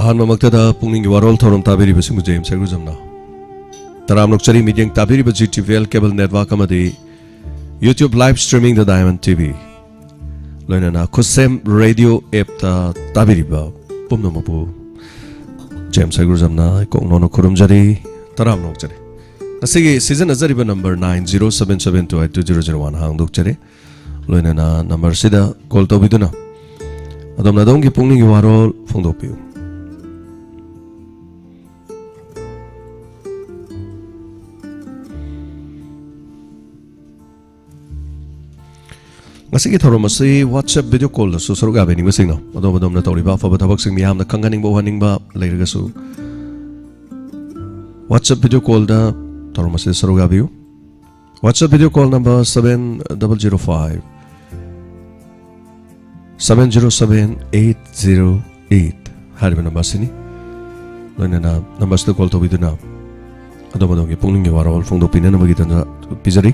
Ahan Mamaktada Pukning Warol Thorum Tabiri Basingu James Aguzamna. Taram Nokchari meeting Tabiri GTVL cable network Amadi YouTube live streaming the Diamond TV. Loinana Kusem radio app ta Tabiriba Pumnomapu James Aguzamna Kongnono Kurumjari Taram Nokchari. Asigi season Azariba number 9077282001 Hang Dokchari. Loinana number Sida call to Biduna. Adam Nadongi Pukning Warol Fondopiu. Masih kita orang masih WhatsApp video call lah, so seru gabe ni masih no. Adom na tahu riba, fabat habak sing miham na kanganing bawaning ba, lain gasu. WhatsApp video call dah, tahu masih seru gabe you. WhatsApp video call number 7005 707-808. Hari mana number sini? Lain na number tu call tu video na. Adom ke Pukning Warol fung do pinan bagi tanda pizari.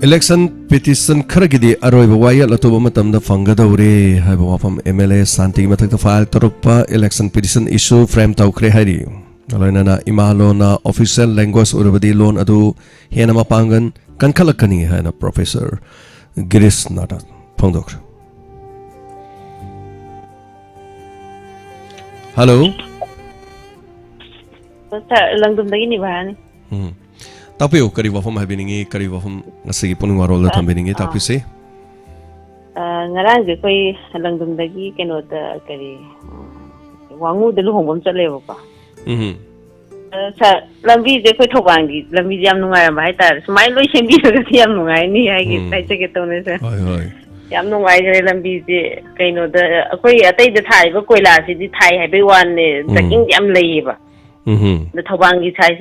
Election petition kharagidi aroi bawaya latuba matamda fangadaure hai bawafam MLA santi mathakta file torokpa election petition issue frame tawkhre hari alainana imalo na official language urabadi loan adu hena mapangan kankhalakani haina professor Girish Nata phongdok. Hello Sir langdum dagi ni bahani tapi kari wafam habiningi kari wafam ngasigi Pukning Warol da tambiningi tapi se ngarang je koi langdum dagi keno da kari wangu de lu hongom chale ba sa lambi je koi thobangi lambi jam nungai ba hai tar smai loi sembi ga yam nungai ni hai gi tai che ke to ne sa hoi hoi yam nungai je lambi je keno da koi atai de thai ba koila si di thai hai be wan ne taking yam lei ba the Tobangi Thai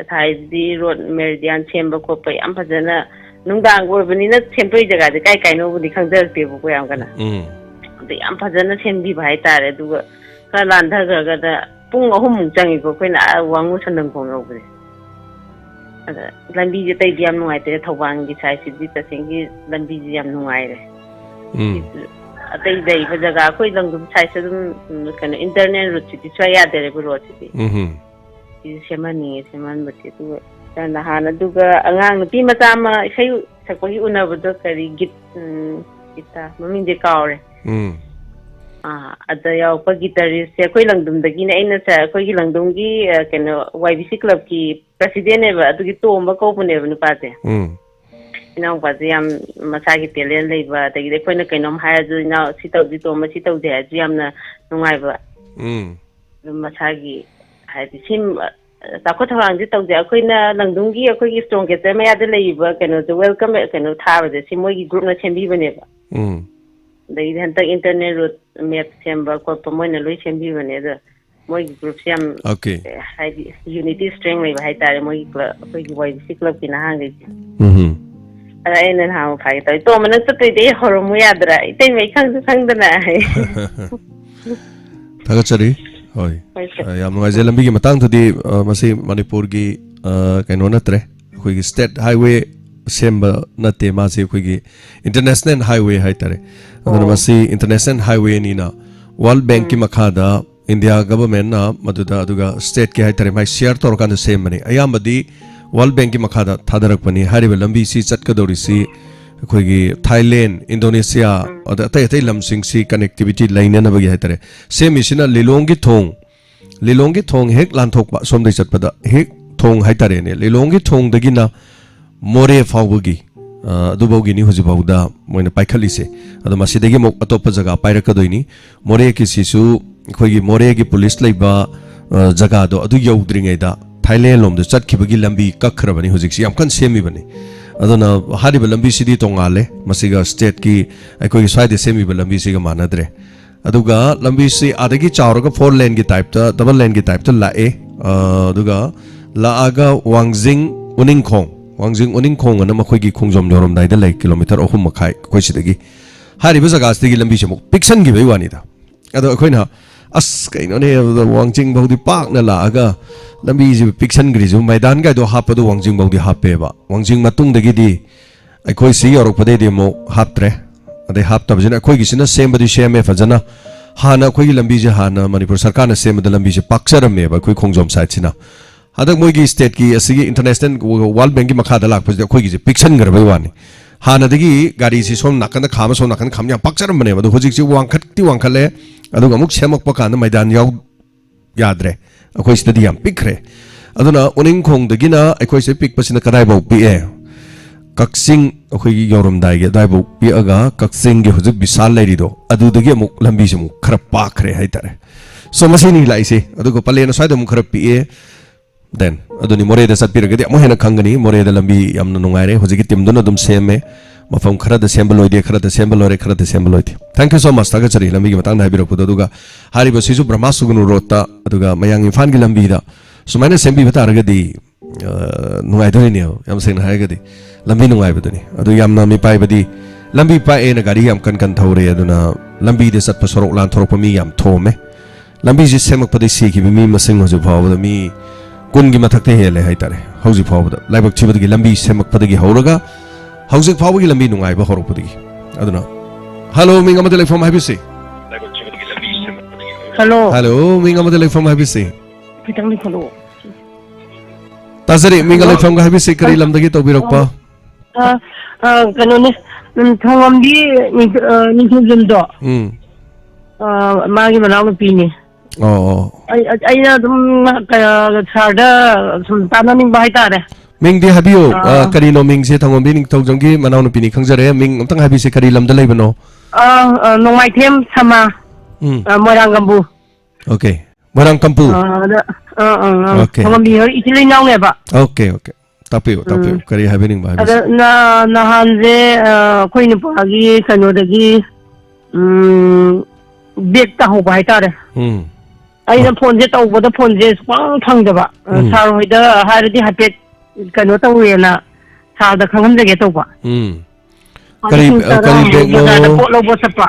Thai the road meridian chamber copy and Pazana Nungang were Benina temporary the guy I know the Kangal people where I'm gonna the Ampazana Chambi by Tare do Kalanda the Pung home Jango when I want to send them over this. Lambi the Yam no idea Tobangi Thai city the thing is Lambi Yam no idea. They for the Gako long size can internet route to try out the road. Is Shamani, Shaman, but it do and the Hana Duga along the Pimatama, if you Sakoi Una would look at it, Mamin de Kaure. At the Yaupa guitarist, Yakoilandum, the Guinea, Koilandungi, can YBC Club key, President ever to get to Omacopan Evan Pate. Now, but the Masaki Pelian labor, the point of Kanom has now sit out the Thomas, sit out there, Giamna, no ever. The Masagi had him Takota and the Aquina Landungi, a quick strong get them at the labor, cannot welcome it, cannot have the Simoy group not can be whenever. They had the internet route map chamber called Pomona Louis and be whenever. Moy group Sam, okay, unity strength with high time, Moy club in a hundred. And how fight I told me not to play the Horomuadra. They may come to find the night. Tagachari, Hoi. I am no Zelambi Matang to the Masi Manipurgi Kanonatre, Quiggy State Highway, Semba Nate Masi Quiggy, International Highway Haitare, and Masi International Highway Nina, World Bank Makada, India government, Maduda Duga, State Haitare, my share Torkan the same money. I am the World Bank Makada, Tadarakpani, Hariba Lambi, Chatkadorisi, Quiggy, Thailand, Indonesia, or the Tailam Sing Sea connectivity line and Navigate. Same mission Lilongi Tong, Hek Lantok, some days at Pada, Hek Tong Haitarene, Lilongi Tong, the Gina, More Faugi, Dubogini, who's about the when the Paikalise, and the Masidegimo Atopazaga, Piracadoni, Moreki Sisu, Quiggy Moregi police labor, Zagado, Adu Yodringeda. Thailand lom the chat kibagi lambi kakrabani hujiksi am kan semi bani adona hariba lambi sidi tongale masiga state ki akoi side semi lambi siga manadre aduga lambi si adagi chawraga 4 lane ki type ta double lane ki type ta lae aduga laaga Wangjing Uningkhong ana makhoi khongjom yorom dai da lei kilometer 3 makhai khoi sidagi hari ba jaga stigi lambi chemu piksan gi bai wani da ado khoina as kaino ne Wangjing baudi park na laaga lambi ji piksan gri ju maidan ga do hapa do Wangjing baudi hape ba Wangjing matung dagi di khoi si yorok pade de mo haptre ade hap tab jina khoi gi sina sem badi seme fajana hana khoi lambi ji hana manipur sarkar na sem da lambi ji paksaram me ba khoi khongjom site sina adak moi gi state ki asigi international world bank gi makha da lak pajda khoi gi piksan gar bai wani hana dagi gari si som nakan da khama som nakan kham ya paksaram bane ba do hojik si wangkhat ti wangkhale adu amuk semak pa kan maidan yaw yadre khoi stadi yam pikre aduna Uningkhong dagi na khoi se pik pasina kadai bau pi e Kaksing khoi gi yorom dai ge dai bau pi aga Kaksing gi hojik bisal lai do adu dagi amuk lambi se mu khara pakre hai tare so masini lai se adu ko pale na sai do mu khara pi e then aduni more da sat piragadi mo hena khangani more da lambi yamna nungaire hojiki tim duna dum seme mafam khara da sembal oide khara da sembal ore khara da sembal oide thank you so much taga chari lambi gi matang na habiro pudo duga hari ba sisu brahma sugunu rota aduga mayang infan gi lambi da sumaina sembi bata aragadi nungai doni ne yam sena haigadi lambi nungai baduni adu yamna mi pai badi lambi pa e na gari yam kan thore aduna lambi de sat pa sorok lan thorok pa mi yam thome lambi ji semak padi si ki mi masing hoju bhaw da mi kun gi mathakte hele hai tare hauji phawda laibak chibadagi lambi semak padagi hauraga hauji phawgi lambi nungai ba horok padagi aduna hello minga madele from habisi hello minga madele from habisi kitang hello tazari minga from habisi kari lamdagi tobirok pa kanone thawambi ni thujumdo magi manaw pini aina dum sarda sultana ning bai tare ming di habio kari no ming se thangom bi ning tawjong manaw no pini khangjare ming amtang habi se kari lamda leibano nongmai them sama morang gambu okay morang kampu okay thangom bi hori itilai naw ne ba okay tapio kari habi ning ba na hanje khoi ni pagi kano dagi bek ta ho bai tare aina phone je tawbada phone je pang thangdaba sar hoida haradi hapet kano tawena sar da khangam jage tawba kari bek no ko lo bo sapa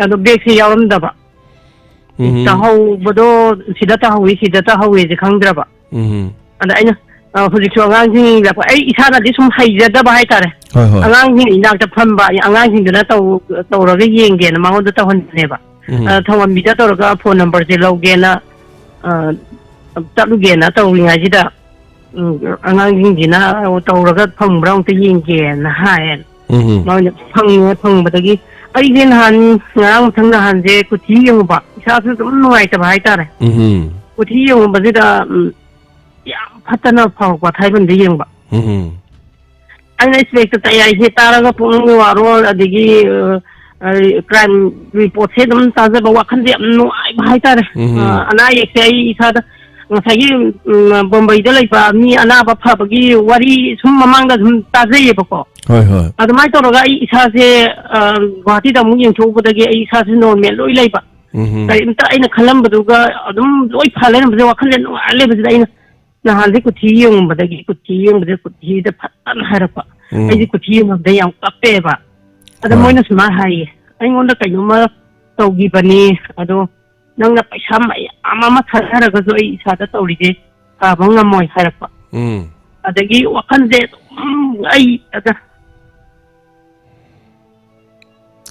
ado bek si yawam daba ta ho bodo sidata hawi je khangdraba ada aina hojik so angang jing la ai isana di sum haijada ba hai tare angang jing inak ta phamba angang jing dana tawraga yenge na mango da tahon ne ba thawam bida tawraga phone number je loge na taluge na tawringa jida angang jing dina tawraga phambra ong te yenge na haen ma phang badagi ai jin han ngang thang na han je kuthi yung ba isa su dum nuai ta ba hai tare kuthi yung ba jida yam patana phang pa thaiban de yung ba aina expect ta ya he taraga Pukning Warol adigi crime report se dum ta za ba wakhan de no ai ba hai tare ana ye sei isa da ngasagi Bombay da lai ba mi ana ba pha bagi wari sum mamang da sum ta ze ye ba ko hoi adu mai to roga isa se Guwahati da mu yeng tho ba da ge isa se no me loi lai ba kai imta aina khalam ba du ga adum loi pha le na ba wakhan le no ale ba da aina na han de kuthi yung ba da gi kuthi yung ba kuthi da phan harapa ai kuthi yung da yang kape ba ada moina sma hai ai ngonda kayuma tawgi bani ado nangna paisa mai ama thara ga zo ai sa da tawri de ka banga moi harapa adagi wakhan de ai ada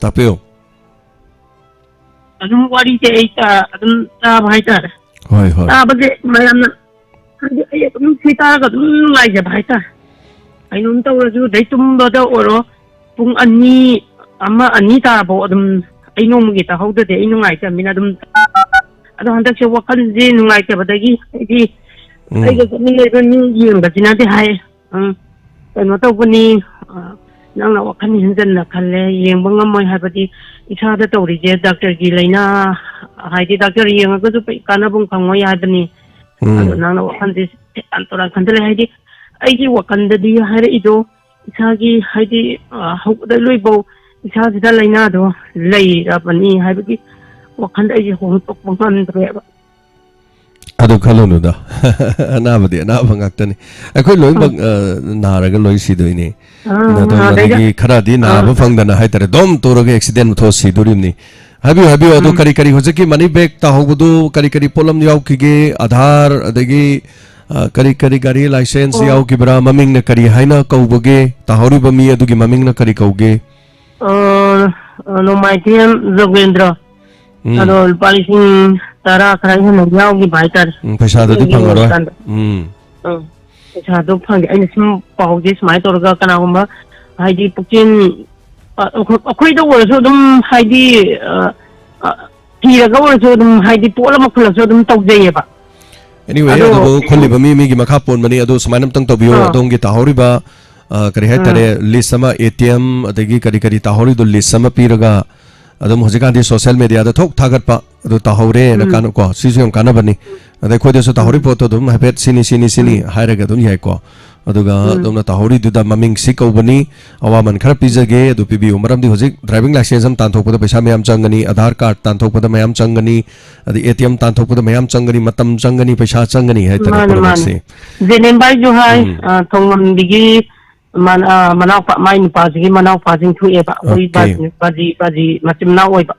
tapio adum wari je ai ta adum ta bhai ta hoi ta ba de mayam ai adum sita ga dum lai je bhai ta ai nun taw ju dai tum ba da oro pung ani ta bo adum ai nom gi ta hauda de ai nungai ta mina dum ado handak se wakhan je nungai ta badagi ai ga ni le ba ni yeng ba jina de hai no taw bani nang na wakhan hin jan na khalle yeng bang moi ha badi isa da tawri je doctor gi leina hai di doctor yeng ga ju kana bung khangoi ha bani ado nang na wakhan de antora khandle hai di ai gi wakhan da di ha re ido isa gi hai di hau da loi bo isa da leina do lei ra bani hai badi wakhan ai ji hong tok bang han tre ba adu khalonu da anabadi anaba ngaktani akhoi loimak naraga loi sidoi na do magi khara di na ba phangdana haitare dom toroga accident tho sidurimni habi adu kari kari hojaki money bag ta hobudu kari polam yaw kige adhar adagi kari gari license yaw kibra maming na kari haina kauboge ta hori ba mi adugi maming na kari kauge no maitiam Zogendra ado palising tara krai hana yaw gi baitar paisa da di phangaro paisa do phang ai sim pauji smai torga kana gumba haidi pukin akhoi do wor so dum haidi tira ga wor so dum haidi pola makula so dum tawjeye ba anyway ado kholi ba mi gi makha pon mani ado smanam tang tobiyo adong gi tahori ba kari hai tare list sama ATM adagi kari tahori do list sama piraga adum hojika di social media da thok thagat pa adu tahore na kan ko sisum kana bani adai khode so tahori poto dum habet sini hairaga dum yai ko aduga dum na tahori du da maming sikau bani awaman khara pijage adu pibi umaram di hojik driving license am tan thok pada paisa mayam changani aadhar card tan thok pada mayam changani adi ATM tan thok pada mayam changani matam changani paisa changani hai tare purase zenem bai jo hai thongam bigi manau pa mai ni pazigi manau pazing thu e ba oi baji machim na oi ba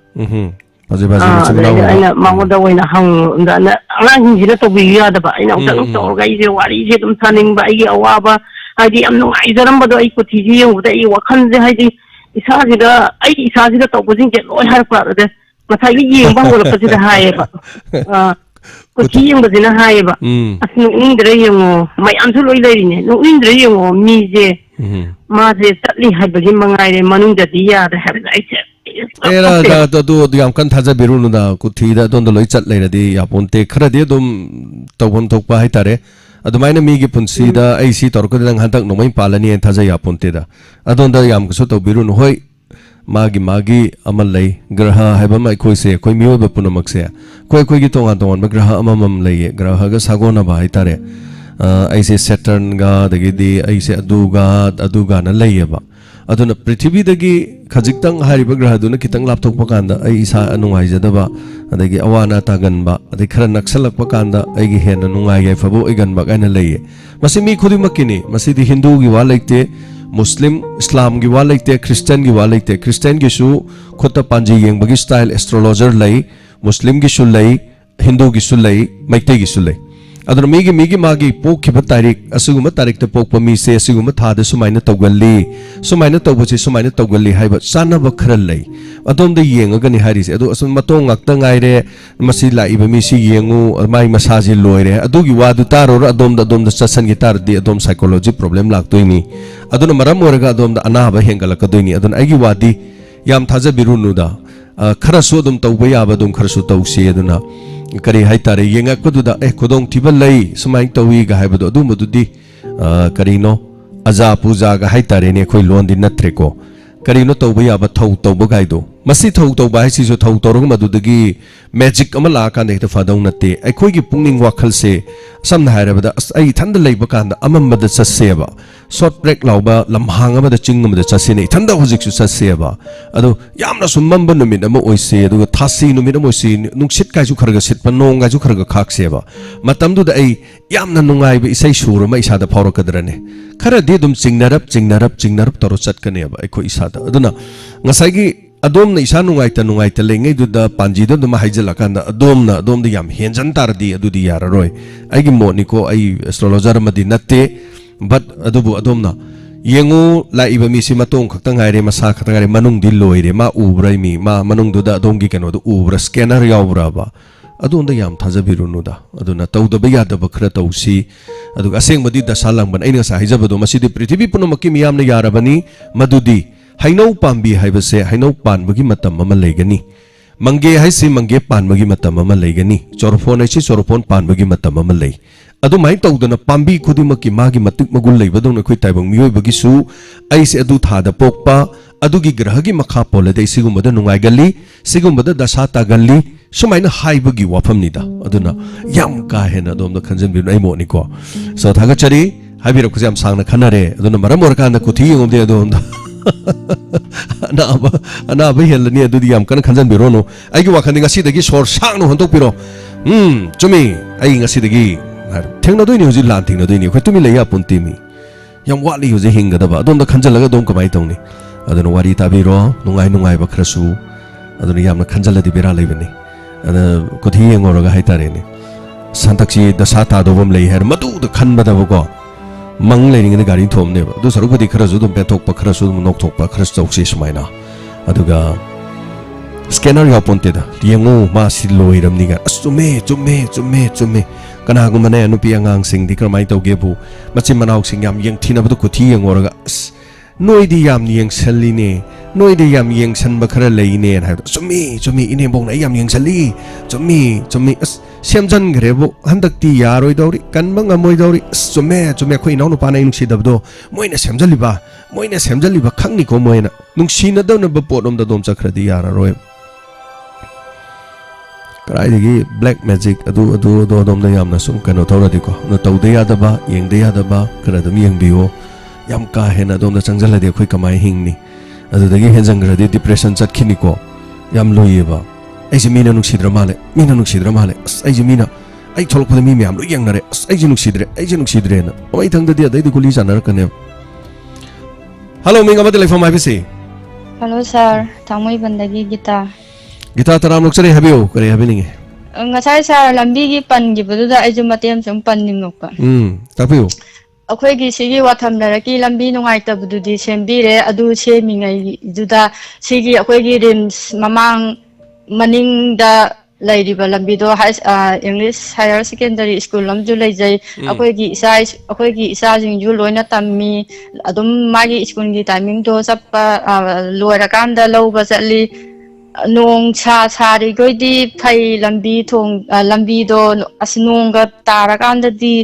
baji machim na oi aina mangoda oina hang na angang hira to bi ya da ba aina utang to ga ije wari je dum saning ba ai awa ba haidi am no ai zaram ba do ai ko tiji yong da ai wakhan je haidi isa ji da to bujing je loi har pa de mathai gi yeng ba hol pa ji da hai ba ko ti yeng ba ji na hai ba asnu ning dre yeng mai am su loi lai ni no ning dre yeng mi je ma je tatli hai ba gi mangai re manung da di ya da har ai che era da do yam kan thaja birunu da ku thi da don do loi chat lai ra di ya ponte khara de dum tawon thok pa hai tare adumaina mi gi punsi da ai si tor ko dang hantak no mai palani en thaja ya ponte da adon da yam ko so to birunu hoi magi amal lay graha haiba mai khoi se khoi miyo ba punamak se khoi gi tonga tongan ba graha amamam lay graha ga sagona ba itare ai se Saturn ga dagi di ai se aduga na lay ba aduna prithvi dagi khajiktang hariba graha duna kitang lapthok pa kanda ai isa anungai jada ba adagi awana tagan ba adai khara naksalak pa kanda ai gi hen anungai ai fabo igan ba kaina lay masi mi khudi makini masi di hindu gi wa laite Muslim Islam gi wa laite Christian gi wa laite Christian gi su khota panji yeng bagi style astrologer lay Muslim gi su lay Hindu gi su lay maite gi su lay aduna migi magi pokhiba tarik asuguma tarik te pokpa mi se asuguma thada sumaina tawgalli sumaina tawbuchi sumaina tawgalli haiba sana ba khral lay adom de yenga gani hari se adu asun matong ngakta ngaire masi lai ba mi si yengu mai masaji loire adu gi wadu taro adom da sasan gi tar di adom psychology problem laktoini aduna maram oraga adom da ana ba hengala kadoini aduna agi wadi yam thaja birunu da khara so adum tawba ya ba adum khara so tawsi aduna kari hai tare yenga kodu da kodong tibal lay sumai tawi ga haibado adu madudi kari no aja puja ga hai tare ne khoi lon din natre ko kari no tawba ya ba thau ba gaido masi thau ba hai si so thau torog madudagi magic amala ka ne ta fadong nate ai khoi gi pungning wakhal se samna haira ba ai thanda lay ba kan da amam da chasse ba short break lauba lamhang ama da ching ama da chasse ne thanda hojik su chasse ba ado yamna summam ba numit ama oise adu thasi numit ama oise nungsit kai su kharga sit pa nong ga su kharga khak se ba matam du da ai yamna nungai ba isai sur ma isa da phawra kadrane khara de dum chingnarap toro chat kane ba ai ko isa da aduna ngasai gi adom na isa nungai ta lengai du da panji do ma haijala kan da adom da yam henjan tar di adu di yara roi ai gi mo ni ko ai astrologer ma di natte but adubu adom na yengu la iba mi si matong khakta ngai re masa khakta ngai re manung di loi re ma ubrai mi ma manung du da adom gi kano du ubra scanner yaubra ba adon da yam thaja birunu da aduna tawda ba ya da ba khra tawsi adu aseng madi da salang ban aina sa hijaba do masidi prithvi punomaki miyam na yarabani madudi hainau pambi haibase hainau panbagi matam ama legani mange haisi mange panbagi matam ama legani chorphon haisi chorphon panbagi matam ama lei adu mai tawdana pambi khudimaki magi matik magul leibadona khoi taibang miyoi bagi su aise adu thada pokpa adugi grahagi makha polade sigumada nungai galli sigumada dasa ta galli sumaina haibagi wafamnida aduna yam ka hena domda khanjan bi ai mo ni ko so thaga chari habira ku jam sangna khanare aduna maram orka na kuthi ngomde adonda ana ba helani adu yam kan khanjan bi rono ai gi wakhani ngasi dagi sor sang no hontok piro chumi ai ngasi dagi thengna doi ni hoji lan thengna doi ni khoi tumi leya punti mi yam wali hoji hinga da ba dom da khanjal laga dom kamai tong ni adun wari tabi ro nungai ba khrasu adun yam na khanjal di bera leibani ada kothi ngoro ga haitare ni santakchi da sata do bom lei her madu da khanba da ko mang lei ni gari thom ne ba du sarupati khrasu dum pe thok pa khrasu dum nok thok pa khras chauksi sumaina aduga scanner ya ponte da yengu ma siloi ram ni ga chume kana gu mane anu pi angang sing di kramai tau ge bu machi manau sing yam yeng thina bu kuthi yeng oraga noi di yam yeng salli ne noi di yam yeng san ba khara lei ne ha chumi ine bong na yam yeng salli chumi semjan gre bu handak ti yaroi dori kan bang amoi dori chume khoi nau nu pa nai nungsi dab do moina semjali ba khangni ko moina nungsi na da na ba podom da dom chakra di yara roi karai black magic adu dom da yam na sum kano thora di ko no tau de ya da ba yeng de ya da ba kara dum yeng biwo yam ka hena dom da changjala de khoi kamai hing ni adu dagi henjang gra de depression chat khini ko yam loye ba ai je mina nung sidra male ai je mina ai tholok pa mi myam lo yang na re ai je nung sidre na oi thang da de di kuli janar ka ne hello minga ma telefon mai bisi hello sir thamoi bandagi gita taram lok sare habio kare habininge ngasai sir lambi gi pan gi buda ai ju matem sum pan nim nokka tapio akhoi gi sigi watham naraki lambi nungai ta bududi sembire adu semingai juda sigi akhoi gi rims mamang maning da lairiba lambi do English higher secondary school lamju leijai akhoi gi isa jing ju loina tammi adum magi school gi timing do sappa loira kanda lawba chali nong sari goidi phai lambi thong lambi do asnonga tarakanda di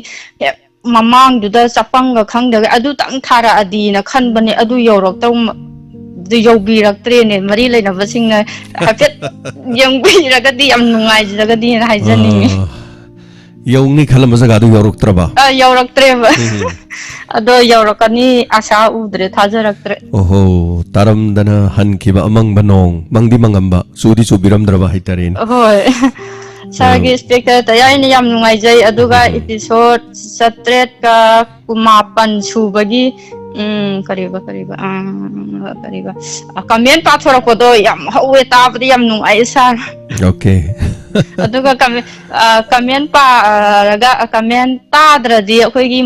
mamang duda chapanga khangda adu tang thara adi na khanbani adu yorok taw du yobiraktre ne mari leina basing na hafet yangbiragadi am nungai jagadi na haijani yongni khalam jaga du yoroktraba yoroktreba ado yorokani asa udre thajaraktre oho taram dana han kiba amang banong mangdi mangamba sudi subiram draba haitarin hoi sargi spectator tayai ni yam nungai jai aduga episode 17 ka kumapan subagi kariba comment pa thora ko do yam hawe ta bdi yam nungai sa okay aduga comment pa raga comment ta dradi akhoi gi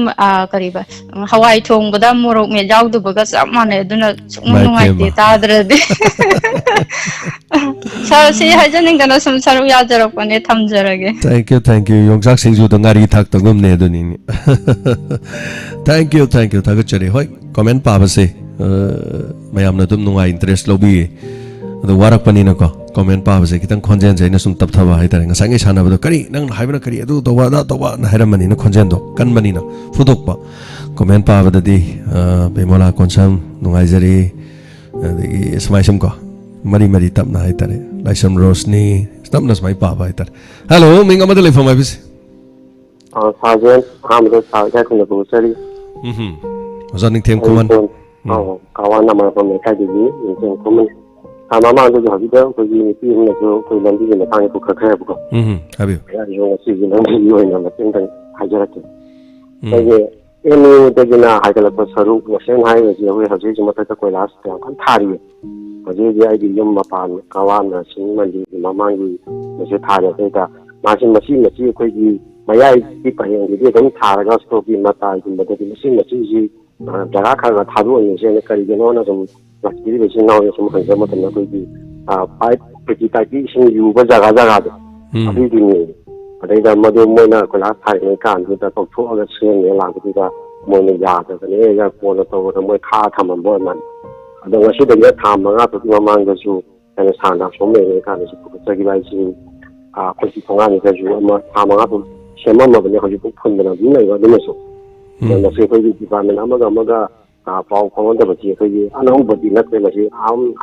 kariba hawai thong bada morok me jaw du baga samane aduna nungai te ta dradi sar si hajaning dana sum saru ya jarok ne thamjarage thank you yongsak singju do ngari thak tangum ne duni thank you thagachari hoi comment pa base mayam na dum nungai interest lobi ado warak pani na ko comment pa base kitang khonjen jaina sum tap thaba hai tare ngasang e sana bado kari nang haibana kari adu dowa na hairamani na khonjen do kan mani na fudok pa comment pa bada di bemola konsam nungai jari adi smai sum ko mari tap na hai tare laisam rosni stap na smai pa hai tare hello minga ma telefon mai bise sajen amro saja kun bu sari Zaning tem kuman kawan nama apa mereka jadi yang kuman sama mama tu jadi dia pergi mesti nak tu pergi nanti dia nak tanya buka kerja buka habis ya yang si dia nanti dia yang nak tentang hajar tu jadi ini jadi nak hajar lepas seru mesin hai jadi dia harus cuma tak kelas yang kan thari jadi dia di yang mapan kawan sing mandi mama ni mesti thari kita masih pergi maya di pahing jadi kan thari gas tu di mata itu masih jaga khaga thadu ni se ne kari geno na som lakiri be sin naw som khanja ma tan ko bi pai peti ta ki sin yu ba jaga de abi di ni adai da ma do mo na ko la thai ne kan du ta to tho ga chen ne la ki da mo ne ya da ne ya ko na to da mo kha tham mo man ado wa shi de ya tham ma ga to ma mang ga su ne sa na som me ne ka ne su ko ta ki ba sin ko si thong ga ne ga ju ma tham ma ga to she ma ma ba ne ko ju ko phun da na ni ne ga de so na se ko ji department amaga pau khong da ba ji ko ji anau ba di na ke ma ji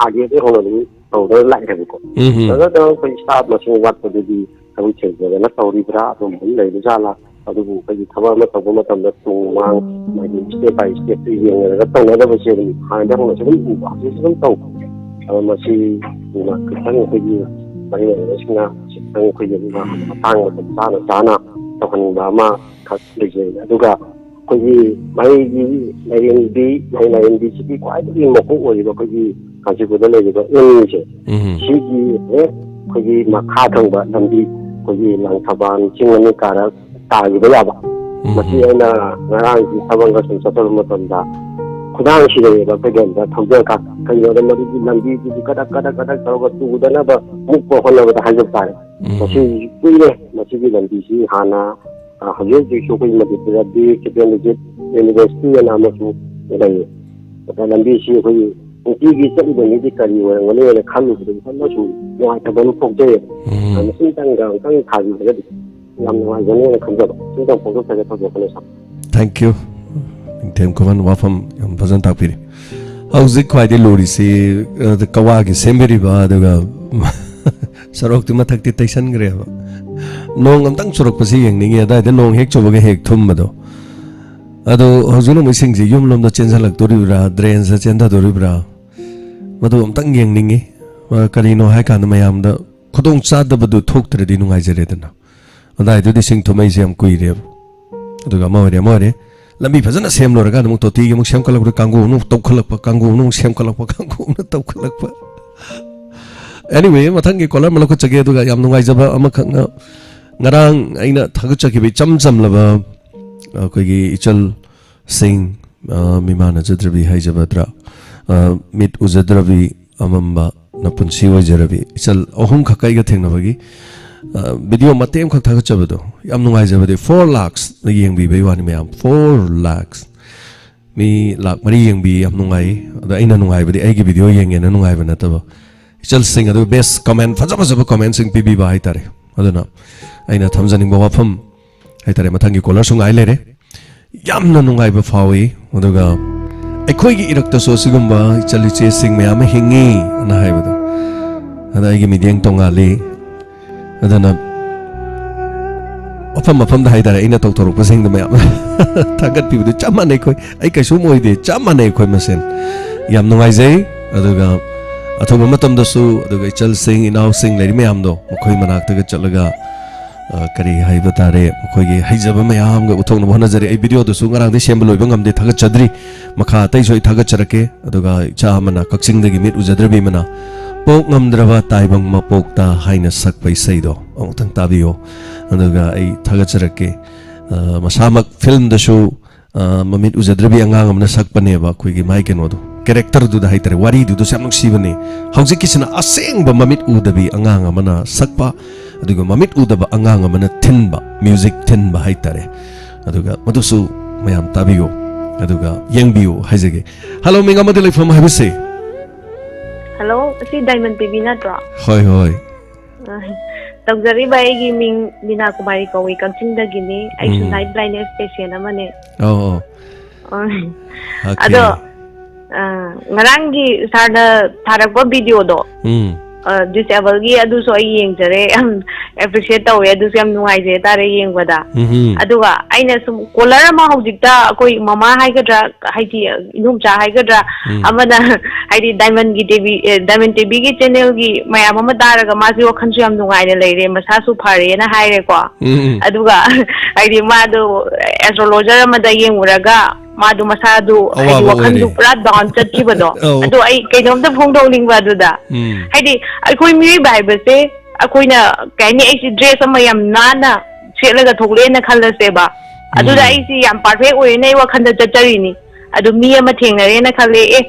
age de ho no to da lai da ko da ko staff ma sin wat ko di ko che de na to ri bra to mun lai da la adu bu ko ji thaba ma to ma tam da tu ma ma ji step by step ti yin da to na da ba che ha da ho no se bu ba ji sun to ma si ma ka san ko ji ꯃꯔꯤ ꯂꯩꯅꯕꯁꯤꯡꯅ ꯈꯤꯇꯪ ꯑꯩꯈꯣꯏꯒꯤ ꯃꯇꯥꯡ ꯃꯇꯝ ꯆꯥꯅ ꯇꯧꯍꯟꯅꯤꯡꯕ ꯑꯃꯈꯛ ꯂꯩꯖꯩ ꯑꯗꯨꯒ ꯑꯩꯈꯣꯏꯒꯤ ꯃꯩꯒꯤ ꯂꯥꯏꯔꯦꯝꯕꯤꯁꯤꯒꯤ ꯈ꯭ꯋꯥꯏꯗꯒꯤ ꯃꯀꯣꯛ ꯑꯣꯏꯔꯤꯕ ꯑꯩꯈꯣꯏꯒꯤ ꯀꯥꯟꯆꯤꯄꯨꯔꯗ ꯂꯩꯔꯤꯕ ꯑꯦꯝꯌꯨꯁꯦ ꯁꯤꯒꯤ ꯍꯦꯛ ꯑꯩꯈꯣꯏꯒꯤ ꯃꯈꯥ ꯊꯪꯕ ꯂꯝꯕꯤ ꯑꯩꯈꯣꯏꯒꯤ ꯂꯥꯡꯊꯕꯥꯟ ꯆꯤꯡ ꯑꯅꯤ ꯀꯥꯔꯛ ꯇꯥꯈꯤꯕ ꯌꯥꯕ ꯃꯁꯤ ꯑꯩꯅ ꯉꯔꯥꯡꯁꯤ ꯊꯕꯛꯒ ꯁꯨꯝ ꯆꯠꯆꯕ ꯃꯇꯝꯗ ꯈꯨꯗꯥꯡꯁꯤꯗꯅꯦꯕ ꯑꯩꯈꯣꯏꯒꯤ ꯑꯝꯇ ꯊꯧꯖꯔꯀꯥꯟꯗ ꯀꯩꯅꯣꯗ ꯃꯗꯨꯒꯤ ꯂꯝꯕꯤꯗꯨꯗꯤ ꯀꯗꯛ ꯇꯧꯔꯒ ꯇꯨꯗꯅꯕ ꯃꯨꯛꯄ ꯍꯣꯠꯅꯕꯗ ꯍꯥꯏꯖꯕ ꯇꯥꯔꯦ ꯃꯁꯤ ꯀꯨꯏꯔꯦ ꯃꯁꯤꯒꯤ ꯂꯝꯕꯤꯁꯤ ꯍꯥꯟꯅ ꯍꯧꯖꯤꯛ ꯍꯧꯖꯤꯛꯁꯨ ꯑꯩꯈꯣꯏꯒꯤ ꯃꯅꯤꯄꯨꯔꯗꯗꯤ ꯆꯤꯄꯦꯟꯂꯤꯖꯤꯠ ꯌꯨꯅꯤꯚꯔꯁꯤꯇꯤ ꯑꯅ ꯑꯃꯁꯨ ꯂꯩꯌꯦ ꯑꯗ ꯂꯝꯕꯤꯁꯤ ꯑꯩꯈꯣꯏꯒꯤ ꯅꯨꯡꯇꯤꯒꯤ ꯆꯠꯂꯤꯕ ꯃꯤꯗꯤ ꯀꯔꯤ ꯑꯣꯏꯔꯝꯒꯅꯤꯅ ꯈꯜꯂꯨꯕꯗ ꯌꯥꯝꯅꯁꯨ ꯅꯨꯡꯉꯥꯏꯇꯕ ꯑꯃ ꯐꯥꯎꯖꯩꯌꯦꯕ ꯃꯁꯤꯇꯪꯒ ꯑꯃꯨꯛꯇꯪ ꯊꯥꯕꯤꯔꯒꯗꯤ ꯌꯥꯝ ꯅꯨꯡꯉꯥꯏꯒꯅꯤꯅ ꯈꯟꯖꯕ ꯁꯤꯇꯪ ꯐꯣꯡꯗꯣꯛꯆꯒꯦ ꯇꯧꯖꯕꯅꯦ ꯁꯥꯔ ꯊꯦꯡꯛ ꯌꯨ ꯅꯤꯡꯊꯦꯝ ꯈꯨꯃꯟ ꯋꯥꯐꯝ ꯌꯥꯝ ꯐꯖꯅ ꯇꯥꯛꯄꯤꯔꯤ ꯍꯧꯖꯤꯛ ꯈ꯭ꯋꯥꯏꯗꯒꯤ ꯂꯨꯔꯤꯁꯤ ꯀꯋꯥꯒꯤ ꯁꯦꯝꯕꯤꯔꯤꯕ ꯑꯗꯨꯒ ꯁꯔꯣꯛꯇꯨ ꯃꯊꯛꯇꯤ ꯇꯩꯁꯟꯈ꯭ꯔꯦꯕ ꯅꯣꯡ ꯑꯝꯇꯪ ꯆꯨꯔꯛꯄꯁꯤ ꯌꯦꯡꯅꯤꯡꯉꯤ ꯑꯗꯥꯏꯗ ꯅꯣꯡ ꯍꯦꯛ ꯆꯨꯕꯒ ꯍꯦꯛ ꯊꯨꯝꯕꯗꯣ ꯑꯗꯣ ꯍꯧꯖꯤꯛ ꯅꯨꯃꯤꯠ ꯏꯁꯤꯡꯁꯤ ꯌꯨꯝꯂꯣꯝꯗ ꯆꯦꯟꯁꯤꯜꯂꯛꯇꯣꯔꯤꯕ꯭ꯔꯥ ꯗ꯭ꯔꯦꯟꯁꯗ ꯆꯦꯟꯊꯗꯣꯔꯤꯕ꯭ꯔꯥ ꯃꯗꯨ ꯑꯝꯇꯪ ꯌꯦꯡꯅꯤꯡꯉꯤ ꯀꯔꯤꯅꯣ ꯍꯥꯏ ꯀꯥꯟꯗ ꯃꯌꯥꯝꯗ ꯈꯨꯗꯣꯡ ꯆꯥꯗꯕꯗꯨ ꯊꯣꯛꯇ꯭ꯔꯗꯤ ꯅꯨꯡꯉꯥꯏꯖꯔꯦꯗꯅ ꯑꯗꯥꯏꯗꯨꯗꯤ ꯏꯁꯤꯡ ꯊꯨꯝꯃꯩꯁꯦ ꯌꯥꯝ ꯀꯨꯏꯔꯦꯕ ꯑꯗꯨꯒ ꯑꯃ ꯑꯣꯏꯔꯦ ꯂꯝꯕꯤ ꯐꯖꯅ ꯁꯦꯝꯂꯨꯔꯀꯥꯟꯗ ꯑꯃꯨꯛ ꯇꯣꯇꯤꯒꯤ ꯑꯃꯨꯛ ꯁꯦꯝꯒꯠꯂꯛꯄꯗ ꯀꯥꯡꯒꯨ ꯑꯃꯨꯛ ꯇꯧꯈꯠꯂꯛꯄ ꯀꯥꯡꯒꯨ ꯑꯃꯨꯛ ꯁꯦꯝꯒꯠꯂꯛꯄ ꯀꯥꯡꯒꯨ ꯑꯃꯨꯛ ꯇꯧꯈꯠꯂꯛꯄ anyway ꯃꯊꯪꯒꯤ ꯀꯣꯂꯔ ꯑꯃ ꯂꯧꯈꯠꯆꯒꯦ ꯑꯗꯨꯒ ꯌꯥꯝ ꯅꯨꯡꯉꯥꯏꯖꯕ ꯑꯃꯈꯛꯅ ꯉꯔꯥꯡ ꯑꯩꯅ ꯊꯥꯒꯠꯆꯈꯤꯕ ꯏꯆꯝ ꯆꯝꯂꯕ ꯑꯩꯈꯣꯏꯒꯤ ꯏꯆꯜꯁꯤꯡ ꯃꯤꯃꯥꯟꯅꯖꯗ꯭ꯔꯕꯤ ꯍꯥꯏꯖꯕꯗ꯭ꯔꯥ ꯃꯤꯠ ꯎꯖꯗ꯭ꯔꯕꯤ ꯑꯃꯝꯕ ꯅꯄꯨꯟꯁꯤ ꯑꯣꯏꯖꯔꯕꯤ ꯏꯆꯜ ꯑꯍꯨꯝꯈꯛ ꯑꯩꯒ ꯊꯦꯡꯅꯕꯒꯤ ꯚꯤꯗꯤꯑꯣ ꯃꯇꯦꯛ ꯑꯃꯈꯛ ꯊꯥꯒꯠꯆꯕꯗꯣ ꯌꯥꯝ ꯅꯨꯡꯉꯥꯏꯖꯕꯗꯤ 4 lakhsꯅ ꯌꯦꯡꯕꯤꯕꯩ ꯋꯥꯅꯤ ꯃꯌꯥꯝ 4 lakhs ꯃꯤ ꯂꯥꯛ 4 ꯌꯦꯡꯕꯤ ꯌꯥꯝ ꯅꯨꯡꯉꯥꯏ ꯑꯗꯣ ꯑꯩꯅ ꯅꯨꯡꯉꯥꯏꯕꯗꯤ ꯑꯩꯒꯤ ꯚꯤꯗꯤꯑꯣ ꯌꯦꯡꯒꯦꯅ ꯅꯨꯡꯉꯥꯏꯕ ꯅꯠꯇꯕ ꯏꯆꯜꯁꯤꯡ ꯑꯗꯨ ꯕꯦꯁ ꯀꯃꯦꯟ ꯐꯖꯕ ꯀꯃꯦꯟꯁꯤꯡ ꯄꯤꯕꯤꯕ ꯍꯥꯏꯇꯥꯔꯦ ꯑꯗꯨꯅ ꯑꯩꯅ ꯊꯝꯖꯅꯤꯡꯕ ꯋꯥꯐꯝ ꯍꯥꯏꯇꯥꯔꯦ ꯃꯊꯪꯒꯤ ꯀꯣꯂꯔꯁꯨ ꯉꯥꯏ ꯂꯩꯔꯦ ꯌꯥꯝꯅ ꯅꯨꯡꯉꯥꯏꯕ ꯐꯥꯎꯏ ꯑꯗꯨꯒ ꯑꯩꯈꯣꯏꯒꯤ ꯏꯔꯛꯇꯁꯨ ꯑꯁꯤꯒꯨꯝꯕ ꯏꯆꯜ ꯏꯆꯦꯁꯤꯡ ꯃꯌꯥꯝ ꯑꯃ ꯍꯤꯡꯉꯤ ꯑꯅ ꯍꯥꯏꯕꯗꯣ ꯑꯗ ꯑꯩꯒꯤ ꯃꯤꯠꯌꯦꯡ ꯇꯣꯡꯉꯥꯜꯂꯤ ꯑꯗꯨꯅ ꯃꯐꯝꯗ ꯍꯥꯏꯇꯥꯔꯦ ꯑꯩꯅ ꯇꯧꯊꯣꯔꯛꯄꯁꯤꯡꯗ ꯃꯌꯥꯝ ꯊꯥꯒꯠꯄꯤꯕꯗꯨ ꯆꯞ ꯃꯥꯟꯅꯩ ꯑꯩ ꯀꯩꯁꯨꯝ ꯑꯣꯏꯗꯦ ꯆꯞ ꯃꯥꯟꯅꯩ ꯑꯩꯈꯣꯏ ꯃꯁꯦꯟ ꯌꯥꯝ ꯅꯨꯡꯉꯥꯏꯖꯩ ꯑꯗꯨꯒ ꯑꯊꯨꯕ ꯃꯇꯝꯗꯁꯨ ꯑꯗꯨꯒ ꯏꯆꯜꯁꯤꯡ ꯏꯅꯥꯎꯁꯤꯡ ꯂꯩꯔꯤ ꯃꯌꯥꯝꯗꯣ ꯃꯈꯣꯏ ꯃꯅꯥꯛꯇꯒ ꯆꯠꯂꯒ ꯀꯔꯤ ꯍꯥꯏꯕ ꯇꯥꯔꯦ ꯃꯈꯣꯏꯒꯤ ꯍꯩꯖꯕ ꯃꯌꯥꯝꯒ ꯎꯠꯊꯣꯛꯅꯕ ꯍꯣꯠꯅꯖꯔꯤ ꯑꯩ ꯚꯤꯗꯤꯑꯣꯗꯨꯁꯨ ꯉꯔꯥꯡꯗꯩ ꯁꯦꯝꯕ ꯂꯣꯏꯕ ꯉꯝꯗꯦ ꯊꯥꯒꯠꯆꯗ꯭ꯔꯤ ꯃꯈꯥ ꯑꯇꯩꯁꯨ ꯑꯩ ꯊꯥꯒꯠꯆꯔꯛꯀꯦ ꯑꯗꯨꯒ ꯏꯆꯥ ꯑꯃꯅ ꯀꯛꯆꯤꯡꯗꯒꯤ ꯃꯤꯠ ꯎꯖꯗ꯭ꯔꯕꯤ ꯑꯃꯅ ꯄꯣꯛ ꯉꯝꯗ꯭ꯔꯕ ꯇꯥꯏꯕꯪ ꯃꯄꯣꯛꯇ ꯍꯥꯏꯅ ꯁꯛꯄ ꯏꯁꯩꯗꯣ ꯑꯃꯨꯛꯇꯪ ꯇꯥꯕꯤꯌꯣ ꯑꯗꯨꯒ ꯑꯩ ꯊꯥꯒꯠꯆꯔꯛꯀꯦ ꯃꯁꯥꯃꯛ ꯐꯤल्मꯗꯁꯨ ꯃꯃꯤꯠ ꯎꯖꯗ꯭ꯔꯕꯤ ꯑꯉꯥꯡ ꯑꯃꯅ ꯁꯛꯄꯅꯦꯕ ꯑꯩꯈꯣꯏꯒꯤ ꯃꯥꯏ ꯀꯩꯅꯣꯗꯣ ꯀꯦꯔꯦꯛꯇꯔꯗꯨꯗ ꯍꯥꯏꯇꯥꯔꯦ ꯋꯥꯔꯤꯗꯨꯗꯁꯨ ꯌꯥꯝ ꯅꯨꯡꯁꯤꯕꯅꯦ ꯍꯧꯖꯤꯛꯀꯤꯁꯤꯅ ꯑꯁꯦꯡꯕ ꯃꯃꯤꯠ ꯎꯗꯕꯤ ꯑꯉꯥꯡ ꯑꯃꯅ ꯁꯛꯄ ꯑꯗꯨꯒ ꯃꯃꯤꯠ ꯎꯗꯕ ꯑꯉꯥꯡ ꯑꯃꯅ ꯊꯤꯟꯕ ꯃ꯭ꯌꯨꯖꯤꯛ ꯊꯤꯟꯕ ꯍꯥꯏꯇꯥꯔꯦ ꯑꯗꯨꯒ ꯃꯗꯨꯁꯨ ꯃꯌꯥꯝ ꯇꯥꯕꯤꯌꯣ ꯑꯗꯨꯒ ꯌꯦꯡꯕꯤꯌꯨ ꯍꯥꯏꯖꯒꯦ ꯍꯜꯂꯣ ꯃꯤꯡ ꯑꯃꯗꯤ ꯂꯩꯐꯝ ꯍꯥꯏꯕꯁꯦ ꯍꯜꯂꯣ ꯁꯤ ꯗꯥꯏꯃꯟ ꯇꯤꯚꯤ ꯅꯠꯇ꯭ꯔꯣ ꯍꯣꯏ ꯇꯧꯖꯔꯤꯕ ꯑꯩꯒꯤ ꯃꯤꯡ ꯃꯤꯅꯥ ꯀꯨꯃꯥꯔꯤ ꯀꯧꯏ ꯀꯛꯆꯤꯡꯗꯒꯤꯅꯤ ꯑꯩꯁꯨ ꯅꯥꯏꯠ ꯕ꯭ꯂꯥꯏꯟꯗꯅꯦꯁ ꯄꯦꯁꯦꯟ ꯑꯃꯅꯦ ꯑꯗꯣ ꯉꯔꯥꯡꯒꯤ ꯁꯥꯔꯅ ꯊꯥꯔꯛꯄ ꯚꯤꯗꯤꯑꯣꯗꯣ ꯗꯤꯁꯦꯕꯜꯒꯤ ꯑꯗꯨꯁꯨ ꯑꯩ ꯌꯦꯡꯖꯔꯦ ꯌꯥꯝ ꯑꯦꯄ꯭ꯔꯤꯁꯤꯌꯦꯠ ꯇꯧꯋꯦ ꯑꯗꯨꯁꯨ ꯌꯥꯝ ꯅꯨꯡꯉꯥꯏꯖꯩ ꯍꯥꯏꯇꯥꯔꯦ ꯌꯦꯡꯕꯗ ꯑꯗꯨꯒ ꯑꯩꯅ ꯁꯨꯝ ꯀꯣꯂꯔ ꯑꯃ ꯍꯧꯖꯤꯛꯇ ꯑꯩꯈꯣই ꯃꯃꯥ ꯍꯥꯏꯒꯗ꯭ꯔꯥ ꯍꯥꯏꯗꯤ ꯏꯅꯨꯝꯆꯥ ꯍꯥꯏꯒꯗ꯭ꯔꯥ ꯑꯃꯅ ꯍꯥꯏꯗꯤ ꯗꯥꯏꯃꯟ ꯇꯤꯚꯤꯒꯤ ꯆꯦꯅꯦꯜꯒꯤ ꯃꯌꯥꯝ ꯑꯃ ꯇꯥꯔꯒ ꯃꯥꯁꯤ ꯋꯥꯈꯜꯁꯨ ꯌꯥꯝ ꯅꯨꯡꯉꯥꯏꯅ ꯂꯩꯔꯦ ꯃꯁꯥꯁꯨ ꯐꯔꯦꯅ ꯍꯥꯏꯔꯦꯀꯣ ꯑꯗꯨꯒ ꯍꯥꯏꯗꯤ ꯃꯥꯗꯣ ꯑꯦꯁꯇ꯭ꯔꯣꯂꯣꯖꯔ ꯑꯃꯗ ꯌꯦꯡꯉꯨꯔꯒ ꯃꯥꯗꯣ ꯃꯁꯥꯗꯨ ꯍꯥꯏꯗꯤ ꯋꯥꯈꯜꯗꯨ ꯄꯨꯔꯥ ꯗꯥꯎꯟ ꯆꯠꯈꯤꯕꯗꯣ ꯑꯗꯣ ꯑꯩ ꯀꯩꯅꯣꯝꯇ ꯐꯣꯡꯗꯣꯛꯅꯤꯡꯕ ꯑꯗꯨꯗ ꯍꯥꯏꯗꯤ ꯑꯩꯈꯣꯏ ꯃꯤꯑꯣꯏꯕ ꯍꯥꯏꯕꯁꯦ ꯑꯩꯈꯣꯏꯅ ꯀꯩ ꯍꯥꯏꯅꯤ ꯑꯩꯁꯤ ꯗ꯭ꯔꯦꯁ ꯑꯃ ꯌꯥꯝ ナꯅ ꯁꯦꯠꯂꯒ ꯊꯣꯛꯂꯦꯅ ꯈꯜꯂꯁꯦꯕ ꯑꯗꯨꯗ ꯑꯩꯁꯤ ꯌꯥꯝ ꯄꯔꯐꯦꯛ ꯑꯣꯏꯔꯦꯅ ꯑꯩ ꯋꯥꯈꯜꯗ ꯆꯠꯆꯔꯤꯅꯤ ꯑꯗꯨ ꯃꯤ ꯑꯃ ꯊꯦꯡꯅꯔꯦꯅ ꯈꯜꯂꯦ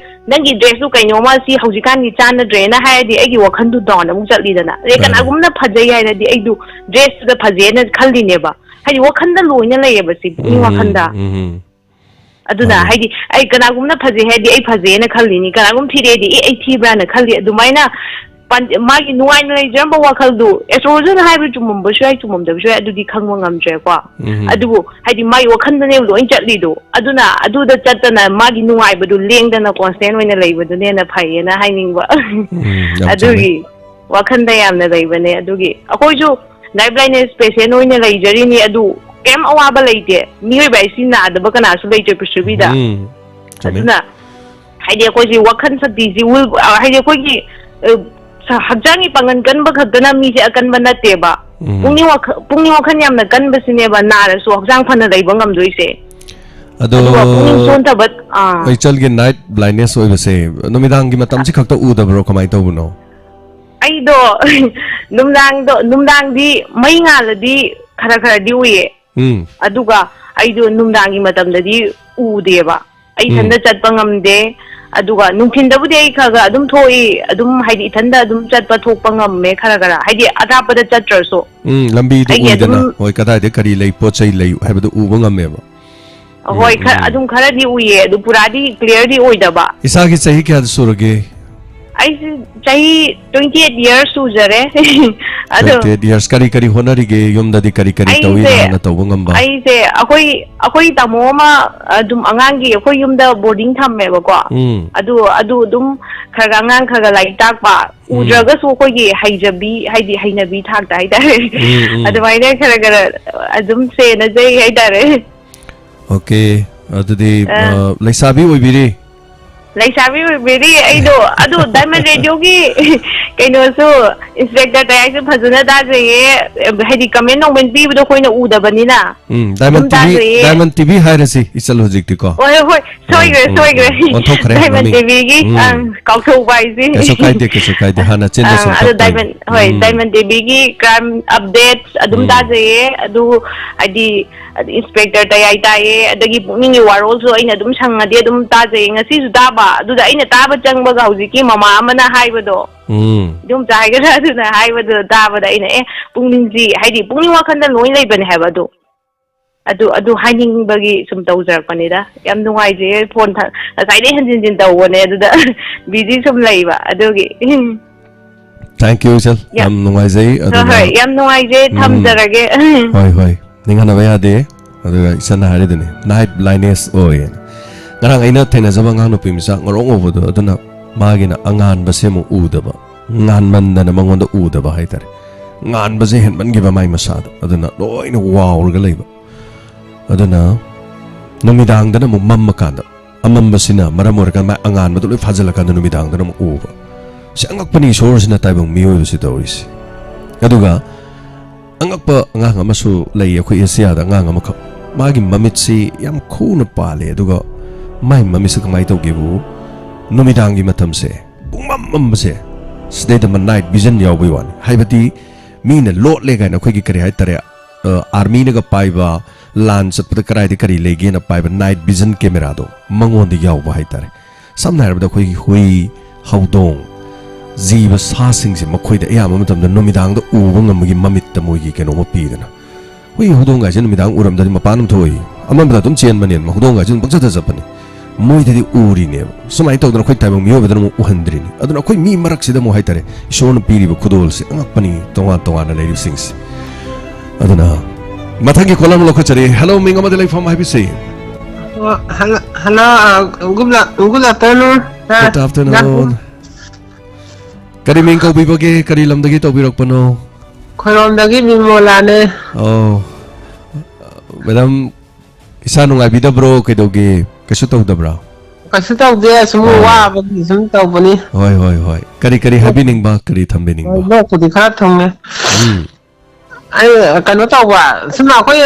ꯅꯪꯒꯤ ꯗ꯭ꯔꯦꯁꯇꯨ ꯀꯩꯅꯣꯃ ꯁꯤ ꯍꯧꯖꯤꯛꯀꯥꯟꯒꯤ ꯆꯥꯟꯅꯗ꯭ꯔꯦꯅ ꯍꯥꯏꯔꯗꯤ ꯑꯩꯒꯤ ꯋꯥꯈꯜꯗꯨ ꯗꯥꯎꯟ ꯑꯃꯨꯛ ꯆꯠꯂꯤꯗꯅ ꯀꯅꯥꯒꯨꯝꯕꯅ ꯐꯖꯩ ꯍꯥꯏꯔꯗꯤ ꯑꯩꯗꯨ ꯗ꯭ꯔꯦꯁꯇꯨꯗ ꯐꯖꯩꯅ ꯈꯜꯂꯤꯅꯦꯕ ꯍꯥꯏꯗꯤ ꯋꯥꯈꯜꯗ ꯂꯣꯏꯅ ꯂꯩꯌꯦꯕ ꯁꯤ ꯄꯨꯛꯅꯤꯡ ꯋꯥꯈꯜꯗ ꯑꯗꯨꯅ ꯍꯥꯏꯗꯤ ꯑꯩ ꯀꯅꯥꯒꯨꯝꯕꯅ ꯐꯖꯩ ꯍꯥꯏꯔꯗꯤ ꯑꯩ ꯐꯖꯩꯅ ꯈꯜꯂꯤꯅꯤ ꯀꯅꯥꯒꯨꯝꯕ ꯊꯤꯔꯦꯗꯤ ꯑꯩ ꯊꯤꯕ꯭ꯔꯥꯅ ꯈꯜꯂꯤ ꯑꯗꯨꯃꯥꯏꯅ ꯃꯥꯒꯤ ꯅꯨꯡꯉꯥꯏꯅ ꯂꯩꯖꯔꯝꯕ ꯋꯥꯈꯜꯗꯨ ꯑꯦꯁꯇ꯭ꯔꯣꯂꯣꯖꯔꯅ ꯍꯥꯏꯕ ꯆꯨꯝꯃꯝꯕꯁꯨ ꯌꯥꯏ ꯆꯨꯝꯃꯝꯗꯕꯁꯨ ꯌꯥꯏ ꯑꯗꯨꯗꯤ ꯈꯪꯕ ꯉꯝꯗ꯭ꯔꯦꯀꯣ ꯑꯗꯨꯕꯨ ꯍꯥꯏꯗꯤ ꯃꯥꯒꯤ ꯋꯥꯈꯜꯗꯅꯦꯕ ꯂꯣꯏ ꯆꯠꯂꯤꯗꯣ ꯑꯗꯨꯅ ꯑꯗꯨꯗ ꯆꯠꯇꯅ ꯃꯥꯒꯤ ꯅꯨꯡꯉꯥꯏꯕꯗꯨ ꯂꯦꯡꯗꯅ ꯀꯣꯟꯁꯇꯦꯟ ꯑꯣꯏꯅ ꯂꯩꯕꯗꯨꯅꯦꯅ ꯐꯩꯌꯦꯅ ꯍꯥꯏꯅꯤꯡꯕ ꯑꯗꯨꯒꯤ ꯋꯥꯈꯜꯗ ꯌꯥꯝꯅ ꯂꯩꯕꯅꯦ ꯑꯗꯨꯒꯤ ꯑꯩꯈꯣꯏꯁꯨ ꯅꯥꯏꯠ ꯕ꯭ꯂꯥꯏꯟꯗꯅꯦꯁ ꯄꯦꯁꯦꯟ ꯑꯣꯏꯅ ꯂꯩꯖꯔꯤꯅꯤ ꯑꯗꯨ ꯀꯩꯝ ꯑꯋꯥꯕ ꯂꯩꯇꯦ ꯃꯤꯑꯣꯏꯕ ꯍꯥꯏꯁꯤ ꯅꯥꯗꯕ ꯀꯅꯥꯁꯨ ꯂꯩꯇꯦ ꯄ꯭ꯔꯤꯊꯤꯕꯤꯗ ꯑꯗꯨꯅ ꯍꯥꯏꯗꯤ ꯑꯩꯈꯣꯏꯁꯤ ꯋꯥꯈꯜ ꯁꯛꯇꯤꯁꯤ ꯍꯥꯏꯗꯤ ꯑꯩꯈꯣꯏꯒꯤ hajjangi pangan kan ba khadana mi se akan ba natte ba pungni wakhan yamna kan ba sine ba nara su hajjang phana dai ba ngam doi se ado pungni son ta bat ai chal ge night blindness oi ba se numidang gi matam si khakta u da bro kamai to buno ai do numdang di mai ngala di khara di uye aduga ai do numdang gi matam da di u de ba ai thanda chat pa ngam de aduga nungthin da bu de khaga adum thoi adum haidi thanda adum chat pa thok pa ngam me khara haidi ada pa da chat trar so lambi du u de na hoi kada de kari lei po chai lei ha ba du u ba ngam me ba hoi adum khara di uye adu pura di clear di oi da ba isa gi chahi kya surage ai chahi 28 years sujare ado 28 years kari honari ge yumda di kari tawi na to ngam ba ai se akoi tamo ma adum angang gi akoi yumda boarding tham me ba ko adu dum khaga ngang khaga lai tak ba udraga su ko gi haijabi haidi hainabi thak dai dare adu mai ne khara adum se na jai hai dare okay adu di laisabi oi biri laisabi biri aido adu diamond radio gi kaino su inspector tai su phajuna da je haidi comment nong ben pi bu khoi na u da bani na diamond tv hairasi isal hojik ti ko hoi soi gre on thok khare diamond tv gi kau thau bai si keso kai de hana chen so adu diamond tv gi crime updates adum da je adu adi inspector tai tai adagi pukning warol so aina dum sangadi adum ta je ngasi su da ba adu da aina ta ba changba ga hauji ki mama amana haibado dum jai ga adu na haibado da ba da aina pukning ji haidi pukning wa khanda loi lei ban haibado adu haning bagi sum tau jar pani da yam nungai je phone tha sai dei hanjin jin tau ne adu da busy sum lei ba adu gi thank you sir yam nungai jai adu yam nungai je tham jarage hoi ningan ba ya de adu isana hare de night blindness oi ngarang aina thena jaba ngang no pimsa ngorong obodo aduna magina angan ba semu u da ba ngan man da na mangon da u da ba haitare ngan ba je hen ban gi ba mai masad aduna loina wow ga leiba aduna numidang da na mu mamma kan da amam ba sina maramor kan ma angan ba loi fajala kan numidang da na mu u ba si angak pani sor sina taibang miyo si tawis aduga angak pa ngang amasu lei akhoi asia da ngang amakha magi mamit si yam khuna pale aduga mai mami sa kamay tau gibu numidang gi matam se bungmam se sde da night vision yaw bai wan haibati mi na lot le ga na khoi gi kari hai tare army na ga pai ba lan sat pa karai de kari le ge na pai ba night vision camera do mangon de yaw ba hai tare samna har ba khoi gi hui haudong ziba sa sing se makhoi da ya matam da numidang da u bangam gi mamit ta moi gi keno ma pi da na hui haudong ga je numidang uram da mapanam thoi amam da tum chen manen haudong ga jin bangsa da japani moi da di uri ne sumai to da khoi tai bang miyo da mo uhandri ni aduna khoi mi marak sida mo haitare shon piri ba khudol se angak pani tonga na lei sings aduna mathangi kolam lo khachari hello minga ma de lai form happy say hello good afternoon good afternoon kari ming ko bibage kari lam dagi to birok pano khorom dagi bimola ne oh madam isa nung abi da bro kay dogi kaso tau da bro kaso tau de sumu wa ba sum tau bani hoi kari happy ning ba kari thambe ning ba no ko di kha thong ne ai kano tau wa suma khoi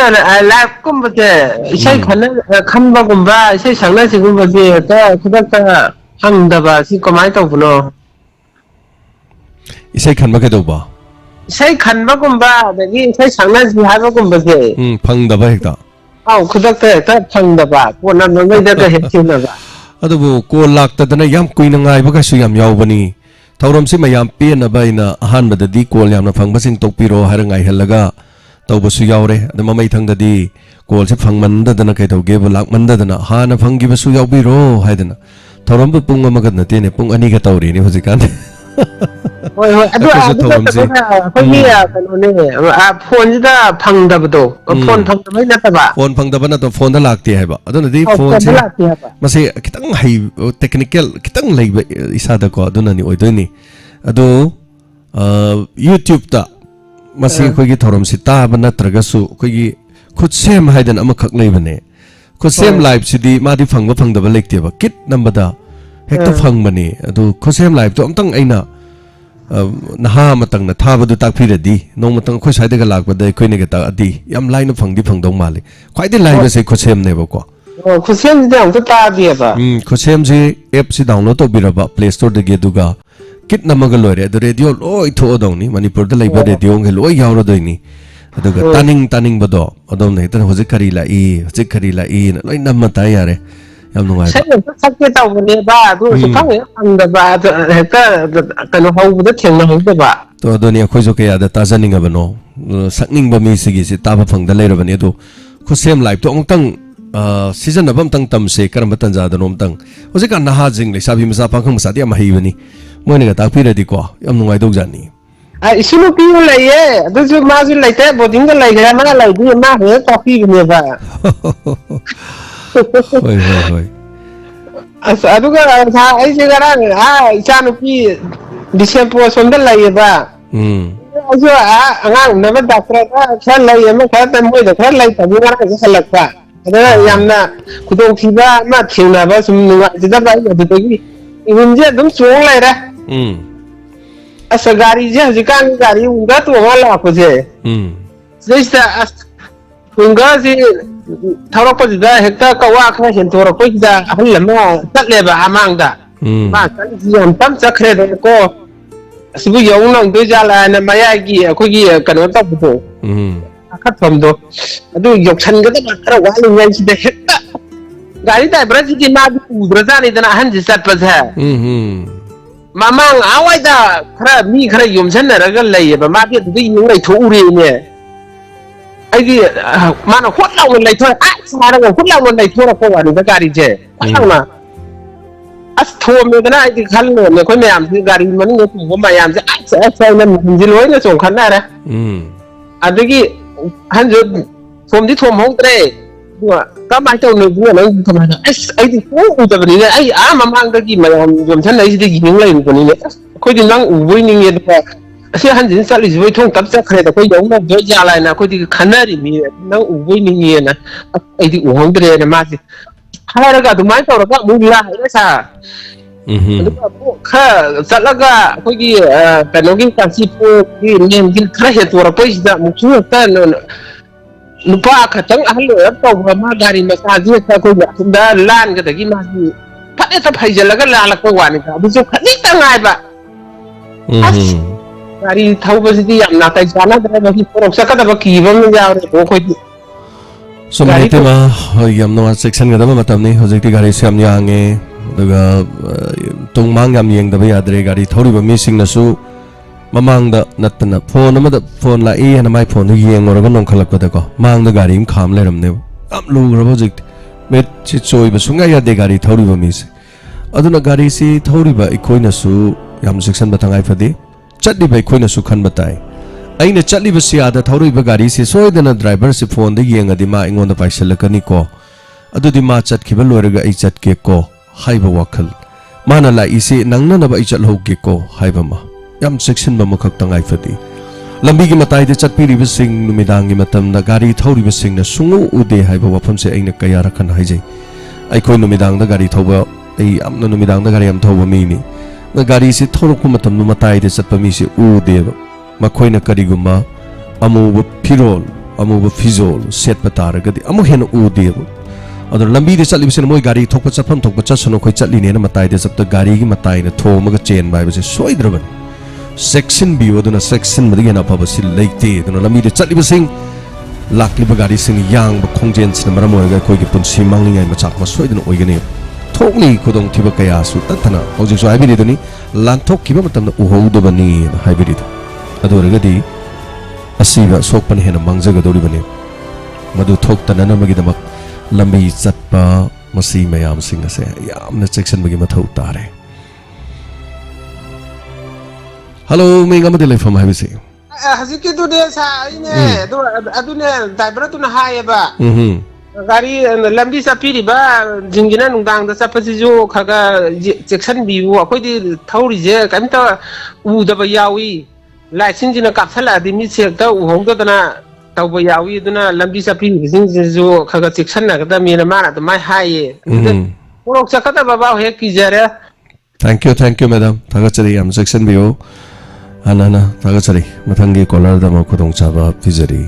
live kum ba de isai khan ba gum ba isai sangna si gum ba de ta khudak ta hang da ba si komai tau buno isai khan ba ke do ba isai khan ba gum ba dagi isai sangna si ha ba gum ba de phang da ba hekta au khudak ta phang da ba ko na no da ka het chin da ba adu bu ko lak ta dana yam kuina ngai ba ka su yam yaw bani thauram si mayam pe na ba ina ahan ba da di ko yam na phang ba sing tok piro har ngai helaga tau ba su yaw re adu mamai thang da di ko se phang man da dana kai tau ge ba lak man da dana ha na phang gi ba su yaw biro hai dana thauram bu pung ma ga na te ne pung ani ga tau ri ni hojikan hoi adu ko mi kano ne phone da phang da ba do phone phang da mai na ta ba phone phang da ba na to phone da lakti hai ba adu na di phone se mase kitang hai technical kitang lai ba isa da ko adu na ni oi do ni adu YouTube ta mase ko gi thorom si ta ba na traga su ko gi khud sem hai dan ama khak lai ba ne khud sem live si di ma di phang da ba lekti ba kit number da hekta phang ba ni adu khud sem live to amtang aina naha matang na thaba du tak phira di nong matang khoi sai daga lak bada khoi ne ga ta adi yam line phang di phang dong male khwai de line se khosem ne ba ko khosem de ang ta di ba khosem je app si download to bira ba play store de ge duga kit namaga lore the radio loi tho dong ni manipur da laiba radio nge loi yaw ro doi ni aduga taning bado adom ne tan hojik khari la i loi nam ta yare yam nungai sai sak ke taw ne ba du su phang ang da ba ta kan hau da theng na hau ba to do ni khoi jo ke ya da ta janing ba no sakning ba mi sigi si ta ba phang da leira ba ni do khosem live to ong tang season abam tang tam se karam tan ja da nom tang hojik kan na ha jing le sabi masa phang masa dia ma hi bani moi ne ga ta phira di ko yam nungai dog jani isunu pi le ye du ju ma ju le te boarding ga le ga ma le di ma he coffee ne ba hoi aduga ai je gara isanu pi December sonda le ye ba ajo angang na ba dakra kha le ye ma kha ta moi da kha le ta bu gara ga salak ba ada yamna kudong thiba ma thina ba sum nu ji da ba ya de gi in je dum chuang le da asa gari je ji kan gari unga to wala ko je zesta unga ji tharo ko da hekta ka wa kha hen thoro ko da hal ma tat le ba amang da ma kan ji yam tam chakre da ko asibu yong nang de ja la na ma ya gi ko gi kan ta bu to khat phom do adu yok chan ga da khara wa li ngai ji da hekta gari da brazil ki ma bu brazil da na han ji sat pa sa mamang awai da khara mi khara yom chan na ga lai ba ma bi du yi ngai tho u re ne ai gi ma na khot law lai tho a sa ra khot law lai tho ra ko wa ni da gari je khang ma as tho me da na ai gi khal ne ko me am ji gari man ne ko ma yam ji a sa na min ji loi na song khan na ra adagi han jo thom di thom hong tre ka mai tau ne bu na ka ma as ai di ko u da ni ai a ma mang da gi ma yom chan lai ji di ning lai ko ni ne ko di nang u boi ning ye da ase han jin sa li ji boi thong tap cha khre da ko yong na jo ja lai na ko di khana ri mi nang u boi ning ye na ai di u hong tre na ma ji ha ra ga du mai tau ra ka mu la ai sa kha salaga ko gi penogin kan si po gi nem gin khra he to ra po ji da mu chu ta nupa ka tang ahlo ya to ma gari ma sa ji ta ko da lan ga da gi ma ji phat ta phai ja la ga la la ko wa ni ka bu chu khani ta ngai ba gari thau ba ji yam na tai sa na da ba ki pro sa ka da ba ki ba mi ya re ko di so mai te ma yam no section ga da ma tam ni hojik ti gari sam ya nge daga tung mang yam yeng da ba ya dre gari thori ba mi sing na su mamang da natna phone ma da phone la e na mai phone yeng or ga nong khalak ba da ko mang da gari im kham le ram ne am lu ro ba jik met chi choi ba sunga ya de gari thori ba mi se aduna gari si thori ba ikoi na su yam section ba tangai phadi chatti ba ikoi na su khan batai aina chatti ba si ada thori ba gari si soi da na driver si phone da yeng adi ma ingon da paisal la kani ko adu di ma chat ki ba lore ga ai chat ke ko hai ba wakhal mana la isi nangna na ba i chat ho ke ko hai ba ma yam section ba makhak tangai phadi lambi gi matai de chat pi ri ba sing numidang gi matam na gari thori ba sing na sungu ude hai ba wafam se aina kaya rakhan hai jai ai koi numidang da gari thoba ai amna numidang da gari am thoba mi ni na gari si thorok ku matam nu matai de chat pa mi se ude ba makhoi na kari guma amu ba phirol amu ba fizol set pa tar ga di amu hen ude ba ador lambi de chatli bisen moi gari thokpa chapam thokpa chasono khoi chatli ne na matai de sabta gari gi matai na thoma ga chen bai base soidraban section bi oduna section madi na pa basi leite duna lambi de chatli bising lakli ba gari sing yang ba khongjen sin maram ga khoi gi punsi mangli ngai ma chak ma soidana oigani thokli khodong thiba kaya su tatana hojik so haibiri duni lanthok kiba matam na uhouda bani haibiri ador ga di asiba sokpan hena mangjaga dori bani madu thok tanana magi damak lambi chatpa masi mayam sing ase yamna section bagi mathau tare hello me ngam de lefam ha bisi haziki tu de sa ine do adune driver tu na haye ba gari lambi sa piri ba jingina nungdang da sa pasi jo khaga section bi wo akoi di thauri je kamta u da ba yawi license jina kapsala di mi sek ta u hong da na tau ba yawi duna lambi sa piri jing jo khaga section na da mi na ma na mai haye porok sa kata ba ba he ki jare thank you madam thaga chari am section bi ho Anana Tagasari Matangi Kolar Dama Kudong Chaba Pizari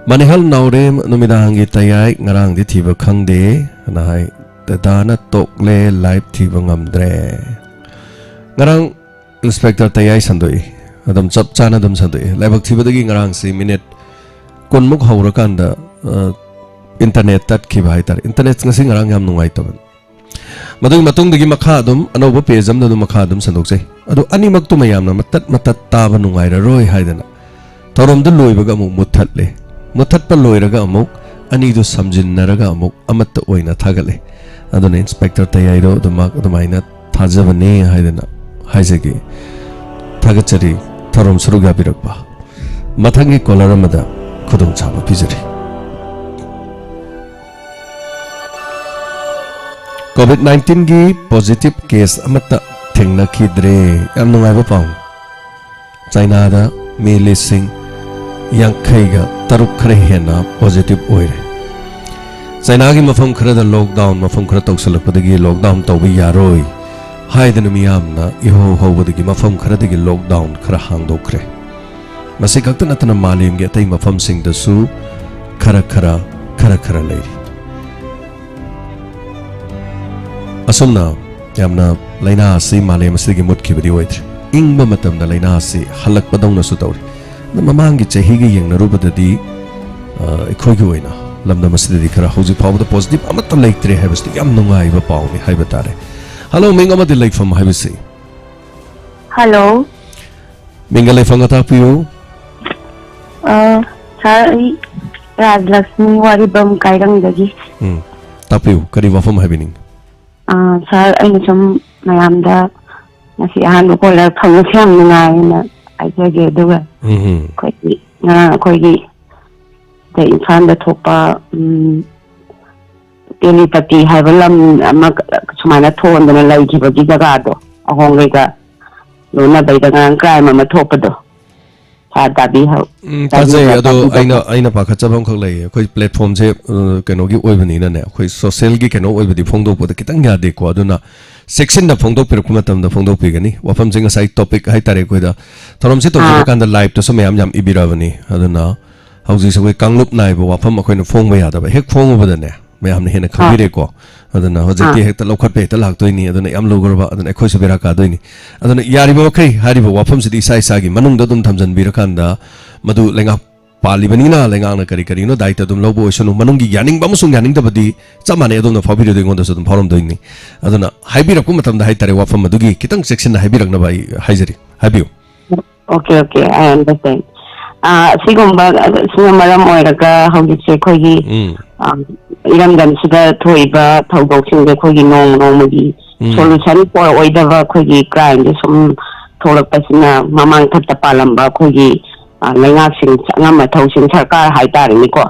Manihal Naure Numidangi Tayai Ngarang di Tiba Kangde Nahai Dana Tokle Live Tiba Ngamdre Ngarang Inspector Tayai Sandoi Adam Chap Chana Adam Sandoi Labak Tiba Dagi Ngarang si minute Kunmuk Haurakanda Internet Tat Kibaitar Internet Nasi Ngarang Yam Nungai Taban Madung Matung Dagi Makadum Anoba Pezam Nadu Makadum Sandokse Ado Ani Maktumayam Matat Taba Nungai Roy Haidana Torom the Loibaga Mutatle Mutat Paloiraga Amok Anido Samjin Naraga Amok Amata Oina Tagale Adon Inspector Tayaido the Mark the Mina Tazavane Haidana Haizegi Tagachari Torom Suruga Birakba Matangi Kolaramada Kudum Chaba Pizari COVID-19 gi positive case amata thengna khidre yam nungai ba China da me lising yang khaiga taruk khare hena positive oire China gi mafam khara da lockdown mafam khara tawsalak padagi lockdown tawbi yaroi haidana miyamna iho hobadagi mafam khara dagi lockdown khara hangdokre masi kakta natana malim gi atai mafam sing da su khara leiri Asumna yamna laina si malay masigi mutki bidi wait ingba matam na laina si halak padong na sutawri na mamangi chahigi yang narubadadi ikhoy gi waina lamda masidi kara hauji phawda positive amata laiktre habasti yam nungai ba pawni haibatare Hello minga ma dilai from habisi Hello minga lai fanga ta piu Sir Rajlakshmi Waribam Kairang dagi tapiu kari wa from habining Sir, I'm some Mayamda, Nasi Ahan, Kola, Pangasiam, and I get the way. Quite the infant topa daily pati have a lam Sumana tone and a lady of Gigado, a hongriga, Luna by the crime of a topado. Tabi help. Although I know Pakachabon Kole, quite platforms can give open in a quite so selgi can over the Fondo with the Kitanga de Quaduna. Section the Fondo Percumatum, the Fondo Pigani, what from a side topic, Haitare with a Toromsito and the life to some yam ibiravani. I don't know. Houses away Kanglup Naibo, what from a kind of phone way out of a heck phone over the ne. May have a Kabireko. I don't know how they take the local pay the Lactoni, and the Amlogo and the Equosabera Dini. I don't know Yaribo, Haribo, what from the Sai Manung Dodum Tamsan Birakanda, Madu Lenga Palibanina, Lengana Caricarino, Dietadum Lobo, Manungi Yanning, Bamusung Yanning the body, some money I don't know for video on the certain problem doing me. I don't know. Hybira Kumatam the Haitare from Madugi, Kitang section Hybiragna by Hazari. Have you? Okay, I understand. Sigumba, Sumara Moiraga, how did you say Kogi? Iramdan Suda Toiba, Tauboxing the Kogi no solution for whatever Kogi crime, some total persona, Mamang Katapalamba, Kogi, Langaxing, Namatosing, Sarkar, Haidar, Nico.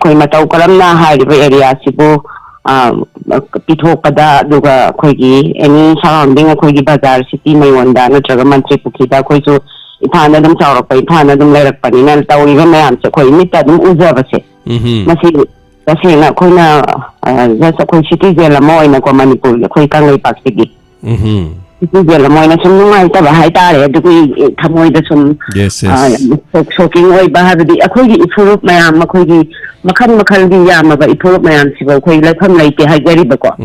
Koimatau Kalamna, High area, Sibu, Pitopada, Duga, Kogi, any surrounding a Kogi Bazar, City, Maywanda, Natragaman, Tripukita, Koiso, Itana, them Sauropa, Itana, them Lerapanin, Tau, even Mayam, so Koimita, them Uzavase. Masi kasi na ko na sa ko city la mo na ko Manipur ko kang pagsigi city la mo na sumay ta bahay tare du ko kamoy da sum soking oy bahar di ako gi ifurup mayam ko gi makal di yam ba ifurup mayam sibo ko la kham lai te ha gari ba ko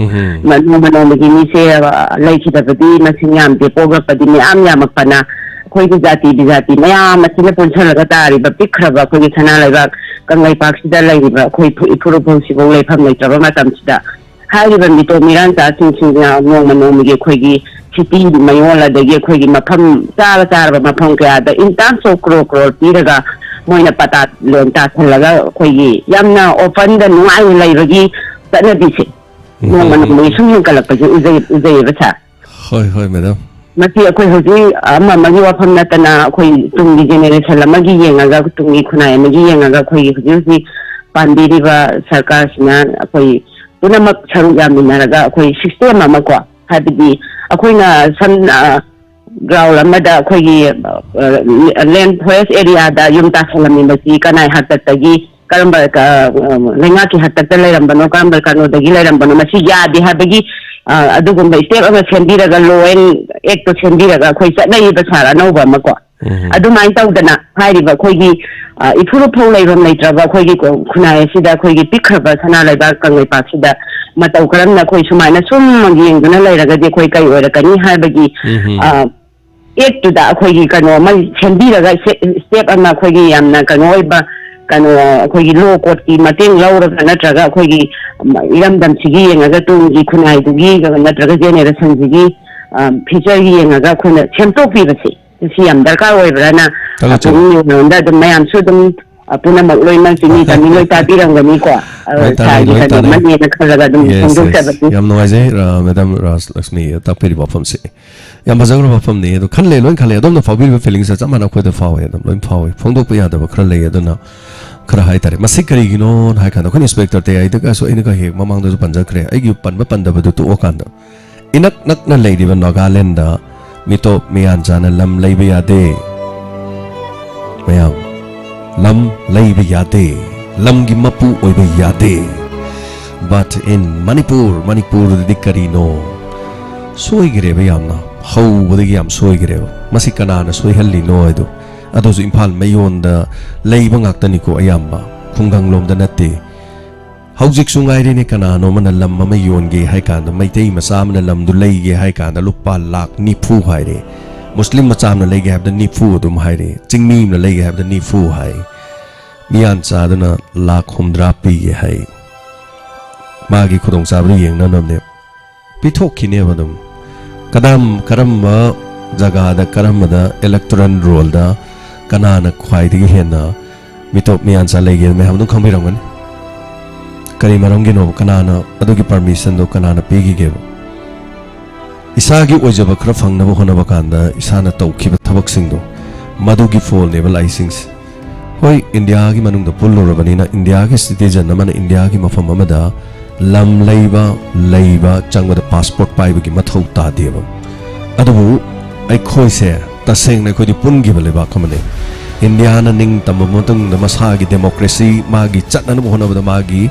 mano gi ni se lai ki da di masinyam de poga pa di am yam pana ko gi jati mayam masina punchal ga tari ba pikra ba ko gi thana lai ba Kangai Paksida Laiba, Koi Puruposible Lapam later, Matamsida. However, Mito Miranda, thinking now, Nomi, Kogi, City, Mayola, the Yakogi, Mapam, Tara, Maponga, the in terms of Crow, Piraga, Moina Patat, Lonta, Kogi, Yamna, or Fanda, Nai, Lairagi, Tanabisi. No one may soon Galapag, Uzay, Hoi, madam. Mati ako hoji ama magi wapam na tana koi tungi generation la magi yengaga tungi kunai magi yengaga koi hoji pandiri ba sarkar sina koi punamak saru yaminaraga koi system ama ko habidi akoi na san ground lamada koi land forest area da yum ta salami masi kanai hatatagi karamba lenga ki hatta lairambano karamba kano dagi lairambano masi ya di habigi adugumba step ama sendiraga low end ꯑꯦꯛꯇꯣ ꯁꯦꯝꯕꯤꯔꯒ ꯑꯩꯈꯣꯏ ꯆꯠꯅꯩꯕ ꯁꯥꯔ ꯑꯅꯧꯕ ꯑꯃꯀꯣ ꯑꯗꯨꯃꯥꯏꯅ ꯇꯧꯗꯅ ꯍꯥꯏꯔꯤꯕ ꯑꯩꯈꯣꯏꯒꯤ ꯏꯐꯨꯔꯨꯐꯧ ꯂꯩꯐꯝ ꯂꯩꯇ꯭ꯔꯕ ꯑꯩꯈꯣꯏꯒꯤ ꯈꯨꯟꯅꯥꯏ ꯑꯁꯤꯗ ꯑꯩꯈꯣꯏꯒꯤ ꯄꯤꯛꯈ꯭ꯔꯕ ꯁꯅꯥ ꯂꯩꯕꯥꯛ ꯀꯪꯂꯩꯄꯥꯛꯁꯤꯗ ꯃꯇꯧ ꯀꯔꯝꯅ ꯑꯩꯈꯣꯏ ꯁꯨꯃꯥꯏꯅ ꯁꯨꯝ ꯌꯦꯡꯗꯨꯅ ꯂꯩꯔꯒꯗꯤ ꯑꯩꯈꯣꯏ ꯀꯩ ꯑꯣꯏꯔꯛꯀꯅꯤ ꯍꯥꯏꯕꯒꯤ ꯑꯦꯛꯇꯨꯗ ꯑꯩꯈꯣꯏꯒꯤ ꯀꯩꯅꯣ ꯑꯃ ꯁꯦꯝꯕꯤꯔꯒ ꯁ꯭ꯇꯦꯞ ꯑꯃ ꯑꯩꯈꯣꯏꯒꯤ ꯌꯥꯝꯅ ꯀꯩꯅꯣ ꯑꯣꯏꯕ ꯀꯩꯅꯣ ꯑꯩꯈꯣꯏꯒꯤ ꯂꯣ ꯀꯣꯔꯠꯀꯤ ꯃꯇꯦꯡ ꯂꯧꯔꯒ ꯅꯠꯇ꯭ꯔꯒ ꯑꯩꯈꯣꯏꯒꯤ ꯏꯔꯝꯗꯝꯁꯤꯒꯤ ꯌꯦꯡꯉꯒ ꯇꯨꯡꯒꯤ ꯈꯨꯟꯅꯥꯏꯗꯨꯒꯤ ꯅꯠꯇ꯭ꯔꯒ ꯖꯦꯅꯦꯔꯦꯁꯟꯁꯤꯒꯤ ꯐꯤꯆꯔ ꯌꯦꯡꯉꯒ ꯑꯩꯈꯣꯏꯅ ꯁꯦꯝꯗꯣꯛꯄꯤꯕꯁꯦ ꯁꯤ ꯌꯥꯝ ꯗꯔꯀꯥꯔ ꯑꯣꯏꯕ꯭ꯔꯅ ꯄꯨꯛꯅꯤꯡ ꯑꯗꯨꯝ ꯃꯌꯥꯝꯁꯨ ꯑꯗꯨꯝ ꯄꯨꯝꯅꯃꯛ ꯂꯣꯏꯅꯃꯛ ꯆꯤꯅꯤ ꯇꯝꯃꯤ ꯂꯣꯏ ꯇꯥꯕꯤꯔꯝꯒꯅꯤꯀꯣ ꯁꯥꯔꯒꯤ ꯀꯩꯅꯣꯃꯅꯦꯅ ꯈꯜꯂꯒ ꯑꯗꯨꯝ ꯐꯣꯡꯗꯣꯛꯆꯕꯅꯤ ꯌꯥꯝ ꯅꯨꯡꯉꯥꯏꯖꯩ ꯃꯦꯗꯥꯝ ꯔꯥꯖꯂꯛꯁꯃꯤ ꯇꯥꯛꯄꯤꯔꯤꯕ ꯋꯥꯐꯝꯁꯦ ꯌꯥꯝ ꯐꯖꯈ꯭ꯔꯕ ꯋꯥꯐꯝꯅꯤ ꯑꯗꯣ ꯈꯜꯂꯦ ꯂꯣꯏ ꯈꯜꯂꯦ ꯑꯗꯣꯝꯅ ꯐꯥꯎꯕꯤꯔꯤꯕ ꯐꯤꯂꯤꯡꯁꯦ ꯆꯞ ꯃꯥꯟꯅ ꯑꯩꯈꯣꯏꯗ ꯐꯥꯎꯋꯦ ꯑꯗꯨꯝ ꯂꯣꯏ ꯐꯥꯎꯋꯦ ꯐꯣꯡꯗꯣꯛꯄ ꯌꯥꯗꯕ ꯈꯔ ꯂꯩ ꯑꯗꯨꯅ खरा हाई तारे मसी करिगिनो हाई कांदा कोई इंस्पेक्टर ते आई दगा सो इनका हेक ममांग दो पंजखरे आइगी पनबा पंदबदु तो ओकांदा इनक नक न लेदिबा नागालैंड दा मितो मियान जाना लम लैबे यादे मयाम लम लैबे यादे लम गी मपु ओइबे यादे but in Manipur dikkarino soigire be yamna how bodigi yam soigire masi kanana soihalli no edu adosu imphal mayonda leiba ngaktani ko ayamba khungang lomda natte haujik sungaire ne kanano mana lam ma yonge hai kanda maitei masam na lam du leige hai kanda lupa lak ni phu haire muslim macham na leige habda ni phu dum haire chingmi na leige habda ni phu hai mian cha dana lak humdra pi ge hai मागी खुदों Sabri Young ना नमने पिथोक किने बदम कदम करम जगह दा करम दा electoral roll दा कनाना ख्वाइदी हेना मितो मियान सा लेगे में हम खंबे रंगन करी मरंगे नो कनाना अदुगी परमिशन दो कनाना पेगी गेबो इसागी ओजब खरा फंगनबो होनबो कांदा इसाना तौखिबा थबक सिंदो मदुगी फोल नेबल आइसिंग्स होय इंडिया की मनुंग दा पुल्लो रबनीना इंडिया के सिटीजन नमन इंडिया की मफम अमदा lam leiba changwa passport paiba gi mathau ta deba adu ai khoi se taseng na khoi di pun gi baleba kamane india na ning tamamutung na masa gi democracy magi chatna no hona ba magi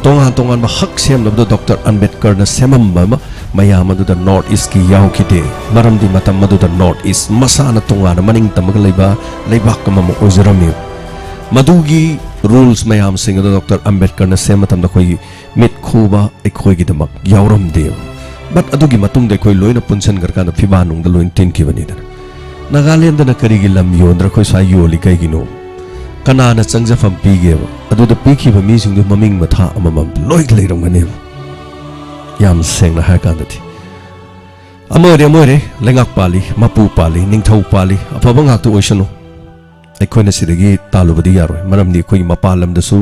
tongan ba hak sem na dr ambedkar na semam ba mayam adu da north east ki yaw kite maram di matam adu da north east masa na tonga na maning tamaga leiba kamam ozrami madugi rules mayam sing adu dr ambedkar na sematam da khoi mit khoba ekhoi gi damak yawram de but adugi matung de khoi loina punchen gar kana phiba nung da loin tin ki bani da nagaland na kari gi lam yondra khoi sa yoli kai gi no kana na changja fam pi ge adu da pi ki ba mi sing du maming matha amamam loi leiram gane yam seng na ha kan da thi amore lengak pali mapu pali ningthau pali afaba ngak tu oisano ekhoi na sidagi talubadi yaroi maram ni khoi mapalam da su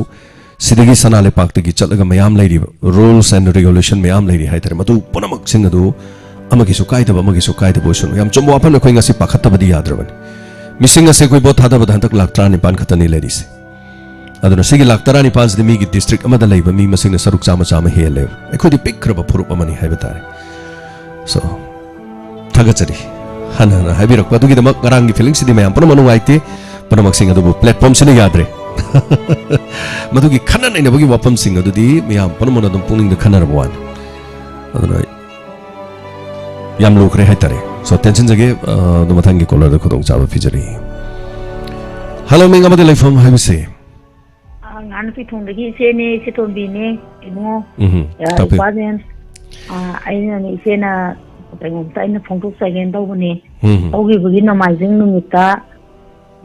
सिदगी सनाले पाक्तगी चलगा मयाम लैरि rules and regulation मयाम लैरि हाइतर मतु पुनमक सिंग अदु अमगी सुकाइदब बोसुन याम चुम्बो अपन खoi ngasi pakhatabadi yadraban मिसिंग असे कोई बहुत थादा बधंतक लाक्त्रा निपान खतनी लैरिसे अदुना सिगी लाक्त्रा निपान सिदि मिगी डिस्ट्रिक्ट अमदा लैबा मी मसिंग सरुक चामा हेले एखोदि पिक्रब फुरुप अमनि हाइबा तारे सो थागचरी हना हाइबिरक अदुगी दमक गरांगी फीलिंग सिदि मयाम पुनम नुवाइते पुनमक सिंग अदु प्लेटफॉर्म सिने याद्रे मधुगी खनन ने बगी वफम सिंग अदुदी मियाम पनमन अदम पुनिंग द खनर बवान अदुना याम लोकरे हाइतरे सो टेंशन जगे द मथंगी कॉलर द खुदों चाबा फिजरी हेलो मिंग अमदे लाइफम हाइबसे ngan pi thong dagi se ne se ton bi ne ino paden aina ne se na pengom ta ina phong tok sai gen daw ne ogi bugi na mai jing nu mita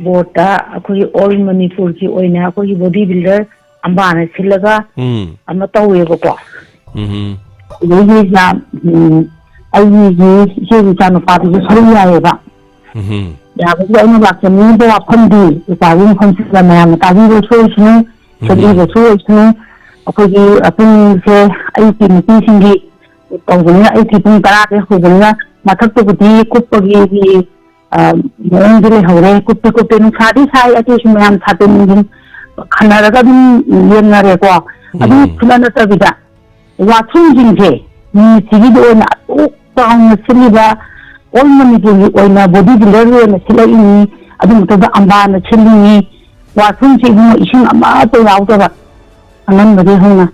bota akoi all manipur ki oina akoi body builder ambana silaga amma tawe ko ko ni ja ai ni ji ja no pa bi saru ya ba ya ba ai no ba ke ni ba phandi ta yin phon sila ma ma ta bi ro so sinu so bi ro so sinu akoi apun se ai ki ni singi tawgina ai ki pun tara ke ho gina mathak to di kupagi ni मोंगरे हवरे कुत्ते नु सादी साई अति सुमयाम थाते निन खनारगा दिन येनरे को अदि खुलाना तबिदा वाथुन जिंगे नि सिगि दो ना ओ तांग सिलिबा ओल मनिपुर ओइना बॉडी बिल्डर ने सिलाई नि अदि मतलब अंबा न छिलिनि वाथुन से इसिंग अमा तो यावदबा अनन बदे होना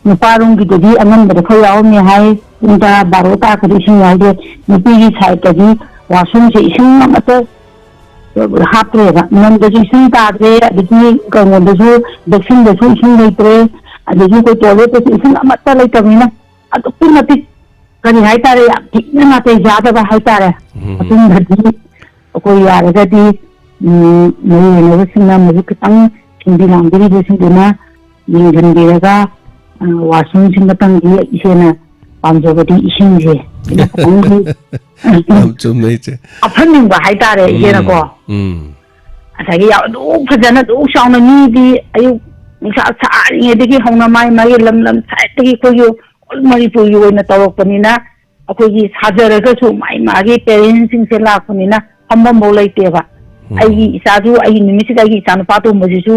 ꯅꯨꯄꯥꯔꯣꯝꯒꯤꯗꯨꯗꯤ ꯑꯉꯟꯕꯗ ꯈꯔ ꯌꯥꯎꯔꯝꯃꯦ ꯍꯥꯏ ꯄꯨꯡ 10-12 ꯇꯥꯔꯛꯄꯗ ꯏꯁꯤꯡ ꯌꯥꯎꯗꯦ ꯅꯨꯄꯤꯒꯤ ꯁꯥꯏꯠꯇꯒꯤ ꯋꯥꯁꯔꯨꯝꯁꯦ ꯏꯁꯤꯡ ꯑꯃꯠꯇ ꯍꯥꯞꯇ꯭ꯔꯦꯕ ꯅꯝꯗꯁꯨ ꯏꯁꯤꯡ ꯇꯥꯗ꯭ꯔꯦ ꯑꯗꯒꯤ ꯀꯩꯅꯣꯗꯁꯨ ꯕꯦꯛꯁꯤꯟꯗꯁꯨ ꯏꯁꯤꯡ ꯂꯩꯇ꯭रे ꯑꯗꯒꯤ ꯑꯩꯈꯣꯏ ꯇꯣꯏꯂꯦꯠꯇꯁꯨ ꯏꯁꯤꯡ ꯑꯃꯠꯇ ꯂꯩꯇꯕꯅꯤꯅ ꯑꯗꯨꯛꯀꯤ ꯃꯇꯤꯛ ꯀꯔꯤ ꯍꯥꯏꯇꯥꯔꯦ ꯌꯥꯝ ꯊꯤꯅ ꯅꯥꯇꯩ ꯆꯥꯗꯕ ꯍꯥꯏꯇꯥꯔꯦ ꯃꯇꯨꯡꯗꯗꯤ ꯑꯩꯈꯣꯏ ꯌꯥꯔꯒꯗꯤ ꯃꯔꯤ ꯂꯩꯅꯕꯁꯤꯡꯅ ꯃꯗꯨ ꯈꯤꯇꯪ ꯁꯤꯟꯕꯤ ꯂꯥꯡꯕꯤꯔꯤꯕꯁꯤꯡꯗꯨꯅ ꯌꯦꯡꯁꯤꯟꯕꯤꯔꯒ ꯋꯥꯁꯔꯨꯝꯁꯤꯃꯇꯪꯗꯤ ꯏꯆꯦꯅ ꯄꯥꯝꯖꯕꯗꯤ ꯏꯁꯤꯡꯁꯦ ꯁꯤꯅ ꯈꯤꯇꯪꯗꯤ ꯑꯐꯟꯅꯤꯡꯕ ꯍꯥꯏꯇꯥꯔꯦ ꯏꯆꯦꯅꯀꯣ ꯉꯁꯥꯏꯒꯤ ꯑꯗꯨꯛ ꯐꯖꯅ ꯑꯗꯨꯛ ꯆꯥꯎꯅ ꯃꯤꯗꯤ ꯑꯌꯨꯛ ꯅꯨꯡꯁꯥ ꯁꯥꯔꯤꯉꯩꯗꯒꯤ ꯍꯧꯅ ꯃꯥꯒꯤ ꯂꯝ ꯁꯥꯏꯠꯇꯒꯤ ꯑꯩꯈꯣꯏꯒꯤ ꯑꯣꯜ ꯃꯅꯤꯄꯨꯔꯒꯤ ꯑꯣꯏꯅ ꯇꯧꯔꯛꯄꯅꯤꯅ ꯑꯩꯈꯣꯏꯒꯤ ꯁꯥꯖꯔꯒꯁꯨ ꯃꯥꯒꯤ ꯄꯦꯔꯦꯟꯁꯁꯤꯡꯁꯦ ꯂꯥꯛꯄꯅꯤꯅ ꯐꯝꯐꯝꯐꯥꯎ ꯂꯩꯇꯦꯕ ꯑꯩꯒꯤ ꯏꯆꯥꯁꯨ ꯑꯩꯒꯤ ꯅꯨꯃꯤꯠꯁꯤꯗ ꯑꯩꯒꯤ ꯏꯆꯥꯅꯨꯄꯥ ꯇꯣꯝꯕꯁꯤꯁꯨ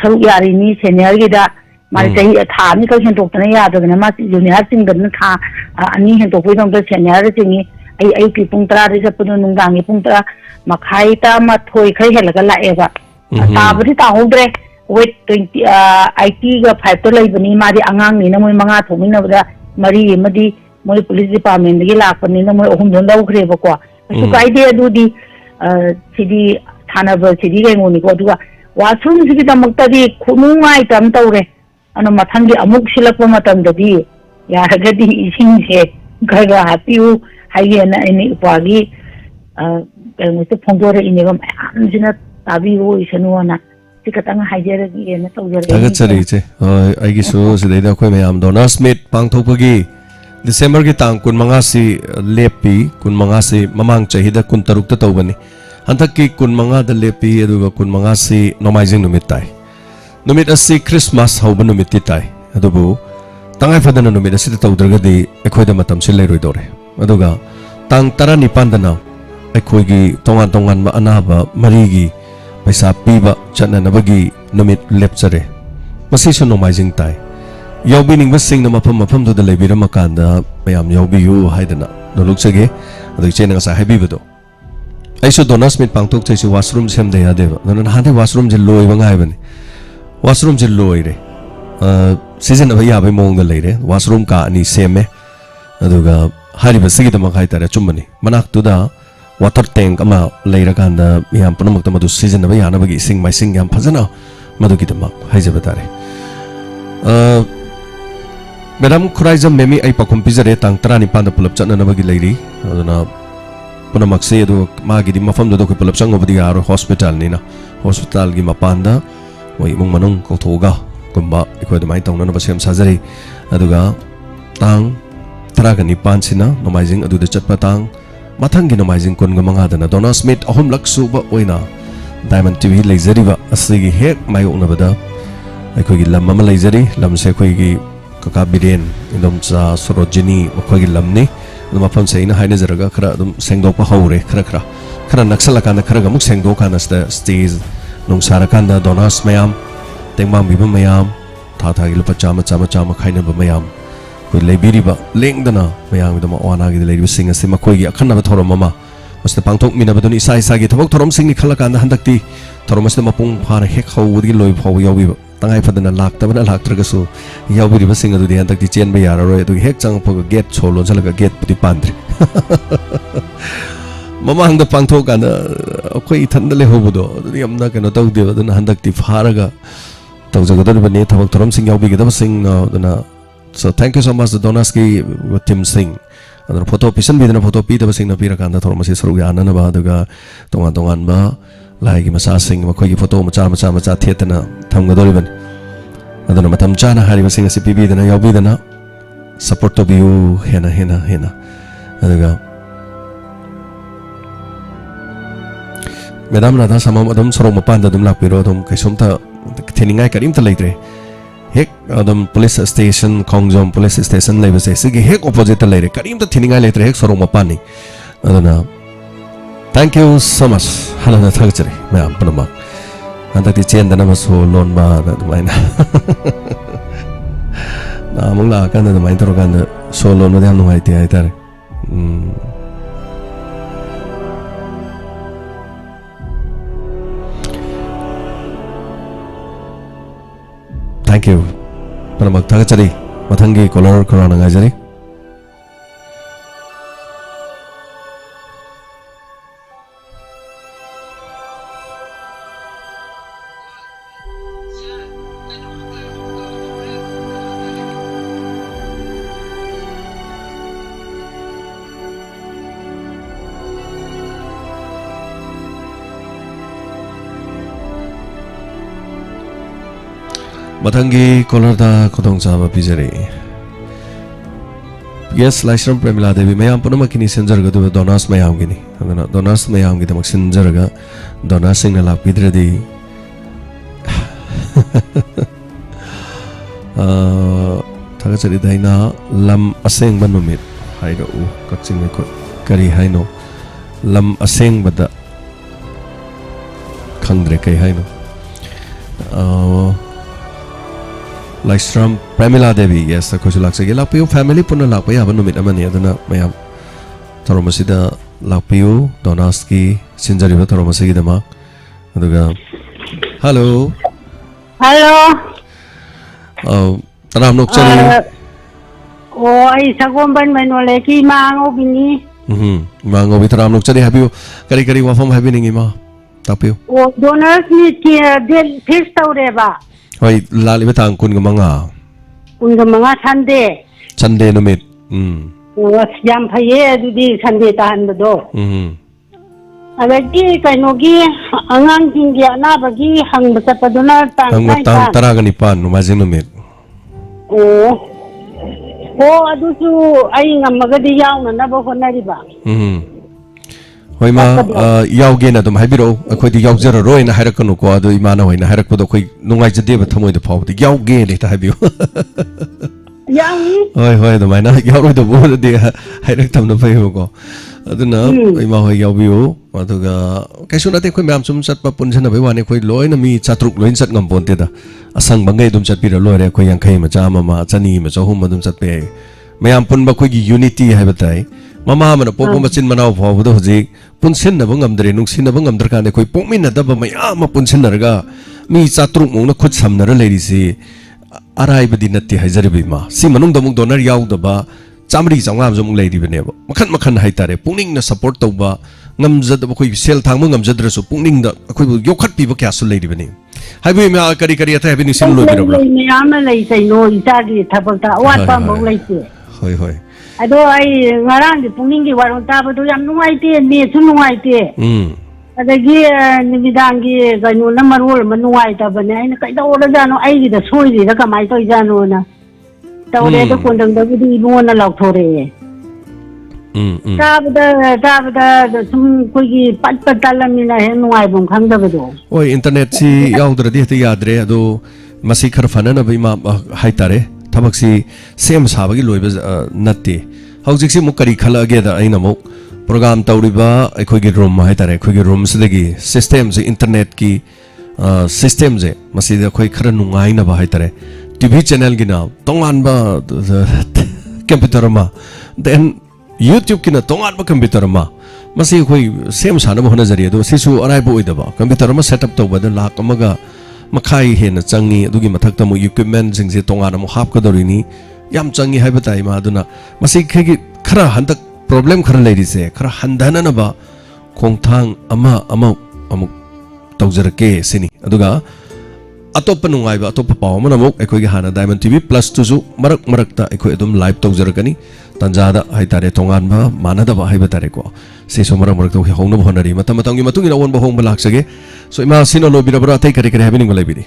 ꯁꯔꯨꯛ ꯌꯥꯔꯤꯅꯤ ꯁꯦꯅꯤꯌꯔꯒꯤꯗ ꯃꯥꯗꯤ ꯆꯍꯤ ꯊꯥ ꯑꯅꯤꯈꯛ ꯍꯦꯟꯗꯣꯛꯇꯅ ꯌꯥꯗꯕꯅ ꯃꯥ ꯖꯨꯅꯤꯌꯔ ꯆꯤꯡꯗꯅ ꯊꯥ 2 ꯍꯦꯟꯗꯣꯛꯄꯒꯤꯗꯃꯛꯇ ꯁꯦꯅꯤꯌꯔꯗ ꯆꯤꯡꯉꯤ ꯑꯩ ꯑꯌꯨꯛꯀꯤ ꯄꯨꯡ 10ꯗ ꯆꯠꯄꯗꯣ ꯅꯨꯡꯗꯥꯡꯒꯤ ꯄꯨꯡ 10:30 11 ꯈꯔ ꯍꯦꯜꯂꯒ ꯂꯥꯛꯑꯦꯕ ꯇꯥꯕꯗꯤ ꯇꯥꯍꯧꯗ꯭ꯔꯦ ꯋꯦꯠ 80-5 ꯂꯩꯕꯅꯤ ꯃꯥꯗꯤ ꯑꯉꯥꯡꯅꯤꯅ ꯃꯣꯏ 5 ꯊꯣꯛꯃꯤꯟꯅꯕꯗ 4 ꯑꯃꯗꯤ ꯃꯣꯏ ꯄꯨꯂꯤꯁ ꯗꯤꯄꯥꯔꯠꯃꯦꯟꯇꯒꯤ ꯂꯥꯛꯄꯅꯤꯅ ꯃꯣꯏ 3ꯗꯣ ꯂꯧꯈ꯭ꯔꯦꯕꯀꯣ ꯀꯩꯁꯨ ꯀꯥꯏꯗꯦ ꯑꯗꯨꯗꯤ ꯁꯤꯗꯤ ꯁꯥꯟꯅꯕꯁꯤꯗꯤ ꯀꯩꯅꯣꯅꯤꯀꯣ ꯑꯗꯨꯒ ꯋꯥꯁꯔꯨꯝꯁꯤꯒꯤꯗꯃꯛꯇꯗꯤ ꯈꯨꯅꯨꯡꯉꯥꯏꯇ ꯑꯃ ꯇꯧꯔꯦ ꯑꯗꯨꯅ ꯃꯊꯪꯒꯤ ꯑꯃꯨꯛ ꯁꯤꯜꯂꯛꯄ ꯃꯇꯝꯗꯗꯤ ꯌꯥꯔꯒꯗꯤ ꯏꯁꯤꯡꯁꯦ ꯈꯔ ꯍꯥꯞꯄꯤꯌꯨ ꯍꯥꯏꯒꯦꯅ ꯑꯩꯅ ꯏꯄ꯭ꯋꯥꯒꯤ ꯀꯩꯅꯣꯁꯦ ꯐꯣꯡꯗꯣꯔꯛꯏꯅꯦꯕ ꯃꯌꯥꯝꯁꯤꯅ ꯇꯥꯕꯤꯌꯨ ꯑꯣꯏꯁꯅꯨꯅ ꯁꯤ ꯈꯛꯇꯪ ꯍꯥꯏꯖꯔꯒꯦꯅ ꯇꯧꯖꯔꯛꯏꯅꯦ ꯊꯥꯒꯠꯆꯔꯤ ꯏꯆꯦ ꯑꯩꯒꯤꯁꯨ ꯁꯤꯗꯩꯗ ꯑꯩꯈꯣꯏ ꯃꯌꯥꯝ ꯗꯣꯅꯔꯁ ꯃꯤꯠ ꯄꯥꯡꯊꯣꯛꯄꯒꯤ ꯗꯤꯁꯦꯝꯕꯔꯒꯤ ꯇꯥꯡ 15ꯁꯤ ꯂꯦꯞꯄꯤ 15ꯁꯤ ꯃꯃꯥꯡ ꯆꯍꯤꯗ 16ꯇ ꯇꯧꯕꯅꯤ ꯍꯟꯗꯛꯀꯤ 15ꯗ ꯂꯦꯞꯄꯤ ꯑꯗꯨꯒ 15ꯁꯤ ꯅꯣꯡꯃꯥꯏꯖꯤꯡ ꯅꯨꯃꯤꯠ ꯇꯥꯏ ꯅꯨꯃꯤꯠ ꯑꯁꯤ ꯈ꯭ꯔꯤꯁꯃꯥꯁ ꯍꯧꯕ ꯅꯨꯃꯤꯠꯇꯤ ꯇꯥꯏ ꯑꯗꯨꯕꯨ ꯇꯉꯥꯏꯐꯗꯅ ꯅꯨꯃꯤꯠ ꯑꯁꯤꯗ ꯇꯧꯗ꯭ꯔꯒꯗꯤ ꯑꯩꯈꯣꯏꯗ ꯃꯇꯝꯁꯤ ꯂꯩꯔꯣꯏꯗꯧꯔꯦ ꯑꯗꯨꯒ ꯇꯥꯡ 19ꯗꯅ ꯑꯩꯈꯣꯏꯒꯤ ꯇꯣꯉꯥꯟ ꯇꯣꯉꯥꯟꯕ ꯑꯅꯥꯕ ꯃꯔꯤꯒꯤ ꯄꯩꯁꯥ ꯄꯤꯕ ꯆꯠꯅꯅꯕꯒꯤ ꯅꯨꯃꯤꯠ ꯂꯦꯞꯆꯔꯦ ꯃꯁꯤꯁꯨ ꯅꯣꯡꯃꯥꯏꯖꯤꯡ ꯇꯥꯏ ꯌꯥꯎꯕꯤꯅꯤꯡꯕꯁꯤꯡꯅ ꯃꯐꯝꯗꯨꯗ ꯂꯩꯕꯤꯔꯝꯃꯀꯥꯟꯗ ꯃꯌꯥꯝ ꯌꯥꯎꯕꯤꯌꯨ ꯍꯥꯏꯗꯅ ꯅꯣꯂꯨꯛꯆꯒꯦ ꯑꯗꯨ ꯏꯆꯦꯅ ꯉꯁꯥꯏ ꯍꯥꯏꯕꯤꯕꯗꯣ ꯑꯩꯁꯨ ꯗꯣꯅꯔꯁ ꯃꯤꯠ ꯄꯥꯡꯊꯣꯛꯆꯩꯁꯤ ꯋꯥꯁꯔꯨꯝ ꯁꯦꯝꯗ ꯌꯥꯗꯦꯕ ꯑꯗꯨꯅ ꯅꯍꯥꯟꯗꯩ ꯋꯥꯁꯔꯨꯝꯁꯦ ꯂꯣꯏꯕ ꯉꯥꯏꯕꯅꯤ वाशरूम लोरे सिजनब याबे मोंग लेरे वाशरूम का अनि सेमे अदुगा हारिबा सिगिदमक हाइतारे चुम्बनी मनाक्तुदा वाटर टैंक अमा लेरकांदा याम पुनमक्ता मदु सिजनब यानबगी इसिंग माइसिंग याम फजना मदुगिदमक हाइजबा तारे मैडम खुराइजम मेमी आई पखुम पिजरे तांग 19 पुलप चननबगी लेरी अदुना पुनमक्से अदु मागिदि मफमदो को पुलप चंगबदी यारो हॉस्पिटल निना हॉस्पिटल गी मपांदा वही इमुंग मनुंग कौथोगा कुंबा इखोय दमाइ तौननबा सेम साजरी अदुगा तांग 19 सिना नोमाइजिंग अदुदा चटपा तांग मथंगी नोमाइजिंग कुनगा मंगादना डोनर स्मिथ अहुमलक सुबा ओइना डायमंड टीवी लेजरीबा असिगी हेक मायोंगनबदा अखोयगी लम अमा लेजरी लमसे अखोयगी कका बिरेन इदोमचा सरोजिनी अखोयगी लमनी मफम सेना हाइने जरगा खरा अदुम सेंगदोकपा हौरे खरा नक्सलकाना खरा गमुक सेंगदोकाना स्टेज नुंसारकाना डोनर्स मयाम तेंगमाम बिबा मयाम थाथागी लुपा चामा खाइनबा मयाम कोई लेबिरिबा लेंगदना मयाम दमा ओनागी लेरिबा सिंग असे मखोयगी अखन्नबा थोरम ममा मस्ते पांथोक मिनबदुनि इसा इसागी थबक थोरम सिंगनि खलकाना हंदक्ति थोरम मस्ते मपुंग फार हेक हौवदगी लोइ फाव यावबिबा तंगाइ फदना लाक्तबना लाक्त्रगसु यावबिरिबा सिंग अदुदि हंदक्ति चेनबा याररोय अदु हेक चंगपग गेट सोलो चलगा गेट पुदि पांद्रि ममांग पांथोकाना अखोय इथंद लेहोबदो अदुदि यमना कनो तौदेबा अदुना हंदक्ति फारगा तौजगदबने थबक theorem Singh यावबिगदबा Singh अदुना so thank you so much the donors ki team sing adana photo pisan bidana photo pi da sing na pira kanda thor masi saru ya na ba daga tongan ba lai gi masa sing ma khoi gi photo macha thetana thamga dori ban adana matam chana hari sing asi pi bidana yaw bidana support to view hena adaga madam radha samam adum sarong mapan da dum lakpiro dum kaisomta theningai karim ta leitre हेक अदम police station खोंगजोम police station लेबसे सिगे हेक opposite लेरे करीम त थिनिंगा लेत्रे हेक सरों मपानी अदना थैंक यू सो मच हलना थगचरे मैम पनमा अंदति चेंदना मसो लोन बा दमाइना ना मुंगला कांदा दमाइन तरो कांदा सो लोन मदे हम नुगाइते आइतारे Thank you. Panamak thagachari Mathangi color corona ngajari. Mathangi color da kodong sama pijari. Yes, Laishram Premila Devi mayam punama kini senjar gadu donas mayam gini. Adana donas mayam gita mak senjar ga donas sing na lap pidre di. Thaga chari daina lam aseng ban numit. Hai do u kaching me ko kari hai no. Lam aseng bada khangdre kai hai no. Laishram Premila Devi, yes, the Kosu Laksagi, Lapiu family Puna Lapia, Banumit Amani, Adana, Mayam Toromasida, Lapiu, Donaski, Sinjariva Toromasigi the Mark. Hello. Hello. Taram Nokchari. Oh, I Sagomban Manoleki, Mango Bini. Mango Vitram Nokchari, have you Karikari Wafam happening ima? Tapu. Oh, donors need to taste out ever. Hoy lali betang kun gamanga Sunday Sunday numit Yam Paye di Sunday tahan do Alagi Kainogi Angang India Nabagi hang Batapaduna Tang Taraganipan Numazin numit Oh Adusu Aing Magadi Yang and Nabo Hoy ma yauge na dum haibiro akhoi di yaujara roi na hairakanu ko adu imana hoina hairakpo do khoi nungai jade ba thamoi do phaw di yauge le ta haibio Yang hoi do maina yauroi do bo de hairak tham no phai ko aduna ima hoi yaubio aduga kaisu na te khoi mam sum chat pa punjana bai wani khoi loina mi chatruk loin chat ngam bonte da asang bangai dum chat pira lore khoi yang khai ma cha ma chani ma chahum ma dum chat pe mayam pun ba khoi gi unity haibatai Mama mana popo macin mana upah udah hujik punsen na bangam dari nungsin na bangam terkane koi pokmin na daba maya ma punsen narga mi catruk mung na khud sam nara lady si arai badi natti haizari bima si manung damuk donar yaw daba chamri jangam jomung lady beneba makan haitare pukning na support tauba ngam jad ba koi sel thang ngam jadra su pukning da koi yokhat piba kya su lady bene haibu me kari kari ata habini sin lo birabra me ama lei sai no isagi thabakta wat pa mong lei se hoi Ado ay ngarang di Pukning gi warung taba do yam nuwaite me su nuwaite adagi nibidangi ganu na marul manuwaita bane ay kai da ora jano ay gi da soi di da kamai to jano na tawle do kondang da di mo na law thore tabda sum koi gi pat talamina he nuwai bum khang da do oi internet si yaudra di te yadre ado masi khar fanana bai ma haitare Tabak si same sabagi loiba natti. Haujik si mukari khala ageda aina muk program tauriba akhoi gi room ma haitare akhoi gi room sidagi system se internet ki system je masida khoi khara nungai na ba haitare TV channel gi na tongan ba computer ma then YouTube ki na tongan ba computer ma masi khoi same sana ba hona jari do sisu arai bo oidaba computer ma setup to ba da lak amaga Makai hen changi adugi mathakta mo equipment jingse tongana mo hap kadorini yam changi haibatai ma aduna masi khegi khara handak problem khara leiri se khara handana na ba khongthang ama amuk tawjarake sini aduga atop nungai ba atop paw ma namuk ekoi gi hana Diamond TV Plus tu su marak ta ekoi adum live tawjarakani tanjada haitare tongan ba manada ba haibatare ko se so marak to hongna bhonari matam gi matungi na won ba hong balak sage so ima sino lo birabra tai kare happening balai biri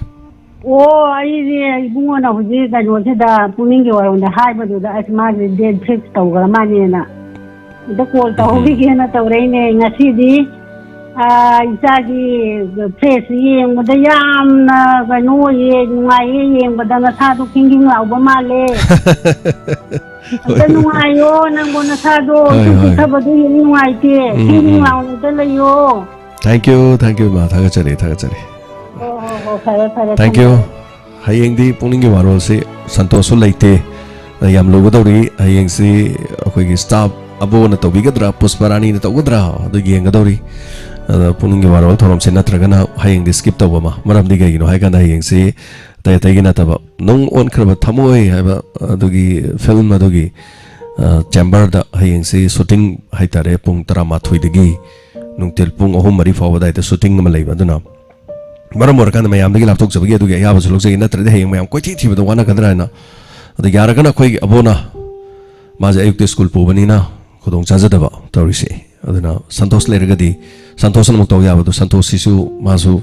Oh, I bungo na huji da no se da Pukning gi warung da hai ba do da asma de dead fix taw ga ma ni na da ko ta hobi gi na taw re ne ngasi di isagi face yeng da yam na ga no ye ngai yeng ba da na sa du king king lau ba ma le da ngai yo nang bo na sa do tu ta ba du yeng ngai te king lau da le yo Thank you ma thagachari Thank you hayeng di Pukning gi Warol se santosu leite yam lo godori hayeng si akhoi gi staff abo na tobigadra pusparani na togadra adu yengadori Pukning gi Warol thorom se natragana hayeng di skip tawba ma maram di gai no hay kana hayeng si tay tay gina taba nung on khraba thamoi haiba adugi film adugi chamber da hayeng si shooting haitare pung 13 dagi nungtel pung 3 fawa da shooting ma leiba duna maram mor kan mayam dagi laptok jabagi adugi ya basulok jagi na trade hayeng mayam koi thi thi wana kadra na adu yara kana khoi abona maje ayuk te school pu bani na khodong chaja daba tawri se aduna santosh leragadi santosh namuk taw ya badu santosh sisu masu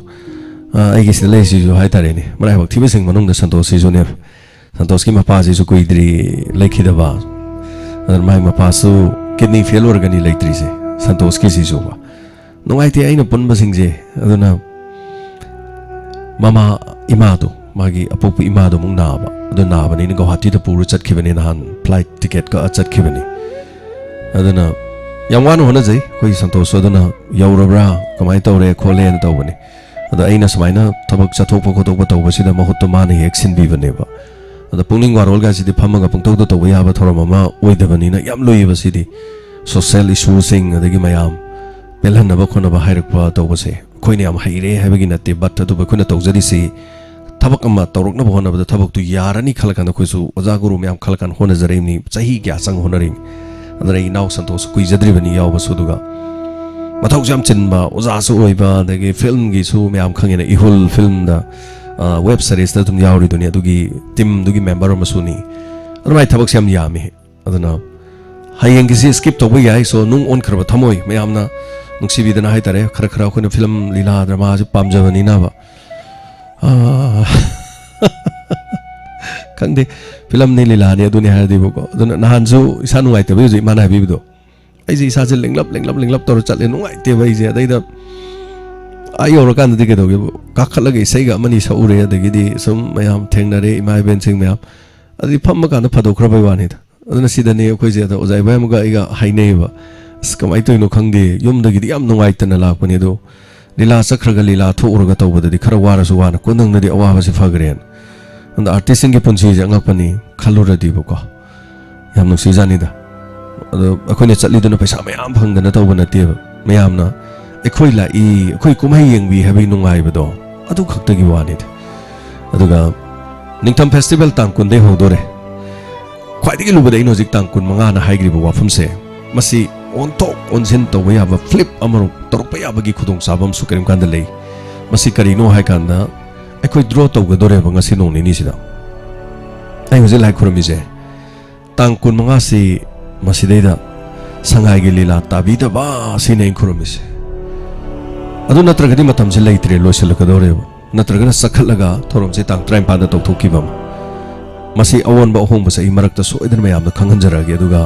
ai gi sile sisu haitare ni marai bak thibe sing manung da santosh sisu ne santosh ki mapa sisu kuidri lekhi daba adar mai mapa su kidney failure gani leitri se santosh ki sisu ba nungai te aina punba sing je aduna mama imadu magi apopu imadu mung na ba adu na ba ni Guwahati da puru chat khibani na han flight ticket ka chat khibani aduna yang wanu hona jai koi santosh aduna yaurabra kamai tawre khole na tawbani adu aina samaina thabak chathok pokotok tawba sida mahutto mani action bi bane ba adu Pukning Warol ga sidi phamaga pungtok do tawba ya ba thorama oidabani na yam loi ba sidi social issue sing adagi mayam belhan na ba khona ba hairakpa tawba se khoine am haire habagi na te bat adu ba khona tawjadi si thabak amma tawrok na bhona ba thabak tu yarani khalkan khoi su oja guru myam khalkan hona jareim ni chahi kya sang honaring adara inaw santosh kui jadri bani yaw ba su duga mathau jam chin ba oja su oi ba dagi film gi su myam khangena ihul film da web series da tum yawri dunia dugi team dugi member ma su ni adamai thabak syam yami adana hayeng gi skip to ba yai so nung on kharba thamoi myam na nungsi bidana hai tare khara khara khona film lila drama ju pamjabani na ba khangde film ni lila ni aduni ha di boko aduna nahan ju isa nungai te bi mana bi do ai ji isa je linglap tor chatle nungai te bai je dai da ai yor kan de ke do ge ka khalage sai ga mani sa ure de gi di sum mayam thengnare imai ben sing mayam adi pham ka na phado khra bai wani da aduna sida ni khoi je da ozai bai muga iga hainei ba skamai to no khangde yum da gi di am nungai ta na lak pani do lila sakhraga lila thouraga tawbadadi khara wara su wana kondang nadi awa basi fagren and artist inge punchi janga pani khalura di boko yam no sizani da ado akhone chatli duna paisa mayam phangdana tawbana te mayam na ekhoi la I ekhoi kumai yengbi habi nungai bado adu khakta gi wani aduga ningtham festival tang kun de hodore khwaidigi lubada ino jik tang kun manga na haigri bo wafum se masi on top on sin to ya ba flip amaro torpa ya bagi khudong sabam su karim kan lei masi kari no hai kan da ekhoi draw to ga dore banga si no ni sida ai hoje lai khurami je tang kun manga si masi dei da sangai gi lila tabi da ba si nei khurami se adu natraga di matam je lai tre loisal ka dore natraga na sakhalaga thorom se tang traim pa da to thoki bam masi awon ba hong ba sai marak ta so idan mayam da khangan jara ge aduga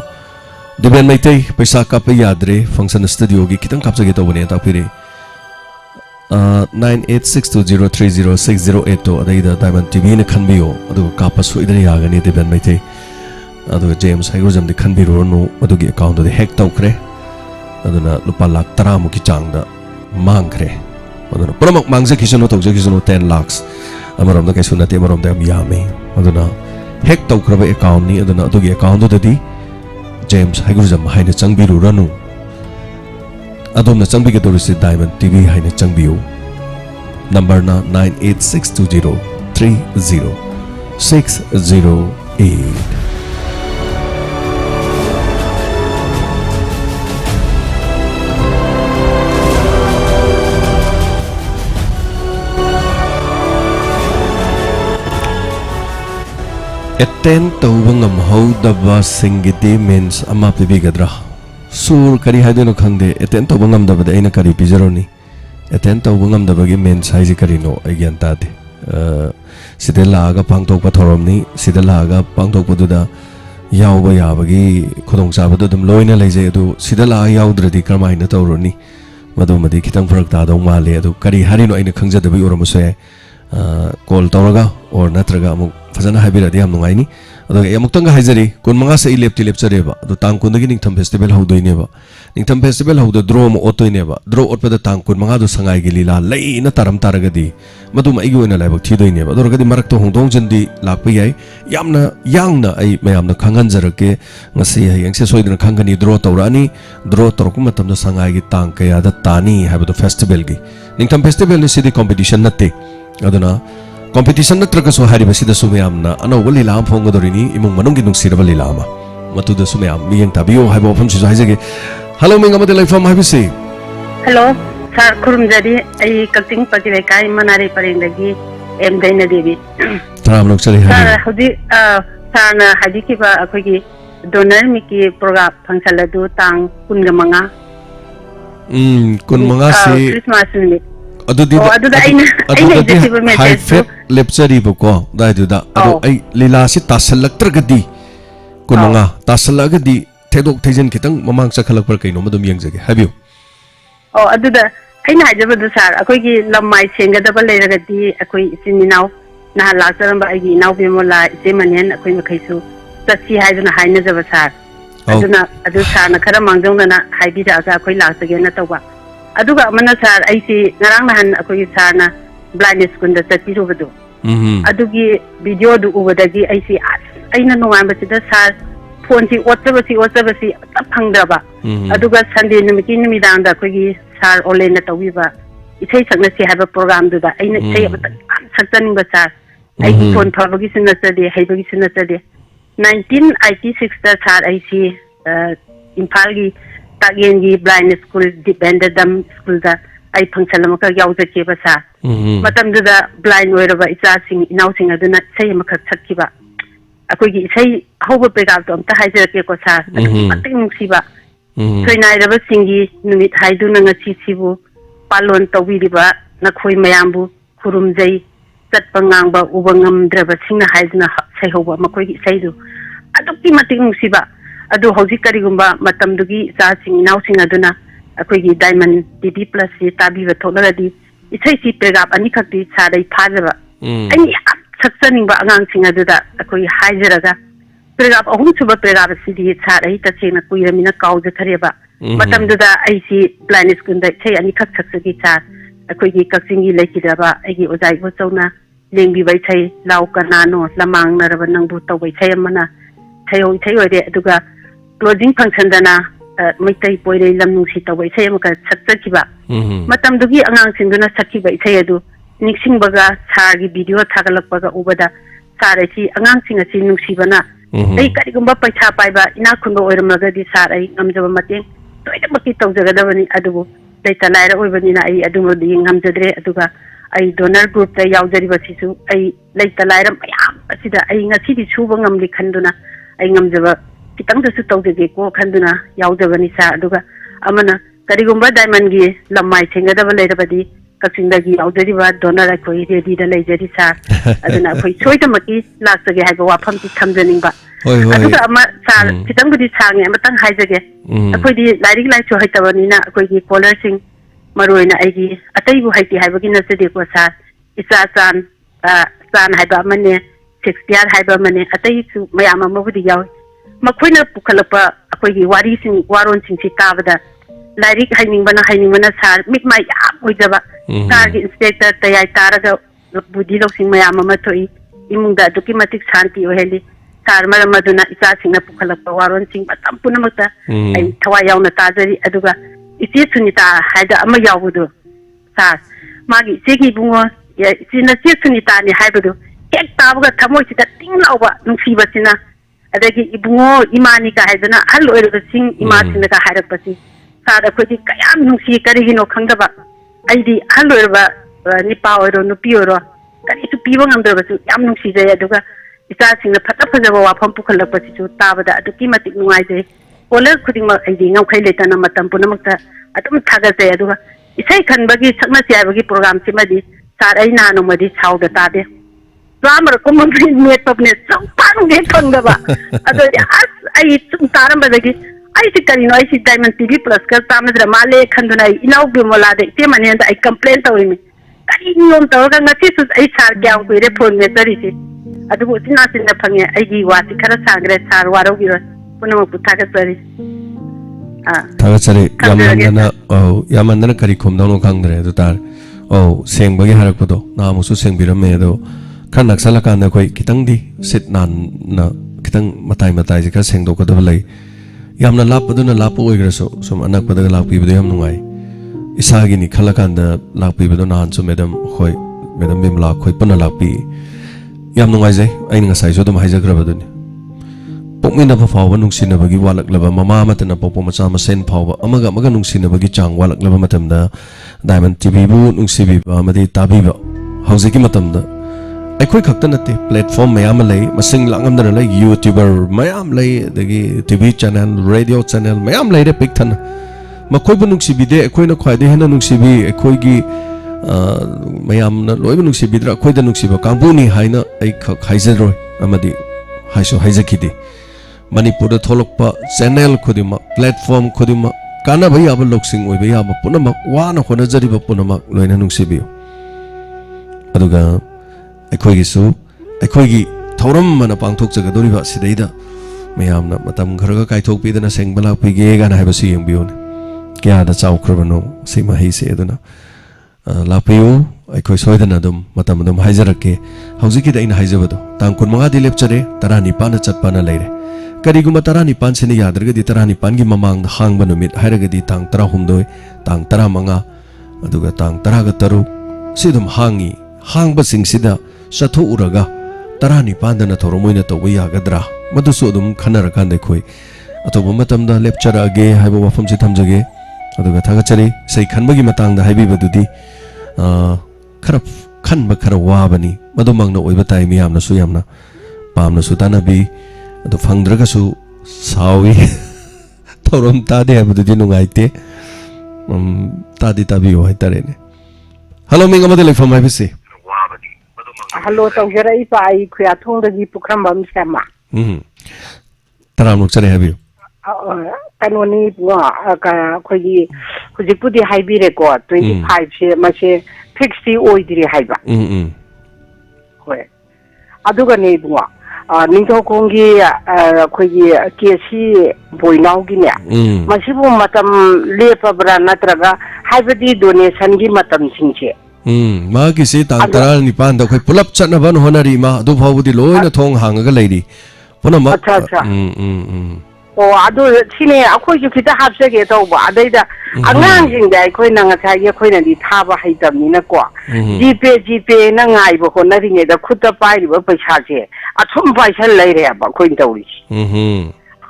Diben Maitai paisa kap yadre function studio gi kitang kapsa ge to bane ta pire 9862030608 adai da Diamond TV ne khanbiyo adu kapa su idan yaga ni Diben Maitai adu James Haigrojam de khanbiro no adu gi account de hack tawkre aduna lupa lakh 10 mu ki chang da mangkre aduna promak mangje kisono tawje kisono 10 lakhs amaram da kai sunate amaram da yame aduna hack tawkra ba account ni aduna adu gi account do di James Haigrojam haina changbiru ranu adom na changbi ke dorisi Diamond TV haina changbiu number na 9862030608 Attend tawbangam hodaba singiti means ama pibigadra sur kari haideno khangde attend tawbangam dabada aina kari pizaroni attend tawbangam dabagi means haiji kari no agyan tade sidela aga pangtok pathoromni sidela aga pangtok paduda yawba yabagi khodong sabadu dum loina leije adu sidela yawdradi karmaina tawroni madumadi kitang farak ta daw male adu kari harino aina khangjadabi uramuse call tawraga or natraga amuk fazana habiradi am nungai ni ado yamuktanga haijari kun manga se ilepti lepchareba ado tang kun dagi ningtham festival haudoine ba ningtham festival haudo draw mo otoine ba draw otpada tang kun manga do sangai gi lila leina taram taragadi maduma igi oina laibak thidoine ba ado gadi marak to hongdong jandi lakpa yai yamna yangna ai mayamna khangan jarake ngasi hayang se soidna khangani draw tawrani draw torku matam do sangai gi tang kaya da tani habado festival gi ningtham festival ni sidi competition natte aduna competition natrakaso haribasida sumyamna anawba lila am phongodorini imung manunggi nungsiraba lila ama matuda sumyam miyeng tabiyo haibo pham sisu haijage hello minga mate life am habisi hello sir kurumjadi ai kalting pakire kai manari parindagi em daina devi taram lok chali sir hudi sana hadi ki ba akogi donor miki program function adu tang kunga manga si Christmas ni adudi high fat lepchari boko daidуда adu ai lila si tasalaktragadi kunanga tasalagadi thedok thejen kitang mamang chakhalak par kaino madum yengjage habiu aduda aina hajabadu sar akogi lamai sengadaba leiragadi akoi isininaw na laktaramba agi naw bemola ise manen akoi makhaisu tasi haiduna haina jaba sar aduna adu sarna khara mangjongna haibida aga akoi laksage na tawba aduga amana sar aisi ngarang nahan akoi sarna blind school da tatirubadu adugi video du ubadagi aisi aina nungamba sida sar phone si whatsapp phangdraba aduga sunday numiki numidang da akoi sar online na tawiba isai sakna si haba program du da aina isai abata saktaning ba sar ai phone phawagi sinasade haibagi sinasade 1986 da sar aisi impalgi tagengi blind school dependent school da ai function amaka yaujake ba sa matam da blind oiraba icha sing inau sing aduna sai amaka sakkiba akogi isai hoba program to amta haijake ko sa ating siba soinai raba singi numit haiduna ngasi sibu palon tawiriba nakhoi mayambu khurumjai chatpangangba ubangamdraba singna haiduna sai hoba makogi sai du aduki mating siba adu hojik karigumba matamdugi sa sing inau sing aduna akogi diamond tv plus si tabi ba tholagadi isai si program ani khakti sadai phajaba ani saksaning ba angang sing aduda akoi haijaraga program ahum suba program sidi sadai ta chena kuiramina kauja thareba matamduda aisi plan school da chei ani khak saksagi cha akogi kaksingi lekidaba agi ojai bo chawna lengbi bai chei law kanano lamang naraba nangbu tawai chei amana chei ode aduga closing function dana maitai poire lamnu si tawai chei amaka saksakiba matamdugi angang sinduna sakiba chei adu niksing baga sagi video thagalakpaga ubada sarasi angang singa si nungsibana ai karigumba paisa paiba ina khundo oiramagadi sarai ngamjaba mateng toida baki tawjagadabani adubu daita laira oibani na ai adumodi ngamjadre aduga ai donor group ta yaujari basisu ai laita laira mayam asida ai ngasidi suba ngamli khanduna ai ngamjaba kitang dasu tawjage ko khanduna yaujabani sa aduga amana karigumba diamond gi lamai sengadaba leirabadi kaksinda gi yaujari ba donor akoi ready da leijari sa aduna akoi soida maki laksage haiba wafam ti thamjaning ba aduga ama sa kitang gudi sange amatang haijage akoi di lairik lai cho haitabani na akoi gi caller sing maroina aigi atai bu haiti haibagi na sede ko sa isa san haiba mane 6 year haiba mane atai su mayama mabudi yaw makhoina pukhalapa akoi gi wari sing waron sing si tabada lairik hainingmana sar mik mai yam oidaba kargi inspector tayai taraga budi lok sing mayama mathoi imungda duki matik shanti oheli sar maramaduna isa singna pukhalapa waron sing batam punamakta ai thawai yauna tajari aduga isi sunita haida ama yawudu sa magi segi bungo ya sina si sunita ni haibudu ek tabuga thamoi sida tinglauba nungsiba sina adagi ibungo imani ka haidana hal oirga sing ima sinda ka hairak pasi sa da khodi kayam nungsi karigino khangdaba aidi hal oirba nipa oiro nupi oiro kari su piwa ngamdaba su yam nungsi jay aduga isa singna phata phajaba wafam pukhalak pasi su tabada aduki matik nungai jay Oler kuding mak aidi ngau kai leta na matam puna makta atum thaga se aduga isai khan bagi sakna sia bagi program si madi sar ai na no madi chau da ta de ramar ko mun net pap ne sam pang de thang da ba ado as ai tum taram badagi ai si kari no ai si diamond tv plus ka tamdra male khanduna inau bi mola de te mane da ai complain tawi mi kari nom taw ka ngati su ai sar gyang ku re phone me tari si adu tina sin da phange ai gi wa si khara sangre sar waro gi punama puthaga sari thaga sari yamandana kari khomdano khangdre do tar sengbagi harakpodo na musu sengbirame do khan naksala kan koi kitang di sit nan na kitang matai je ka sengdo ko do lai yamna lapoduna lapo oigraso som anak padaga lakpi bido yam nungai isagi ni khala kan da lakpi bido nan so madam khoi Madam Bimla khoi puna lakpi yam nungai jai aina ngasai so dum haijagraba duni pokmina pha phawba nungsinabagi walaklaba mama matana popo macha masen phawba amaga amaga nungsinabagi chang walaklaba matamda Diamond TV bu nungsibi amadi tabiba hauziki matamda aikhoi khakta nate platform mayam lay masing langamdana lay YouTuber mayam lay dagi TV channel radio channel mayam lay re pikthana makhoi bu nungsibi de aikhoi na khwaide hena nungsibi aikhoi gi mayam na loiba nungsibi dra aikhoi da nungsiba kangpuni haina ai khak haizaroi amadi haiso haizakidi Manipur da tholokpa channel khudima platform khudima kana bhai aba loksing oi bhai aba punama wana khona jari ba punama loina nungsibi aduga aikhoi gi su aikhoi gi thoram mana pangthok jaga dori ba sidaida mayam na matam kharaga kaithok pi dana sengbala pi ge ga na haiba si yengbion kya da chau khrabano sima hi se aduna lapiu aikhoi soidana dum matam dum haizarake hauziki da ina haizabado tang kun manga di lepchare tarani pana chatpana leire kariguma tarani pan sene yadragadi tarani pan gi mamang hangba numit hairagadi tang 13 tang 15 aduga tang 13 sidum hangi hangba singsida satho uraga tarani pandana thoromoina toba yagadra madusu dum khanara kan dekhoi atoba matamda lepchara age haiba wafam si thamjage aduga thagachari sei khanbagi matangda haibi badudi khara khanba khara wabani madumangna oiba tai miyamna su yamna pamna su tanabi adu phangdraga su sawi thorom tade abududi nungaite tadi tabi ho haitare ne hello minga madele from ibc hello tawjara ipa ai khya thongdagi pukrambam sama taram nuk chare habiyo kanoni ka khogi hujipudi haibire ko 25 se mase 60 oidiri haiba hoi aduga ne bunga ningtho kongi khogi kesi boinau gi ne masibu matam lepabra natraga haibadi donation gi matam singche ma gi se tang tara ni pan da khoi pulap chana ban honari ma du phawbudi loina thong hangaga leiri punama acha oh adu sine akhoi ju kita hapsege tawba adaida angang jing dai khoi na nga thai khoi na di thaba haitam ni na ko gp na ngai bo ko na ri ne da khutta pai ri ba paisa che athum paisa lai re ba khoi tawri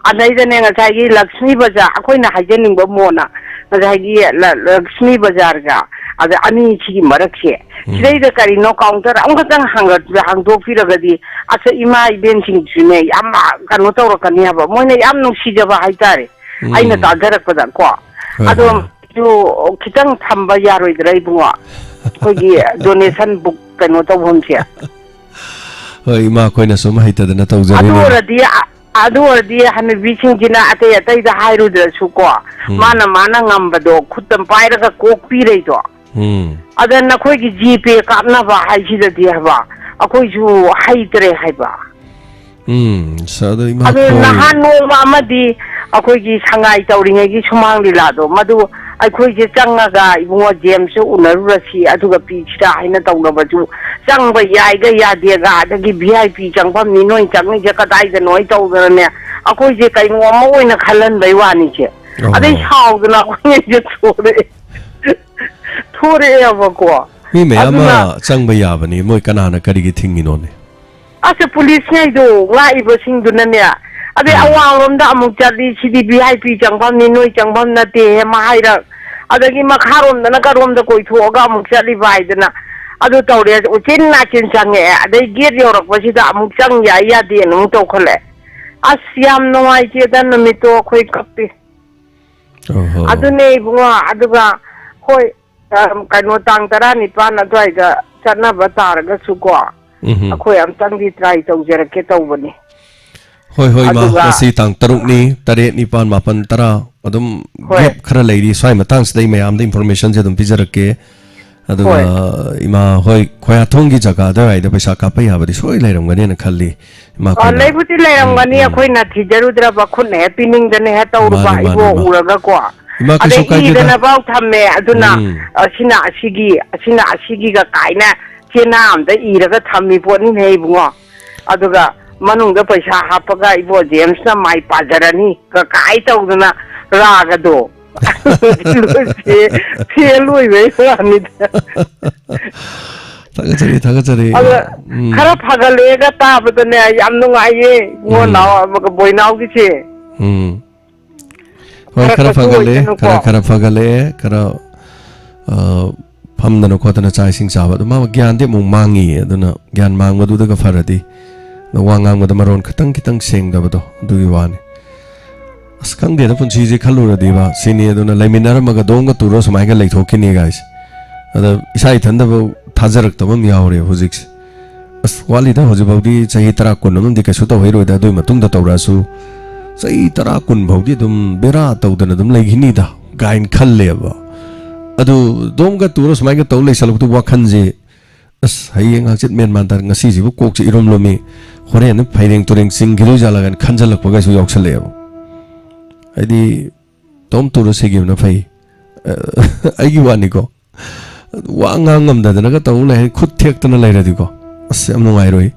adaida ne nga thai gi Lakshmi Bazaar akhoi na hajening ba mo na nga thai gi Lakshmi Bazaar ga ada ani chi marakse sidai da kari no counter ang katang hangdo firagadi asa ima ben sing june yam kanu tawra kania ba moina yam no sijaba haitare aina ta darak pada ko ado ju kitang thamba yaroi drai bunga kogi donation book kanu tawhom sia hoi ima koina soma haita da na tawjari adu radi han bising jina ate da hairu da su ko mana ngambado khutam pairaga kok pirei to ada na khoi gi gp kapna ba haisida dia ba akoi ju haitre haiba sada ima ada na hanu amadi akoi gi sangai tawringa gi sumang lila do madu akoi gi changaga ibungo james unarurasi aduga pichita haina tawna baju changba yai ga ya de ga adagi vip changpham ni noi changni je kadai da noi tawdra ne akoi je kai ngo ma oina khalan bai wani che adai saudna khoi je thore abako mi me ama changba yabani moi kanana karigi thingi none ase police nei do ngai bo sing du na ne ade awang rom da amuk chali sidi vip changpham ni noi changpham na te ma haira adagi makharom da na karom da koi thoga amuk chali bai dana adu tawre uchin na chin change adai gate yorak pasida amuk chang ya ya de nu to khole asyam noi che dan mi to khoi kapi adu nei bunga aduga khoi kano tang tara ni pan adwai ga chana batar ga su ko akhoi am tang di try tawjara ke tawbani hoi ma kasi tang taruk ni tare ni pan mapan tara adum gap khara leiri swai matang sidai mayam da information je dum pijarake aduga ima hoi khoya thongi jaga da ai da paisa ka pai habadi soi leiram gani na khalli ma ko leibuti leiram gani akhoi na thijarudra ba khun ne pining da ne ha tawru ba ibo uraga ko ima ka so kai da na bau thamme aduna asina asigi ga kaina chena am da iraga thammi poni nei bungo aduga manung da paisa hapaga ibo james na mai pajarani ka kai tawduna raga do Tagajari, tagajari. Kara pagalega ta badane yam nungaye ngo naw boy naw giche. Hoi kara fagale, kara famdana khotana chai sing chaba ma gyan de mung mangi aduna gyan mang madu daga faradi na wangang mada maron khatang kitang seng da bado dugi wani askang de da punchi ji khalura diba sini aduna laiminara maga donga turo samai ga leithokini guys ada isai thanda ba thajarak tabam yaure hujik as wali da hoji baudi chahi tara kunum di kasu to hoiro da doi matung da tawrasu chahi tara kun baudi dum bera tawdana dum leghini da gain khalle ba adu domga turos mai ga taw lei saluk tu wakhan je as hayeng hachit men man tar ngasi ji bu kok chi irom lomi hore ne phaireng tureng sing gilu jala gan khanjalak ba ga su yok sale ba adi tom turos se gi na phai ai gi wani ko wa ngam da na ga taw lai khut thek tan lai ra di ko as am no ngai roi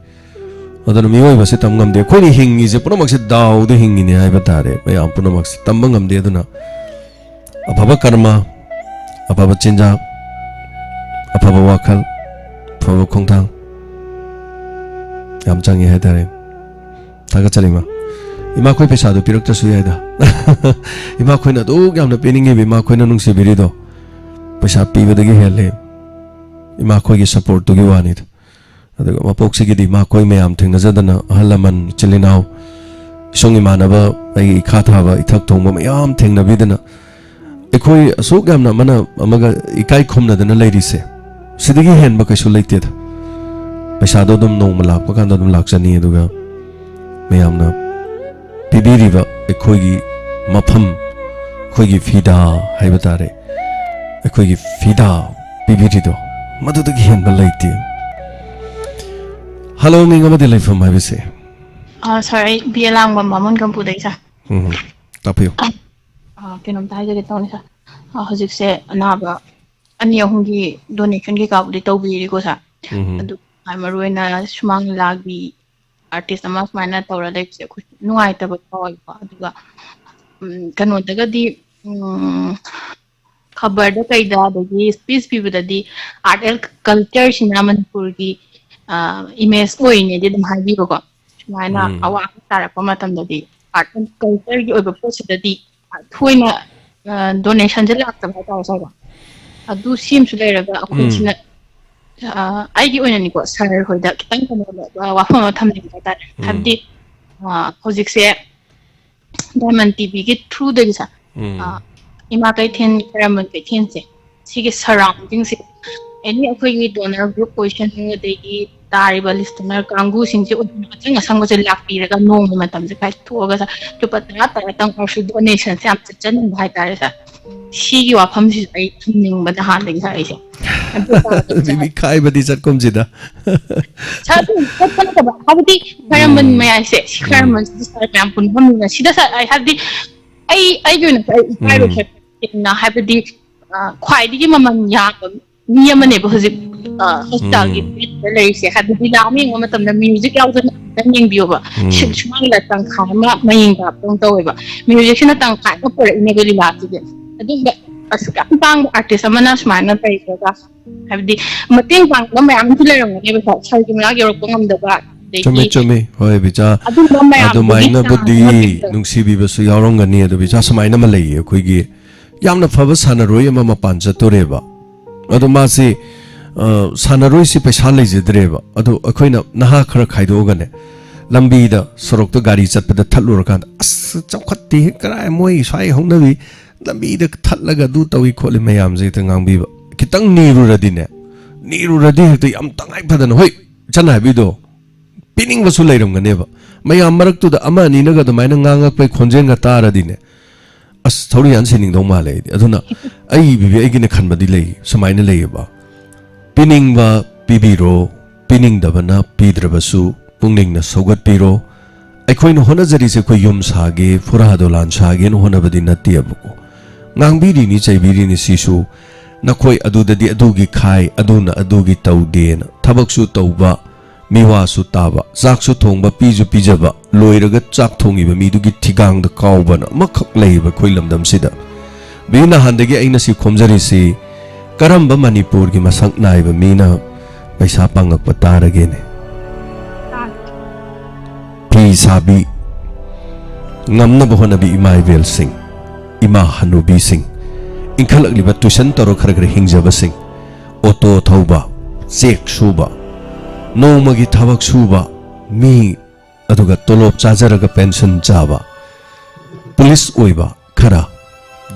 adana mi oi ba se tam ngam de khoi ni hingi je puno mak se daw de hingi ne ai ba tare ba am puno mak se tam ngam de aduna ababa karma Apa cinja, apa wakal, apa kongtang, yam canggih hari. Taga cari ma. Ima koi pesa do pirok tersuya ida. Ima koi na do yam na peningi ima koi na nung si biri do. Pesa pi bedagi hele. Ima koi ki support do giwani do. Aduh ma pok sigi di ima koi me am ting na zadana halaman cilinau. Song ima na ba ay ikatha ba itak tong ba yam ting na bidana. Ekoi asuk gamna mana amaga ikai khomna dana ladies sidigi hen ba kaisu leite da paisa do dum nong malak pa kan dum lakchani aduga mayamna pibiri ba ekoi gi mafam khoi gi fida haibatare ekoi gi fida pibiri do madu da gi hen ba leite hello ning amadi leifam haibise sorry bielang ba mamon kampu dai sa tapiyo kainom ta haja geta ni sa hojik se anaba ani ahungi donation ki ka budi tawbi ri ko sa adu ai maruena sumang lagbi artist ama smaina tawra dai se khu nuai ta ba tawai ba aduga kano daga di khabar da kai da dagi speech bi da di art and culture sina manipur gi image oi ne di dum habi ko smaina awa tara pa matam da di art and culture gi oiba post da di thoina donation je lak tam ta sa ba adu sim su le raga akhu china ai gi oina ni ko sar hoi da kitang ko wa fa tham ni ta habdi hojik se diamond tv gi through de sa ima kai then karamon kai then se sige surrounding se any akhoi gi donor group position de gi tariba listener kangu sing je achang asang je lak pi raga nong matam je kai thoga sa chupatna ta tang or donation se am chan bhai ta sa shi wa pham si ai thumning ba da han ding sa ai se bibi kai ba di chat kom jida cha tu pat ka ba habdi karamon me ai se karamon sa kam pun ham na sida sa ai habdi ai jo na ai ro che na habdi khwai di mamang ya ni amane ba hojik hospital gi lei se habdi la mi ngom tam na music out na ning bio ba shmang la tang kha ma maying ka tong to ba music na tang kha ko por ne go li la ti adum ba aska pang artist amana smana pai ka habdi mating pang ma am tu le rong ne ba sai gi ma gi ro ngam da ba chome hoi bicha adu maina budi nungsi bi basu yaurong gani adu bicha samaina ma lei khoi gi yamna phaba sanaroi ama ma pancha toreba adu ma si sanaroi si paisa lei jedreba adu akhoina naha khara khaido gane lambi da sorok to gari chat pada thalur kan as chawkhatti karai moi sai hongnabi lambi da thallaga du tawi kholi mayam je ta ngang bi ba kitang niru radine niru radi to yam tangai phadan hoi chana bi do pining basu leiram gane ba mayam marak tu da ama ni na ga da maina ngangak pai khonjen ga taradine as thori an sining dong ma le aduna ai bi ai gine khan badi lei samaina lei ba pining ba pibiro pining da bana pidrabasu pungning na sogat piro ai khoi no hona jari se khoi yum sage fura dolan sage no hona badi nati abuko ngang biri ni chai biri ni sisu na khoi adu da di adu gi khai aduna adu gi taude na thabak su tauba miwa su taba zak su thongba piju pijaba loiraga chak thongi ba mi du gi thigang da kawba na makhak leiba khoi lamdam sida bina handagi aina si khomjari si karamba manipur gi masak nai ba mina पैसा पांगक बतारगे ने P Sabi ngamna bohona bi imai vel sing ima hanubi sing ingkhalak liba tuition toro khar hingjaba sing auto thauba check suba nomagi thabak suba mi aduga tolop chajaraga pension chaba police oiba khara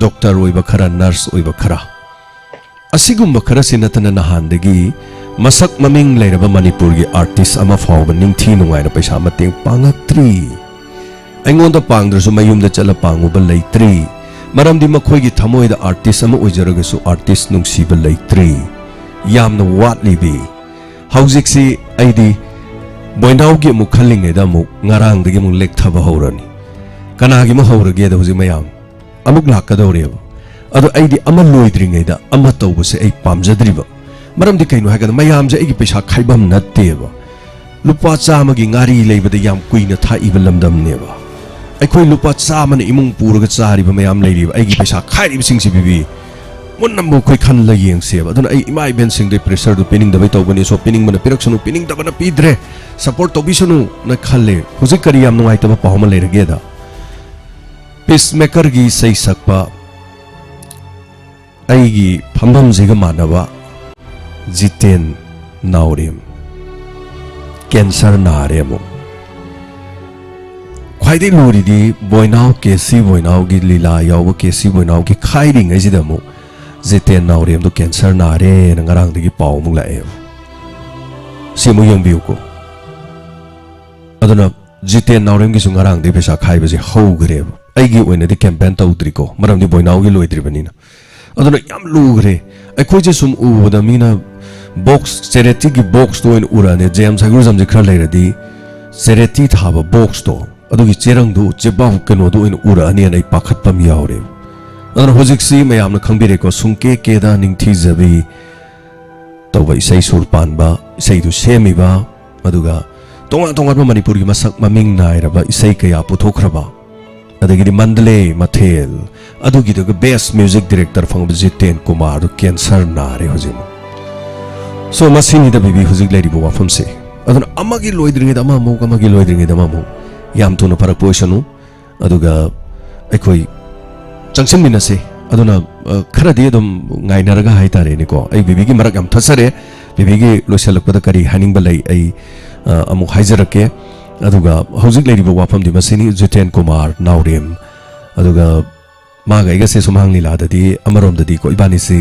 doctor oiba khara nurse oiba khara asigumba khara sinatana nahandagi masak maming leiraba manipur gi artist ama fawba ningthi nungai na paisa mateng pangaktri aingonda pangdrasu mayumda chala panguba leitri maramdi makhoigi thamoida artist ama oijaragasu artist nungsiba leitri yamna watlibi haujiksi aidi boindaw gi mu khalling eda mu ngarang dagi mu lek thaba horani kanagi mu horage da huji mayam amuk lakadawreba adu aidi ama loidringai da ama tawbuse ai pamjadriba maramdi kaino hagada mayam je igi pesa khaibam natteba lupa chamagi ngari leibada yam kuina thaiba lamdamneba अखोई लुपा चामन इमुंग पूरग चारिब मयाम लेरिब आइगी पैसा खाइरिब सिंगसि बिबि मुन्नमबो खोइ खन ल येंगसेब अदुना आई इमा event सिंग दे pressure दु pinning दबै तौबनि सो pinning मन पिरक्सनु pinning दबना पिद्रे support तौबिसनु न खल्ले हुजि करि याम नुंगाइ तब पावम लेरगे दा पीस मेकर गी सै सकपा आइगी फंबम जिगा मानबा जितेन नाउरिम कैंसर नारेमो खाइदे लुरिदी बोइनाव केसी बोइनाव गी लीला याव केसी बोइनाव की खाइरिंग ऐजिदमु जितेन नाउरेम दो कैंसर नारे नंगरांग दगी पाव मुग लाए सिमु यंबिउ को अदुना जितेन नाउरेम गी सुंगरांग दे पैसा खाइबजे हौगरेब आइगी ओइना दि कैंपेन तौद्रिको मरमदि बोइनाव गी लोइद्रिबनिना अदुना याम लुगरे अखोइजे सुम उबदा मीना बॉक्स चैरिटी गी बॉक्स तो इन उराने जेम्स हाइग्रुजम जे खर लेरदी चैरिटी थाबा बॉक्स तो अदुगी चेरंगदु चेबाव कनोदु इन उराने नै पाखतपम यावरे अदुना होजिक्सी मयामना खंबिरेको सुंके केदा निंगथि जबि तौबा इसै सुर पानबा इसैदु सेमिबा अदुगा तोंगा तोंगा मणिपुर गी मसक ममिंग नायरबा इसै कया पुथोखरबा अदगी मंडले मथेल अदुगी दग बेस्ट म्यूजिक डायरेक्टर फंग जितेन कुमार कैंसर नारे होजिम सो मसिनी द बिबि हुजिक लेरिबो वाफमसे अदुना अमगी लोइद्रिंगे दमा मो अमगी लोइद्रिंगे दमा मो याम तुना फरक पोइसनु अदुगा अखोइ चंगसिमिनसे अदुना खरदि दम ngainaraga haitare ni ko ai bibi gi marak am thasare bibi gi loisalakpada kari haning balai ai amu haijarake aduga hojik leiribo wafam di masini jiten kumar naurem aduga maga iga se sumhang lila dadi amarom dadi ko ibani se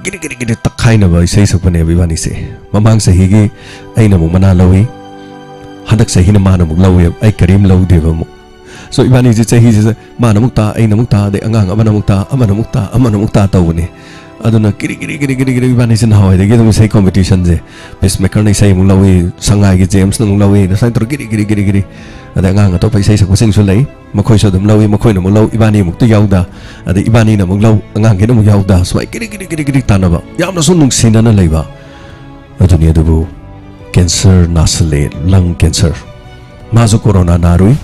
giri giri giri takhaina ba isai sakpane ibani se mamang sahi gi aina mu mana lawi hadak sahi na mana mu lawi ai karim law deba mu so ibani ji sahi ji mana mukta aina mukta de angang amana mukta tawni aduna giri giri giri giri giri ibani sin hawai de gi sai competition je pacemaker nei sai mu lawi sangai gi james nang lawi na sai tor giri giri giri giri ada ngang to pai sai sakwa sing su lei makhoi so dum lawi makhoi na mu law ibani mukta yauda ada ibani na mu law angang gi na mu yauda so ai giri giri giri giri tanaba yamna sun nung sinana leiba aduni adubu cancer nasale lung cancer mazu corona narui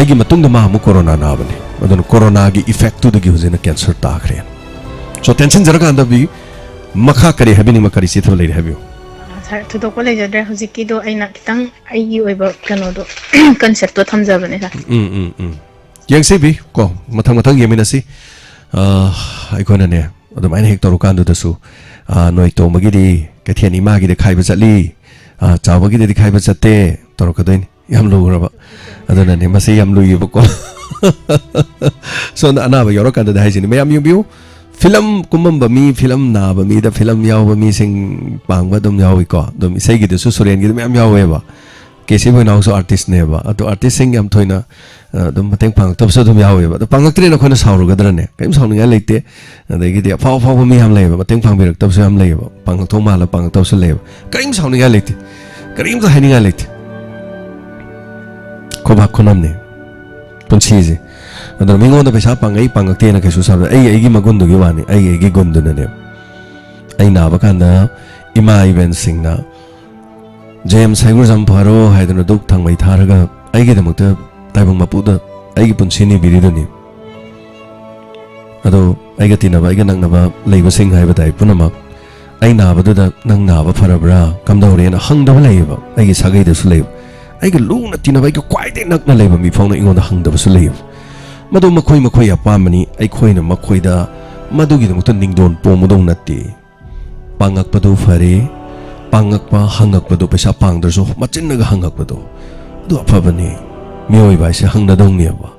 aigi matungda ma mu corona na bane adun corona gi effect tu dagi huzena cancer ta khre so tension jaraga anda bi makha kare habini makari si thol leire habio sir to do ko le jadre huziki do aina kitang aigi oiba kano do concept to thamja bane sir yang se bi ko mathang mathang yemina si ai ko na ne adum aina hek toru kan du dasu noi to magi di kathiani ma gi de khai ba chali chawa gi de khai ba chatte toru ka doin yam lo raba aduna ne masi yam lui ba ko so na ba yoro kan da hai jini mayam yu film kumam ba mi film na ba mi da film yaw ba mi sing pang ba dum yaw ko dum isai gi de su suren gi mayam yaw ba kesi bo na so artist ne ba atu artist sing yam thoina dum mateng pang tab so dum yaw ba to pang aktre na khona sauru ga dra ne kaim saunu ngai leite da gi de phaw phaw ba mi ham le ba mateng pang bi rak tab so ham le ba pang thong ma la pang tab so le ba kaim saunu ngai leite kaim za hani ngai leite koba konamne punchiji adar mingo da pesa pangai pangakte na kesu sabda ai gi magundu gi wani ai gi gundu na ne ai na ba kan da ima event singna james haigur jam pharo haidana duk thangmai tharaga ai gi damukta taibang mapu da ai gi punchini biridani ado ai ga tinaba ai ga nangna ba leiba sing hai ba dai punama ai nabadada nang naba farabra kamdawrena hangdaba leiba ai sagai da su leiba ai ga luna tinaba ai ga kwai de nak na leiba mi phone ingon da hangdaba su leiba madu makhoi apamani ai khoina makhoi da madu gi dum ningdon pomudong natti pangak padu fare pangak pa hangak padu pesa pangdar so machin naga hangak padu du apabani mioi bai se hangna dong ne ba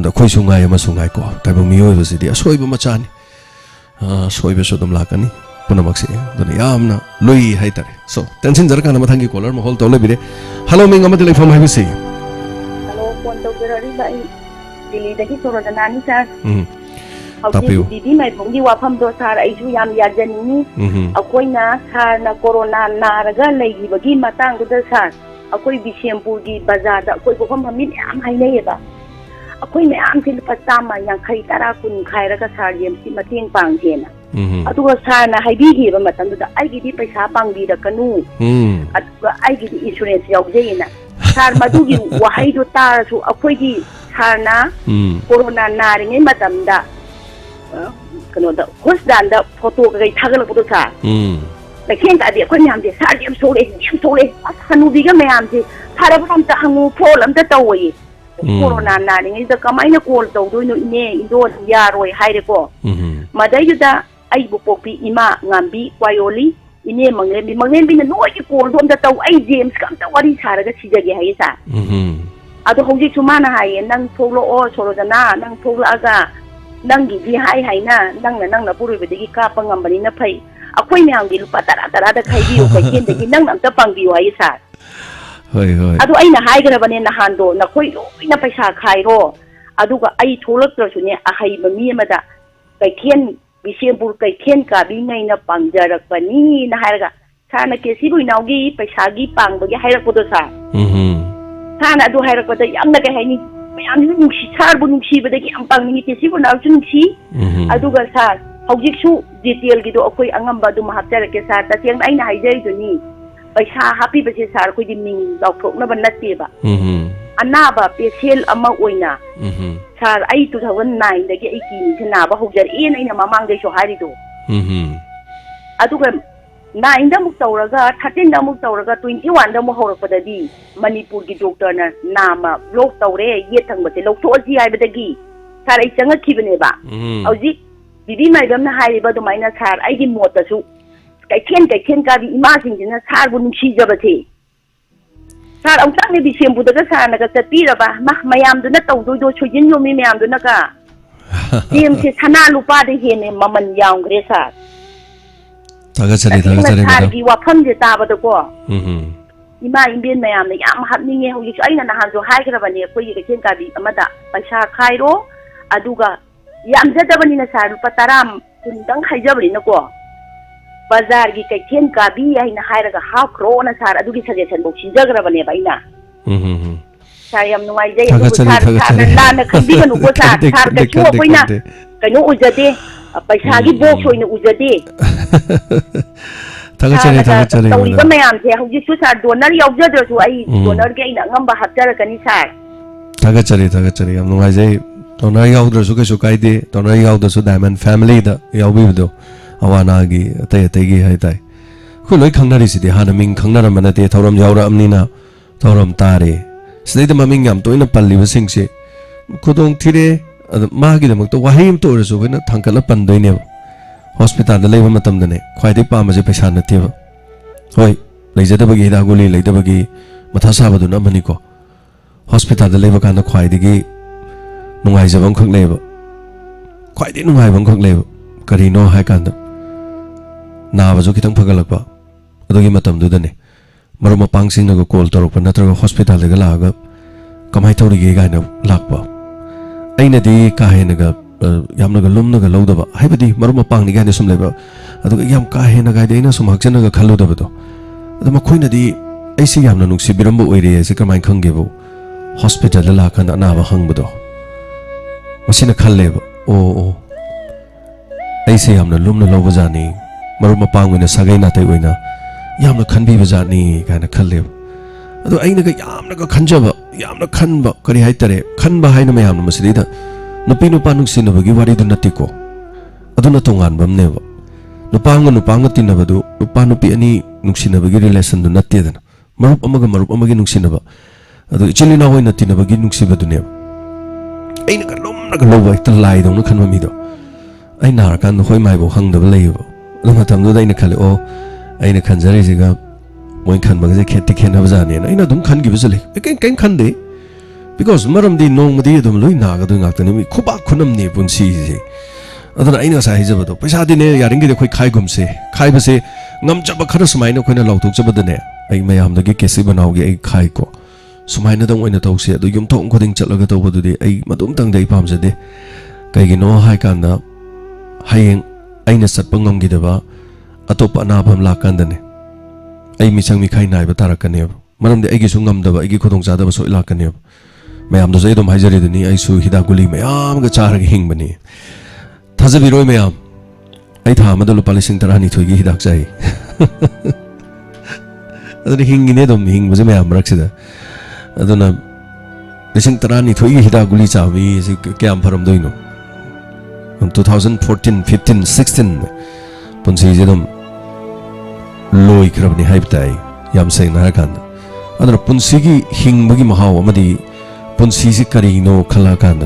da khoi sungai ma sungai ko ta ba mioi ba se di asoi ba machani soi ba so dum lakani punamak se dun yamna loi hai tare so tension jar kana mathangi caller ma hol to le bire hello ming amadi lai phone hai bi se hello phone to gerari bai dili da ki soro da nani sir Tapiu. Didi mai phongdi wafam do sar ai su yam yajani akoina sar na corona naraga leibagi matang da sar akoi Bisempur gi bazar da akoi bofam hamit am hainai ba akoi me am tin patama yang khai tara kun khairaga sar yem si mateng pang jena aduga sar na haibi gi ba matam da ai gi di paisa pang bi da kanu aduga ai gi di insurance yaujena sar madu gi wahai do tar su akoi gi sar na corona naringai matam da kano da hospital da photo kai thagal photo sa da ken ta de kon yam de sa yam so le hanu bi ga mayam ji thara bam ta hangu phol am ta tawi corona na ni da kamai na kol taw do no ne indo ya roi haire ko madai ju da ai bu popi ima ngambi kwayoli ine mangle bi na no ki kol do am ta taw ai james kam ta wari sara ga sijage hai sa ado hoji chumana hai nang pholo o soro da na nang pholo aga nangi di hai na nang puri bedegi ka pangambani na phai akoi myam gi lupa tara da khai biu kai ken de nang am ta pang biu ai sa hoi adu ai na hai gara bane na hando na khoi na paisa khai ro adu ga ai tholak tra su ne a hai ba mi ma da kai ken Bisempur kai ken ka bi ngai na pangjarak pani na hai ga sa na ke si bui nau gi paisa gi pang ba gi hai ra ko do sa sa na adu hai ra ko da yang na kai hai ni mayam nungsi sar bu nungsi badagi ang pang ni tesi bu na nungsi aduga sar hojik su detail gido akoi angam ba du mahaptar ke sar ta tiang ai na haijai do ni paisa happy ba se sar ko di ming dok thok na ban natte ba anaba pesel ama oina sar ai 2009 dagi ai ki ni na ba hojar en ai na mamang dai so hari do aduga 9 da muk tawraga 13 da muk tawraga 21 da mu horakpada di Manipur gi doctor na nama block tawre ye thangba te lokto ji ai badagi sar ai changa khibane ba auji bibi mai gam na hai ba do mai na sar ai gi mota su kai ken ka bi ima sing na sar bu nungsi jabate sar au tang ni Bisempur da sar na ga tapira ba mayam du na tawdo do chojin yo mi mayam du na ka jem se sana lupa de hene maman yang gre sar Tagachari madam gi wafam je ta ba da ko ima imbien mayam ne yam hapninge hoji ai na han jo hai gra bane ko yi ken ka bi amada paisa khairo aduga yam jada bani na sar pataram kun dang khaijabri na ko bazar gi kai ken ka bi ai na hai ra half crore na sar adugi suggestion box jagra bane ba ina sar yam nuai jai sar na na khabi ga nu ko sar ga chu ko ina kanu ujade paisa gi box oina ujade Tagachari tawi ba mayam se hoji su sar donor yaujadra su ai donor ge ina ngamba hapjar kani sar tagachari am nuai jai donor yaudra su ke su kai de donor yaudra su diamond family da yaubi do awana gi atai gi hai tai khu loi khangnari si de hana ming khangnara mana te thoram yaura amni na thoram tare sidai da maming yam toina palli ba sing se khudong thire ma gi da mak to wahim to ru su na thangkala pandoi ne hospital da leiba matam da ne khwaidai pama je paisa na te ba hoi leijada bagi da goli leida bagi matha saba du na mani ko hospital da leiba kana khwaidai gi nungai jabam khak leiba khwaidai nungai bang khak leiba kari no hai kan da na ba jo kitang phagalak ba adogi matam du da ne maruma pangsing na ko call torok pa natra hospital da la ga kamai thori ge ga na lak ba aina di ka he na ga yamna ga lumna ga lawda ba haibadi maruma pang ni ga ne sum leba aduga yam ka he na ga de na sum hakjana ga khalu da ba do adama khoina di aisi yamna nuksi birambu oire se kamai khangge bo hospital la kan na ba hang ba do masina khalle ba o aisi yamna lumna lawba jani maruma pang wina sagai na tai oina yamna khanbi ba jani ga na khalle ado aina ga yamna ga khanjaba yamna khanba kari hai tare khanba haina ma yamna masidi da nupi nupa nungsi nubagi wari du natiko aduna tongan bam neba nupanga tinabadu nupa nupi ani nungsinabagi relation du nattedana marup amagi nungsinaba adu ichilina hoina tinabagi nungsibadune aina ka lomna ka loba ita lai dong na khanma mi do aina kan hoi mai bo hangdaba leibo lama tamdo daina khale o aina khanjare jiga moi khan bagje kheti khena bajane aina dum khan gi bajale ken khande because maram di nong madi dum loi na ga du ngak tani mi khuba khunam ne punsi ji adana aina sa hijaba do paisa dine yaring gi khoi khai gumse khai base ngam jaba khara sumaina khoina lautuk jaba dane ai mayam da gi kesi banau gi ai khai ko sumaina dong oina tawse adu yum thong khoding chatlaga tawbadu di ai madum tang dei pam jade kai gi no hai kan da hayeng aina satpa ngam gi daba atopa na pham la kan dane ai mi chang mi khai nai ba tarakane maram de ai gi su ngam daba ai gi khodong cha daba so ila kan ne mayam do zaidom haijari dani ai su hida guli mayam ga char ga hing bani thajabi roi mayam ai tha ma do lupa lising tarani thoi gi hidak chai adani hing ne dom hing baje mayam raksida aduna lising tarani thoi gi hida guli cha bi si kyam pharam doino 2014 15 16 punsi jedom loi krabni haibtai yam sei na kan adana punsi gi hing bagi mahaw amadi punsi si kari no khala kan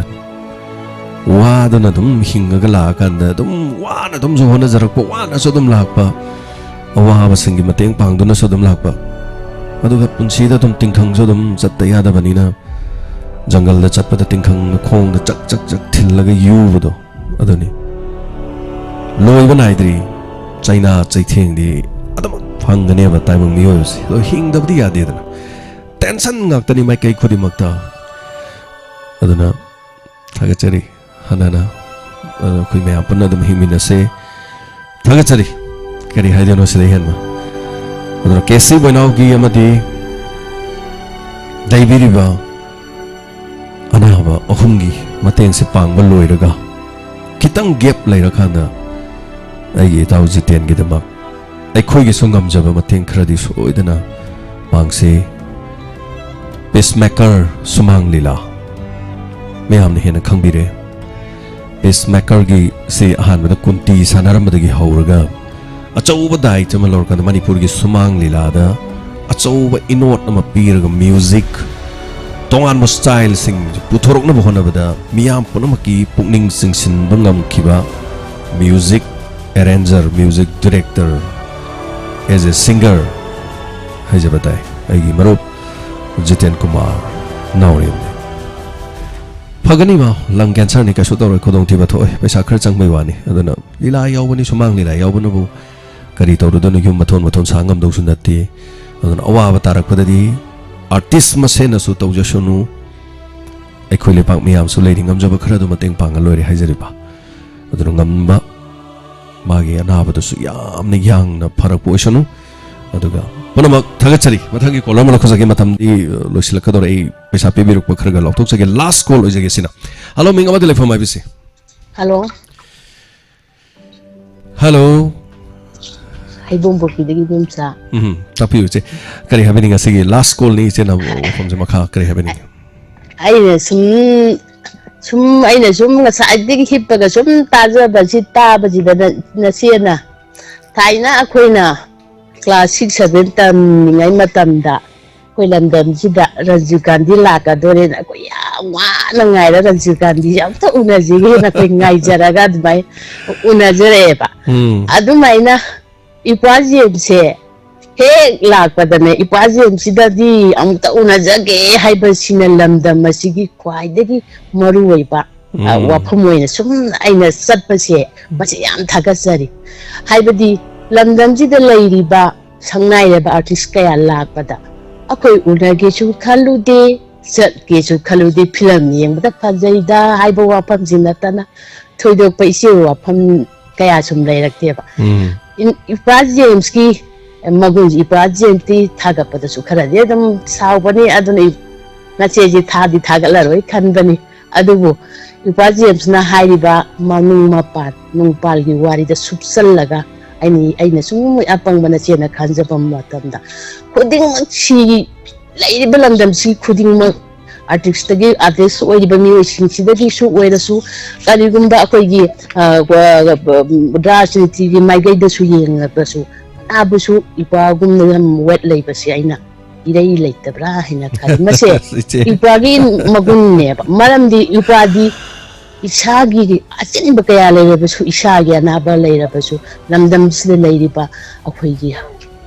wa dana dum hinga la kan dum wa na dum zo na zarak wa na so dum lak pa awa ba singi mateng pang dun so dum lak pa adu ga punsi da dum tingkhang so dum chat ta ya da bani na jungle da chat pa da tingkhang na khong da chak thil la ga yu bu do adu ni loi ba nai dri china chai theng di adam phang ga ne ba tai mong mi yo si lo hing da bi ya de da tension ngak tani mai kai khodi makta aduna thagachari hanana koi me apna dum himina se thagachari kari haideno se henma aduna kesi banau gi amadi daibiriba anaba ohumgi mateng se pangba loiraga kitang gap lairakhanda ai taw jiten gi dama ai khoi gi sungam jaba mateng khradi soidana pangse pacemaker sumang lila ma'am हेन खंबीरे pacemaker की से अहान कुंती सानरमदगी हौरगा अचौब दाई चम लौरकन मणिपुर की सुमांग लीलादा अचौब इनोट नम पीरग म्यूजिक तोंगान स्टाइल सिंग पुथोरकन होनबदा मियाम पुनमकी पुकनिंग सिंगसिन बंगम खिबा music arranger music director as a singer हाइजबताई आइगी मरुप जितेन कुमार नावरिम फगनी मा लंग कैंसर नि कसु तौर खोदों थी बथो पैसा खर चंग वानी अदना लीला यावबनी सुमांग लीला यावबनबु करी तौर दन युम मथोन सांगम दौ सुनती अदना अवाब तारक पददी आर्टिस्ट मसेन सु तौजसुनु एखोले पाक मियाम सु लेरिंग गमजब खर दु मतेंग पांग लोरे हाइजरिबा अदना गमबा मागे अनाबद सु यामने यांगना फरक पोसनु अदुगा पुनमक थगचरी मथंगी कोलम लखजगे मतमदी लोसिलकदोर ए पैसा पेबिरुक बखरगा लौथोकसगे लास्ट कॉल ओइजगे सिना हेलो मिंग अबदे लेफोन माइबिसे हेलो हेलो हाइबोम बोकीदगी बिमसा तापियुचे करी हबेनिंग असिगे लास्ट कॉल नि चेना फोमजे मखा करी हबेनिंग आइने सुम आइने सुम ngसाइदगी हिपगा सुम ताजबसि ताबजिदा नसेना थाइना अखोइना क्लास 6 7 तमनिङै मतमदा कोइ लन्दमजिदा राजीव गांधी लाकादोरे न कोइ वाना ngaira राजीव गांधी याम त उनाजिगे न कोइ ngaijaraga दुबाइ उनाजरेबा अदुमाइना इपाजिमसे हे लाकपदने इपाजिमसिदादि अमुत उनाजगे हाइबसिना लमदमसिगी ख्वाइदगी मरुवैबा वाफम ओइना सुम आइना सत्पसे बसे याम थागसरी हाइबदि लमदमजिदा लैरिबा संनाइरेबा आर्टिस्ट कया लाकपदा अखोइ उनागेसु खलुदे सत्केसु खलुदे फिल्म येंबदा फजैदा हाइबा वाफम जिनतना थोइदोकपा इसे वाफम कया सुम लैरक्तेबा इपा जेम्स की मगुंज इपा जेम्स ती थागपदसु खरदे एकदम सावबनी अदुनि नचेजी थादी थागलरोइ खनबनी अदुबो इपा जेम्स ना हाइरिबा मनुंग मपात नुंगपालगी वारिदा सुपसललगा aina sum apang bana chena khanjabam matamda khuding si lairiba lamdam si khuding ma artistagi artist oiba mi oisinsidagi su oirasu karigumda akoigi rajniti gi maigaida su yengabasu abusu ipagumna yam wet leibasi aina irei leitabra hina kalmase ipagi magunne maramdi ipadi isagi asinba kaya leirabasu isagi anaba leirabasu lamdam sida leiriba akoigi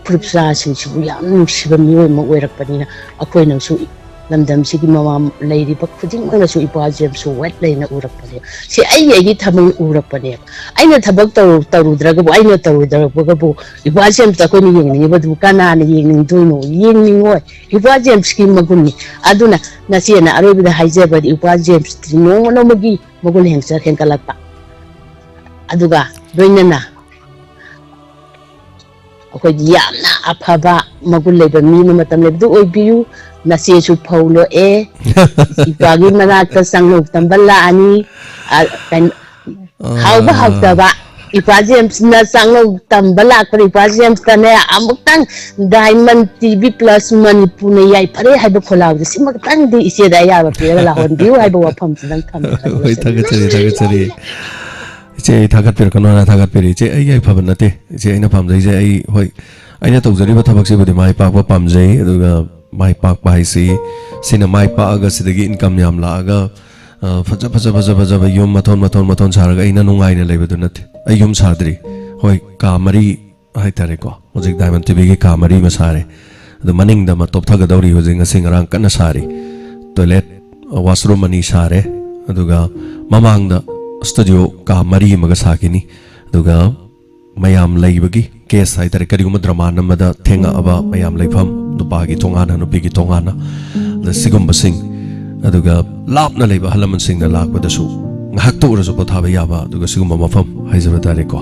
프립사 신시부 양 시범 미워 뭐 외락반이나 아코이는 수 lamdamsigi mama leiriba khudingmangnasu ipajemsu wet leina urapane si ai egi thamang urapane aina thabak tarudragabu aina tarudragabu ipajem takoni yengni badu kana ni yengni doino yengni ngoi ipajem ski maguni aduna nasiena arobida haijeba ipajem strino nomagi mogol hengsa henkalapa aduga doinana akoy yamna aphaba magul leba mi matam lebdu oibiu nasi su paulo ipagi manakta sanglok tambala ani kan hauba hautaba ipajem na sanglok tambala ko ipajem tane amuktan diamond tv plus manipuna yai pare haiba kholaw simak tan di ise da ya ba pera la hon biu haiba wafam tan tham oi tagachari che thagat per kanona thagat per che ai phabanate che aina phamjai je ai hoi aina tawjari ba thabak se budi mai pak ba pamjai aduga mai pak bai si sina mai pa aga sidagi income yam la aga faja ba yum mathon saraga aina nungai na lebedu nate ai yum sadri hoi ka mari hai tare ko hojik diamond tv ge ka mari ma sare adu maning da ma top thaga dawri hojing asing rang kana sari toilet washroom mani sare aduga mamang da studio ka mari maga sakini aduga mayam leibagi case hai tare kariguma drama namada thenga aba mayam leifam nupagi tongana nupigi tongana the sigum basing aduga lapna leiba halaman sing na lakbada su ngak to uraso pothaba yaba aduga sigum mafam haizaba tare ko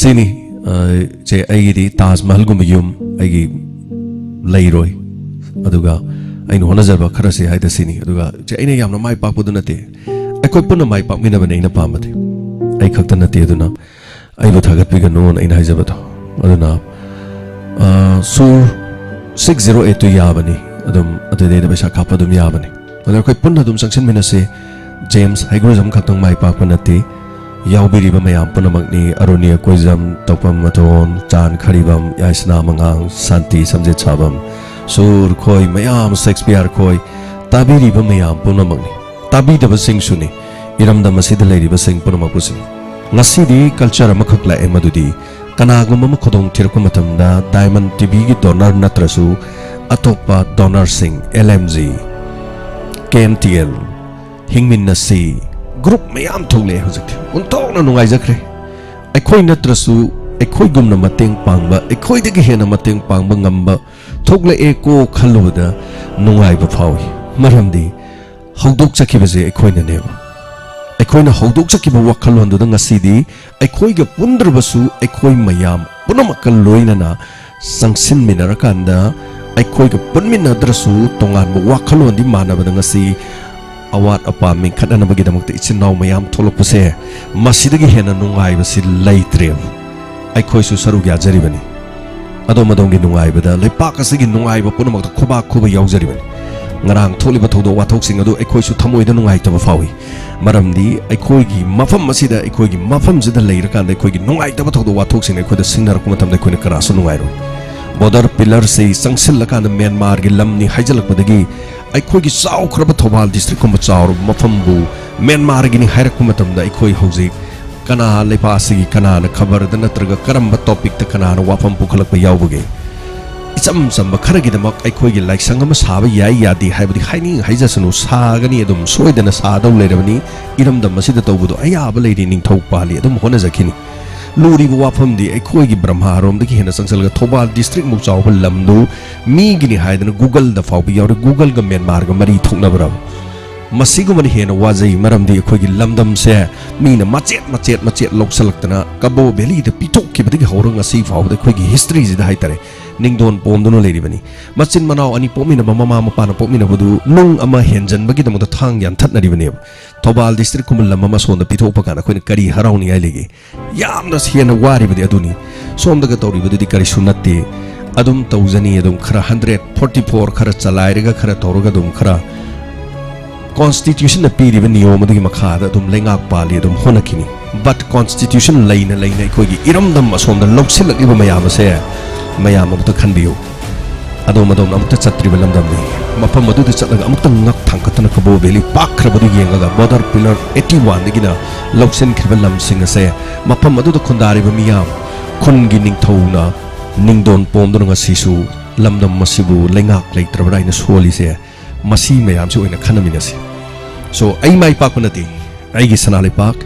sini che aigi taj mahal gum yum aigi leiroi aduga aino honazarba kharase haida sini aduga che aina yamna mai pakpodu nate akoi puna mai pakmina bane ina pamate ai khakta nate aduna ai bu thagat piga non aina haizaba to aduna su 608 to yabani adum adede da besa khapa dum yabani adar koi punna dum sangsin minase james haigrozam khatong mai pakpanate yaubiri ba mayam punamakni aronia koizam topam maton chan kharibam yaisna mangang santi samje chabam sur khoi mayam shakespeare khoi tabiri ba mayam punamakni tabi da basing suni iram da masida leiri ba sing punamakpusi ngasidi culture amakhakla emadudi kanagum ma khodong thirku matamda diamond tv gi donor natrasu atopa donor sing lmg kmtl hingmin nasi group mayam thole hojik untokna nungai jakre aikhoi natrasu aikhoi gumna mateng pangba aikhoi degi hena mateng pangba ngamba thokle eko khalluda nungai ba phawi maramdi hawdok chakibase aikhoi na neba aikhoi na hawdok chakiba wakhalon du ngasidi aikhoi ga pundrabasu aikhoi mayam punamakal loina na sangsin minarakanda aikhoi ga punmina drasu tongan bu wakhalon di manaba ngasi awat apa min khadana bagi damakta icinaw mayam tholokpase masidagi hena nungai basi leitre aikhoi su saru ya jaribani adomadongi nungai bada lepak asigi nungai ba punamakta khoba yaujari ngarang tholiba thodo wathok sing adu aikhoi su thamoida nungai taba fawi maramdi aikhoi gi mafam masida aikhoi gi mafam jida leirakan aikhoi gi nungai taba thodo wathok sing aikhoi da singnar kuma tamda koina karasu nungai ro border pillar se sangsil lakan myanmar gi lamni haijalak badagi aikhoi gi saw khraba thobal district kuma chaur mafam bu myanmar gi ni hairak kuma tamda aikhoi hojik kana lepa asigi kana na khabar da natraga karamba topic ta kana na wafam pukhalak pa yawbuge icham chamba kharagi damak aikhoi gi like sangama saba yai yadi haibadi haini haijasanu sagani adum soidana sadaw leirabani iram dam masida tawbudo ayaba leiri ningthau pali adum hona jakhini luri bu wafam di aikhoi gi brahma rom dagi hena sangsalga thobal district mu chawba lamdu mi gini haidana google da fawbi yawre google ga myanmar ga mari thoknabra masigumani hena wajai maramdi aikhoi gi lamdam se mina machet loksalaktana kabo beli da pitok ki badigi horanga si fawda aikhoi gi history ji da haitare ningdon pomdono leiribani machin manaw ani pomina mama mapana pomina budu nung ama henjan bagi damoda thang yan thatna ribani thobal district kumul mama sonda pithopa kana koina kari harawni ai lege yamna hena wari badi aduni somdaga tawri badi kari sunnatte adum tawjani adum khara 144 khara chalairega khara tawraga dum khara constitution na piri ba niyom adagi makhada dum lengak pali dum honakini but constitution laina khoi gi iram dam asom da loksilak iba mayam se mayam amta khanbiyo adom amta chatri balam dam ni mapam madu de chatlaga amta ngak thangkatana kabo valley pakra badu yenga border pillar 81 digina loksen khirbalam singa se mapam madu da khundari ba miyam khungi ning thona ningdon pom dona sisu lamdam masibu lengak leitrabra ina soli se masi mayam se oina khanamina se so ai mai pak panati ai gi sanale pak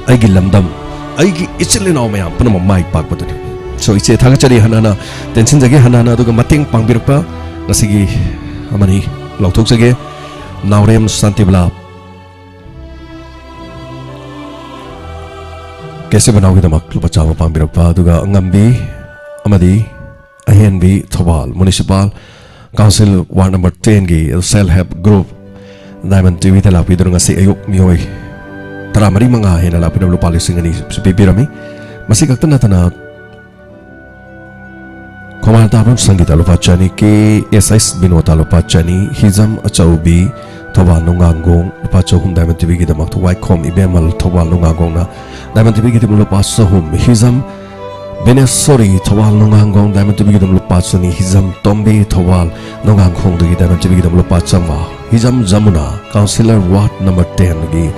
ai gi lamdam ai gi ichilina mayam panama mai pak patani so iche thaga chari hanana tension jage hanana duga mateng pangbirpa ngasigi amani lauthok jage naurem santibla kese banawgi damak lupa chawa pangbirpa duga ngambi amadi ahenbi thawal municipal council ward number 10 gi self help group diamond tv ta lapi duranga se ayuk mioi tara mari manga hena lapi lu palising ani pipirami masi kakta tana Komar tabam sangita lupa chani ke SIS binota lupa chani hizam achaubi thawal nungangong lupa chahum diamond tv gi damak to waikom ibemal thawal nungangong na diamond tv gi lupa sahum hizam Benesori thawal nungangong diamond tv gi lupa chani hizam tombe thawal nungangong gi diamond tv gi lupa chama hizam jamuna councillor ward number 10 gi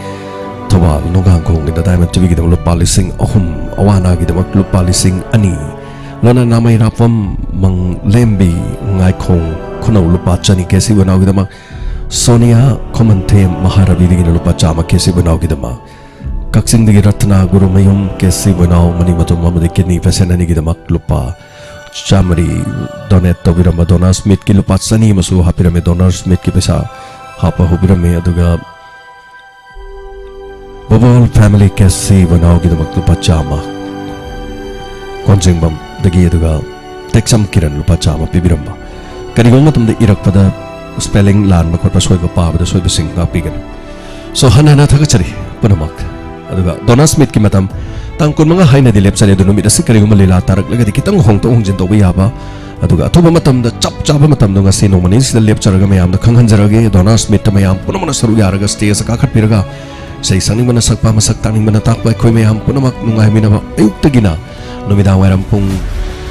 thawal nungangong gi diamond tv gi lupa lising ahum awana gi damak lupa lising ani lona namai rapam mang lembi ngai khong khunau lupa chani kesi banau gi damak Sonia Komanthe Maharabi gi lupa chama kesi banau gi damak Kaksing digi Ratna Guru Mayum kesi banau mani matum mamadi kidney patient ani gi damak lupa chamari donate to birama donor smith ki lupa chani masu hapirame donor smith ki pesa hapa hubirame aduga Warol family kesi banau gi damak lupa chama konjingbam dagi aduga texam kiran lupa chama pibiramba karigong matumda irakpada spelling lan makotpa soiba pabada soiba singha pigan so hanana thagachari panamak aduga donor smith ki matam tangkon mga haina di lepsale do numit asi karigong malila tarak lagadi kitang hongto hongjin to yaba aduga athoba matam da chap chapa matam do ngasi no manis da lepcharaga mayam da khanghanjarage donor smith ta mayam punamana saru yaraga stage ka khat piraga sei sangning mana sakpa masak tangning mana takpa khoi mayam punamak nungai minaba ayuk tagina numida wairam pung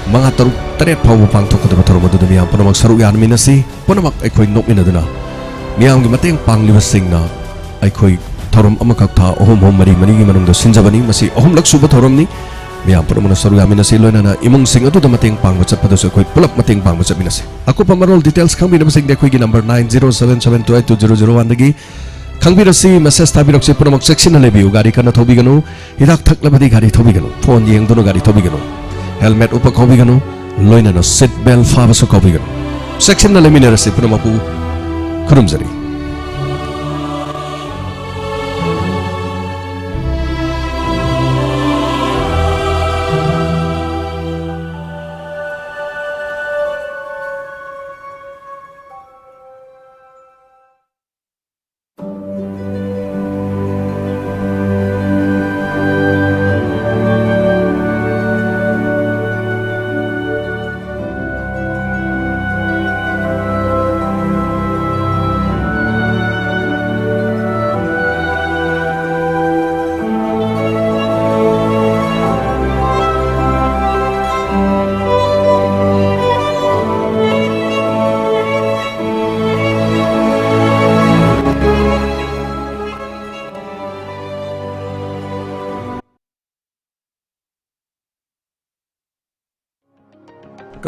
mga taruk taret phaw pang thokadaba thorom adu miyam punamak saru yan minasi punamak aikhoi nok minaduna miyam gi mateng pangliba singna aikhoi thorom amakak tha ohom mari gi manungda sinjabani masi ohom lak suba thorom ni miyam punamana saru yan minasi loina imung sing adu da mateng pang chappada so khoi pulak mateng pang chap minasi aku pamarol details khang binam sing de khoi gi number 9077282001 dagi Kangbirasi message tabirokse punamak section na lebiu gari kana thobiganu hidak thaklabadi gari thobiganu phone yengdono gari thobiganu helmet upa khobiganu loina no seat belt fabaso khobiganu section na leminarasi punamapu khurumjari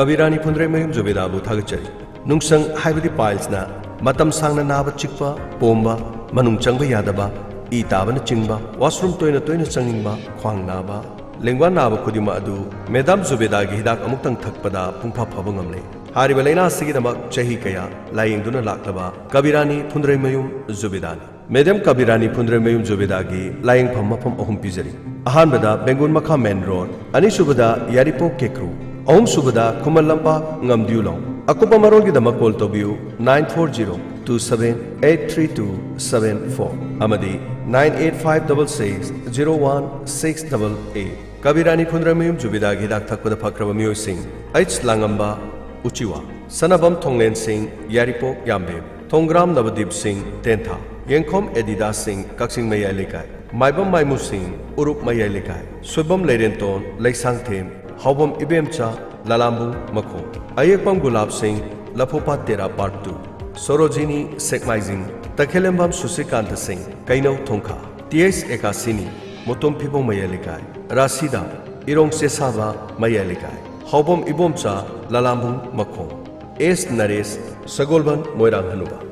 Kabirani Pundre Mayum Zubedabu Thagachari Nungsang Haibadi Pilesna Matam Sangna Naba Chikpa Pomba Manung Changba Yadaba E Tabana Chingba Washroom Toina Changingba Kwang Naba Lingwa Naba Kudima Adu Medam Zubeda Hidak Amutang Thakpada Pumpa Pabangamle Haribalena Sigidamak Chahi Kaya Lying Duna Laklaba Kabirani Pundre Mayum Zubedani Medam Kabirani Pundre Mayum Zubedagi Lying Pamapam Ohum Pizari Ahanbada Bengun Maka Main Road Anisubada Yaripo Kekru Om Subada Kumalampa Ngamdiulong Akupa Marol ki damak call to view 940278327 Amadi 985660168 Kabirani Pundramayum Jubida Gidak Takpada Pakrava Musing H Langamba Uchiwa Sanabam Tonglen Singh Yaripok Yambe Tongram Navadip Singh Tentha Yengkhom Edidas Singh Kaksing Mayai Lekai Maibam Maimu Singh Urup Mayai Lekai Subam Leirenton Leisang Them Haubam Ibemcha Lalambu Mako Ayekpam Gulab Singh Lapopa Tera Part 2 Sorojini Sekmaizing Takhelembam Susikanta Singh Kainau Thongkha TS Ekasini Motom Pibo Mayai Lekai Rasida Irong Sesaba Mayai Lekai Haubam Ibomcha Lalambu Mako S Nares Sagolban Moirang Hanuba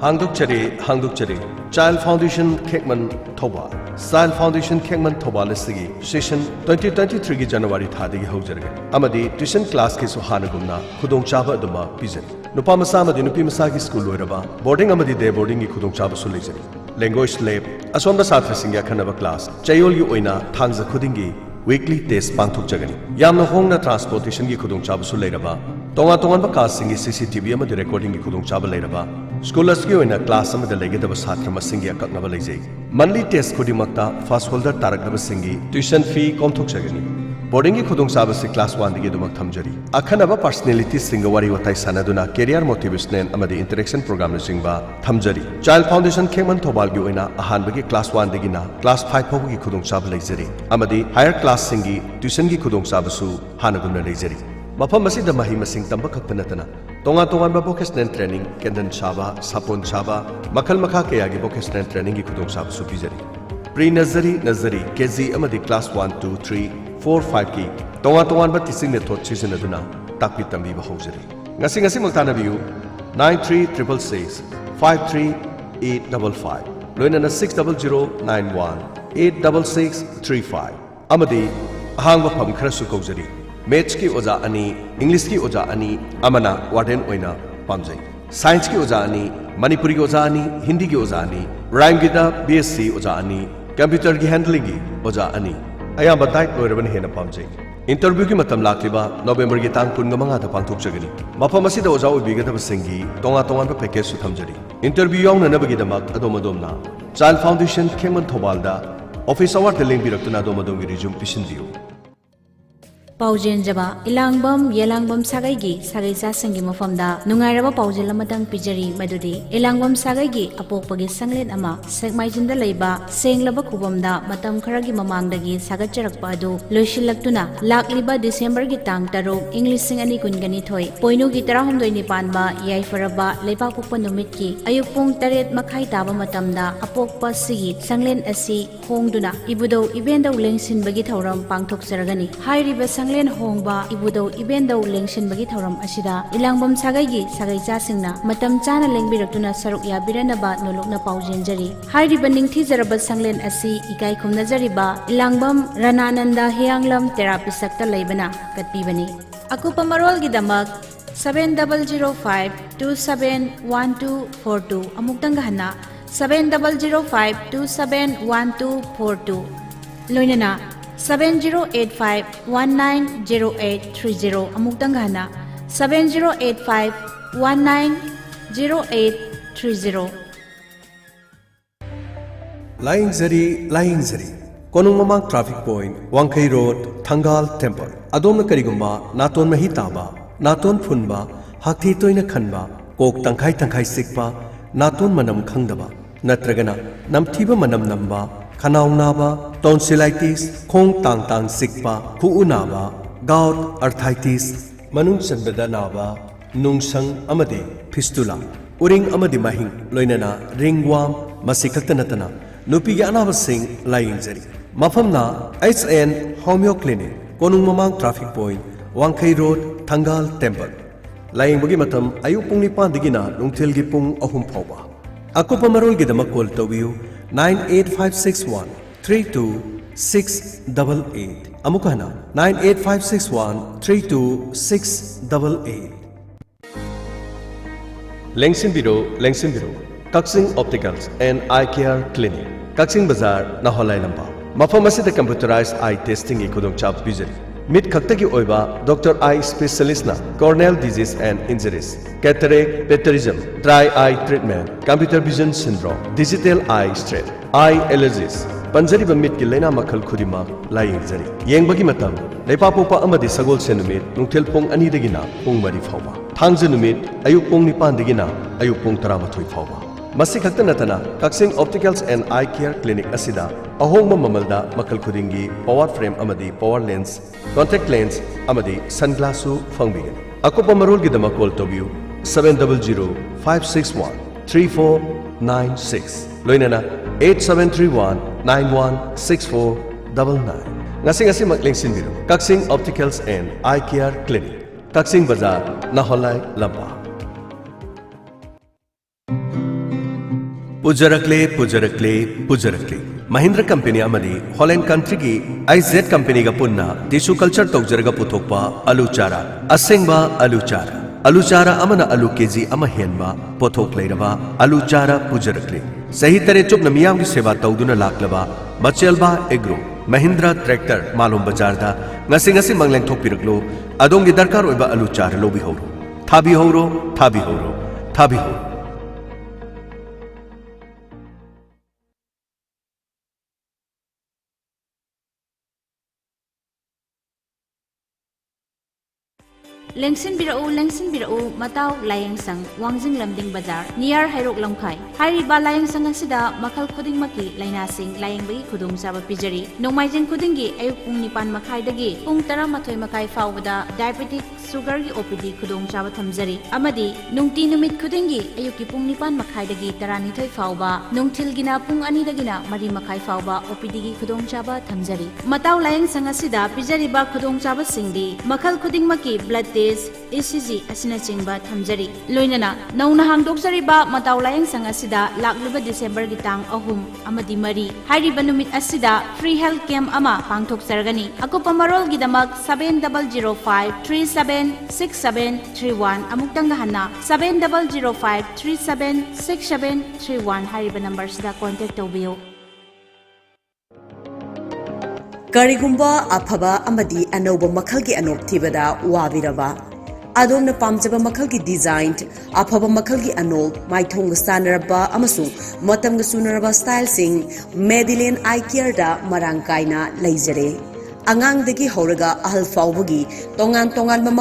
Hangduk Chari Child Foundation Kekman Thoba Style Foundation Kekman Thoba Listigi Session 2023 ki January Thadigi Haujarga Amadi tuition class ki Suhanagumna Kudong Chaba Duma Pizan Nupa Masama Nupi Masaki School Luraba Boarding Amadi Day Boarding ki Kudong Chaba Sulizari Language Lab Asomba Satra Singya Kanaba Class Chayol Yu Oina Thangza Kudingi Weekly Test Pangthuk Jagani Yamna Hongna Transportation ki Kudong Chaba Suleraba Tonga Tonga Bakas Singi CCTV Amadi Recording ki Kudong Chaba Leraba Scholars ki oina class amada legedaba satra masingi akaknaba leijai monthly test khodimakta first holder taraknaba singi tuition fee komthok jagani boarding ki khudong saba se class 1 digi dumak thamjari akhanaba personality singa wari watai sanaduna career motivation amadi interaction program na singba thamjari child foundation khengman thobal gi oina ahan bagi class 1 digi na class 5 phabu gi khudong saba leijari amadi higher class singi tuition gi khudong saba su hanagumna leijari Mafam masih mahi masing tambah kakpenatana. Tongan vocational training kendan shaba, sapon shaba, makal makha kaya gi vocational training gi kudong shaba supijari. Pre-nursery, nursery, KG amadi class 1, 2, 3, 4, 5 ki. Tongan ba teaching method season aduna takpi tambi ba hojari. Ngasi multana biu 9366 53855. Loina na 60091 86635. Amadi ahang ba pham khara su kaujari. Maths ki oja ani, English ki oja ani, amana warden oina pamjai. Science ki oja ani, Manipuri ki oja ani, Hindi ki oja ani, Rhyme ki da BSc oja ani, Computer ki handling ki oja ani. Ayamba diet loiraban hena pamjai. Interview ki matam lakliba November ki tang 15 da pangthok jagani. Mafam asida oja obigadaba singi tonga ba package su thamjari. Interview yauna nabagi damak adomna Child Foundation Khengman Thobalda office hour the link biraktuna adomgi resume pisindiu. Paujen jaba ilangbam yelangbam sagai gi sagai sa sangi mafamda nungairaba paujel amadang pijari madudi ilangbam sagai gi apokpagi sanglen ama sekmaijinda leiba senglaba khubamda matam kharagi mamangdagi sagatcharakpa adu loisilaktuna lakliba December gi tang 6 English sing ani kungani thoi poinu gi 19 ni panba yaifaraba leipakpokpa numit ki ayuk pung 8 makhai taba matamda apokpa sigi sanglen asi hongduna ibudo ibendo lengsinbagi thauram pangthokjaragani hairiba Sanglen Hongba Ibudo Ibendo Lengshin Bagi Thoram Ashida Ilangbam Sagagi Sagaija Singna Matam Chana Lengbiratuna Saruk Yabiranaba Nolokna Paujenjari Hairiba Ningthi Zaraba Sanglen Asi Ikai Khumnajariba Ilangbam Ranananda Hyanglam Therapy Sakta Leibana Katpibani Akupa Marol Gidamak 7005271242 Amuktang Gahana 7005271242 Loinana 7085190830 Amuktang Gahana 7085190830 Lying Zari Konung Mamang Traffic Point Wangkai Road Thangal Temple Adom na karigumba naton mahitaba naton phunba hakthi toina khanba kok tangkhai sikpa naton manam khangdaba natragana namthiba manam namba Khanau naba, tonsillitis, khong tang sikpa, khu'u naba, gout, arthritis, manung sanbada naba, nungsang amadi, fistula, uring amadi mahing, loinana, ringworm, masikaktanatana, nupi anaba sing lying zari. Mafamna HN Homeo Clinic, Konung Mamang Traffic Point, Wangkai Road, Thangal Temple. Lying bagi matam ayuk pung nipan digina nungtil gi pung ahum phawba. Ako pamarol gidamak call tawiu 98561 32688 Amukana 98561 32688 Lengsin Biro Kaksing Opticals and Eye Care Clinic Kaksing Bazaar Naholai Lamba Mafam asida computerized eye testing gi khudong chap bijari Mid Kaktaki Oiba, Dr. Eye Specialist na corneal disease and injuries, cataract, pterygium, dry eye treatment, computer vision syndrome, digital eye strain, eye allergies, Panjari ba mid ki lena makhal khudima lying zari. Yeng bagi matam, leipa popa amadi sagol senumit, nungtel pong ani dagina pong mari phawba. ꯊꯥꯡꯖ ꯅꯨꯃꯤꯠ ꯑꯌꯨꯛ ꯄꯨꯡ 9ꯗꯒꯤꯅ ꯑꯌꯨꯛ ꯄꯨꯡ 12 ꯐꯥꯎꯕ ꯃꯁꯤ ꯈꯛꯇ ꯅꯠꯇꯅ ꯀꯛꯆꯤꯡ ꯑꯣꯞꯇꯤꯀꯦꯜꯁ ꯑꯦꯟड ꯑꯥꯏ ꯀꯦꯌꯔ ꯀ꯭ꯂꯤꯅꯤꯛ ꯑꯁꯤꯗ ꯑꯍꯣꯡꯕ ꯃꯃꯜꯗ ꯃꯈꯜ ꯈꯨꯗꯤꯡꯒꯤ ꯄꯋꯥꯔ ꯐ꯭ꯔꯦꯝ ꯑꯃꯗꯤ ꯄꯋꯥꯔ ꯂꯦꯟꯁ ꯀꯣꯟꯇꯦꯛ ꯂꯦꯟꯁ ꯑꯃꯗꯤ ꯁꯟꯒ꯭ꯂꯥꯁꯁꯨ ꯐꯪꯕꯤꯒꯅꯤ ꯑꯀꯨꯞꯄ ꯃꯔꯣꯜꯒꯤꯗꯃꯛ ꯀꯣꯜ ꯇꯧꯕꯤꯌꯨ 700-561-3496 ꯂꯣꯏꯅꯅ 8731-916499 ngasi maklengsinbiru Kaksing Opticals and Eye Care Clinic Kaksing Bazar Naholai Lampa Pujarakle Mahindra Company amadi Holland Country gi IZ Company ga punna tissue culture tawjaraga puthokpa alu chara asengba alu chara amana alu kg ama henba pothok leiraba alu chara pujarakle sahi tare chupna miyam gi seva tawduna laklaba Machelba Agro Mahindra Tractor Malum Bazar da ngasi mangleng thokpiraklo adongi darkar oiba alu chara lobi horo thabi horo Lengsin birau matau layang sang wangjing lamding bazar near Hairok Lamkai Hariba layang sang asida makal khuding maki laina sing layang bagi khudung saba pijari nongmaijin khudingi ayuk pung 9 makhai dagi pung 12 makhai fawada diabetic sugar gi OPD khudung saba thamjari amadi nungti numit khudingi ayuk ki pung 9 makhai dagi 12 fawba nungthil gina pung 2 dagina 3 makhai fawba OPD gi khudung saba thamjari matau layang sang asida pijari ba khudung saba singdi makal khuding maki blood ECG asina chingba thamjari loinana nauna hangdokjariba matau layang sang asida lakliba December gi tang 3 amadi 3 hairiba numit asida free health camp ama pangthokjargani akopa marol gi damak 7005376731 amuktang hanna 7005376731 hairiba number sida contact tawbiyo Karigumba afaba amadi anoba makhalgi anop thibada wabiraba adomna pamjaba makhalgi designed afaba makhalgi anop maithong sanaraba amasung matamga sunaraba style sing Medellin Eye Care da marangkaina leijare angang dagi horaga ahal fawbagi tongan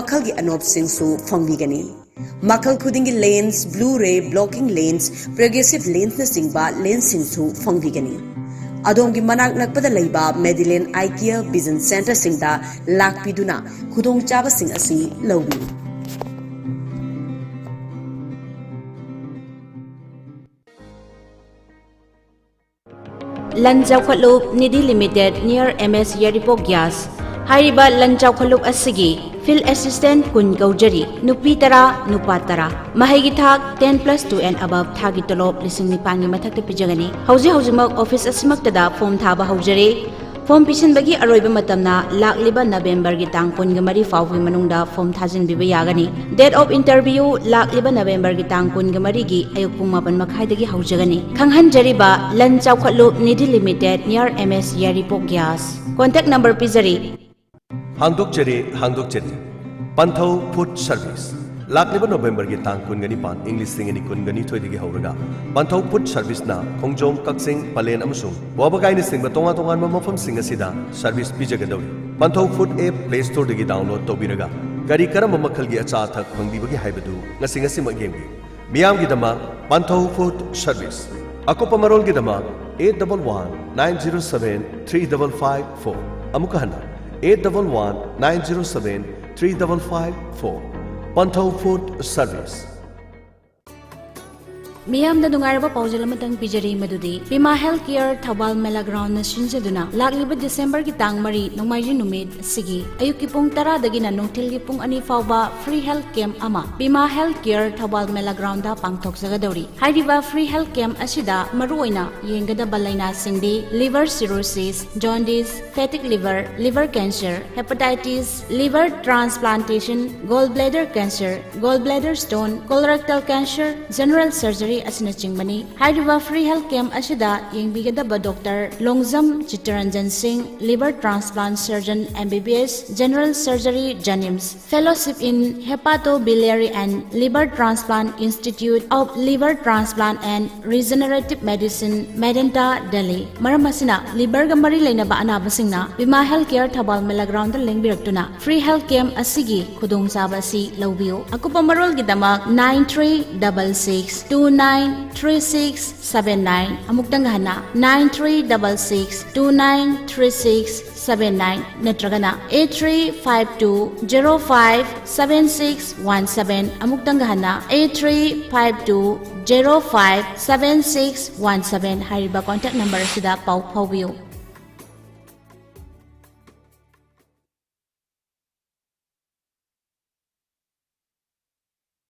makhalgi anop singsu fangbigani makhal khudingi lens blue-ray blocking lens progressive lens na singba lens singsu fangbigani Adongi manak nakpada laiba Medellin Eye Care Vision Center singda lakpiduna khudong chaba sing asi lawbi Lanjau Khalup Nidhi Limited near MS Yeripo Gas Hariba Lanjau Khalup asigi Field Assistant Kun Gaujari Nupi Tara Nupa Tara Mahagi Thak 10+2 and above Thagi Tolop Lising Nipangi Mathakta Pijagani Hauji Mak Office Asimaktada Form Thaba Haujari Form Pishin Bagi Aroiba Matamna Lakliba November Gitang Kungamari Fawi Manunda Form Thajin Bibayagani Date of Interview Lakliba November Gitang Kungamari Gi Ayukpung Mapan Makhaidagi Haujagani Kanghan Jariba Lanjau Khalup Nidhi Limited near MS Yeripo Gas Contact number Pizari Hangdokjari Panthau Food Service Lakliba November gi tang kungani pan English singani kungani thoidigi horaga Panthau Food Service na Khongjom Kaksing Palen amasung wabagai ni singba tonga mafam singa sida service pijagadawi Panthau Food app Play Store dagi download tobiraga gari karamba makhal gi acha thak phangdibagi haibadu ngasi magyengi miyam gi dama Panthau Food Service akopa marol gi dama 8119073554 amukahana 8119073554 Panthau Food Service Miyamda nungaraba paujalamatang pijari madudi Pima Healthcare Thawal Mela Ground na sinjaduna lakliba December ki tang 3 nongmaijin numit sigi ayuki pung 10 dagina nongthil gi pung 2 fawba free health camp ama Pima Healthcare Thawal Mela Ground da pangthokjagadori hariba free health camp asida maruoina yenggadaba laina singdi liver cirrhosis jaundice fatty liver cancer hepatitis liver transplantation gallbladder cancer gallbladder stone colorectal cancer general surgery surgery asina chingbani haidiba free health camp asida yengbigadaba Dr. Longjam Chittaranjan Singh, liver transplant surgeon MBBS, general surgery Janims, fellowship in hepatobiliary and liver transplant Institute of Liver Transplant and Regenerative Medicine, Medenta, Delhi. Maramasina liver gamari lainaba anabasingna Bima Healthcare Thabal Melaground lengbiratuna free health camp asigi khudong sabasi lawbiyo. Akupa marol gidamak 9366293679 amuktangahana 9366293679 natragana 8352057617 amuktangahana 8352057617 hariba contact number sida pau phawbiyo.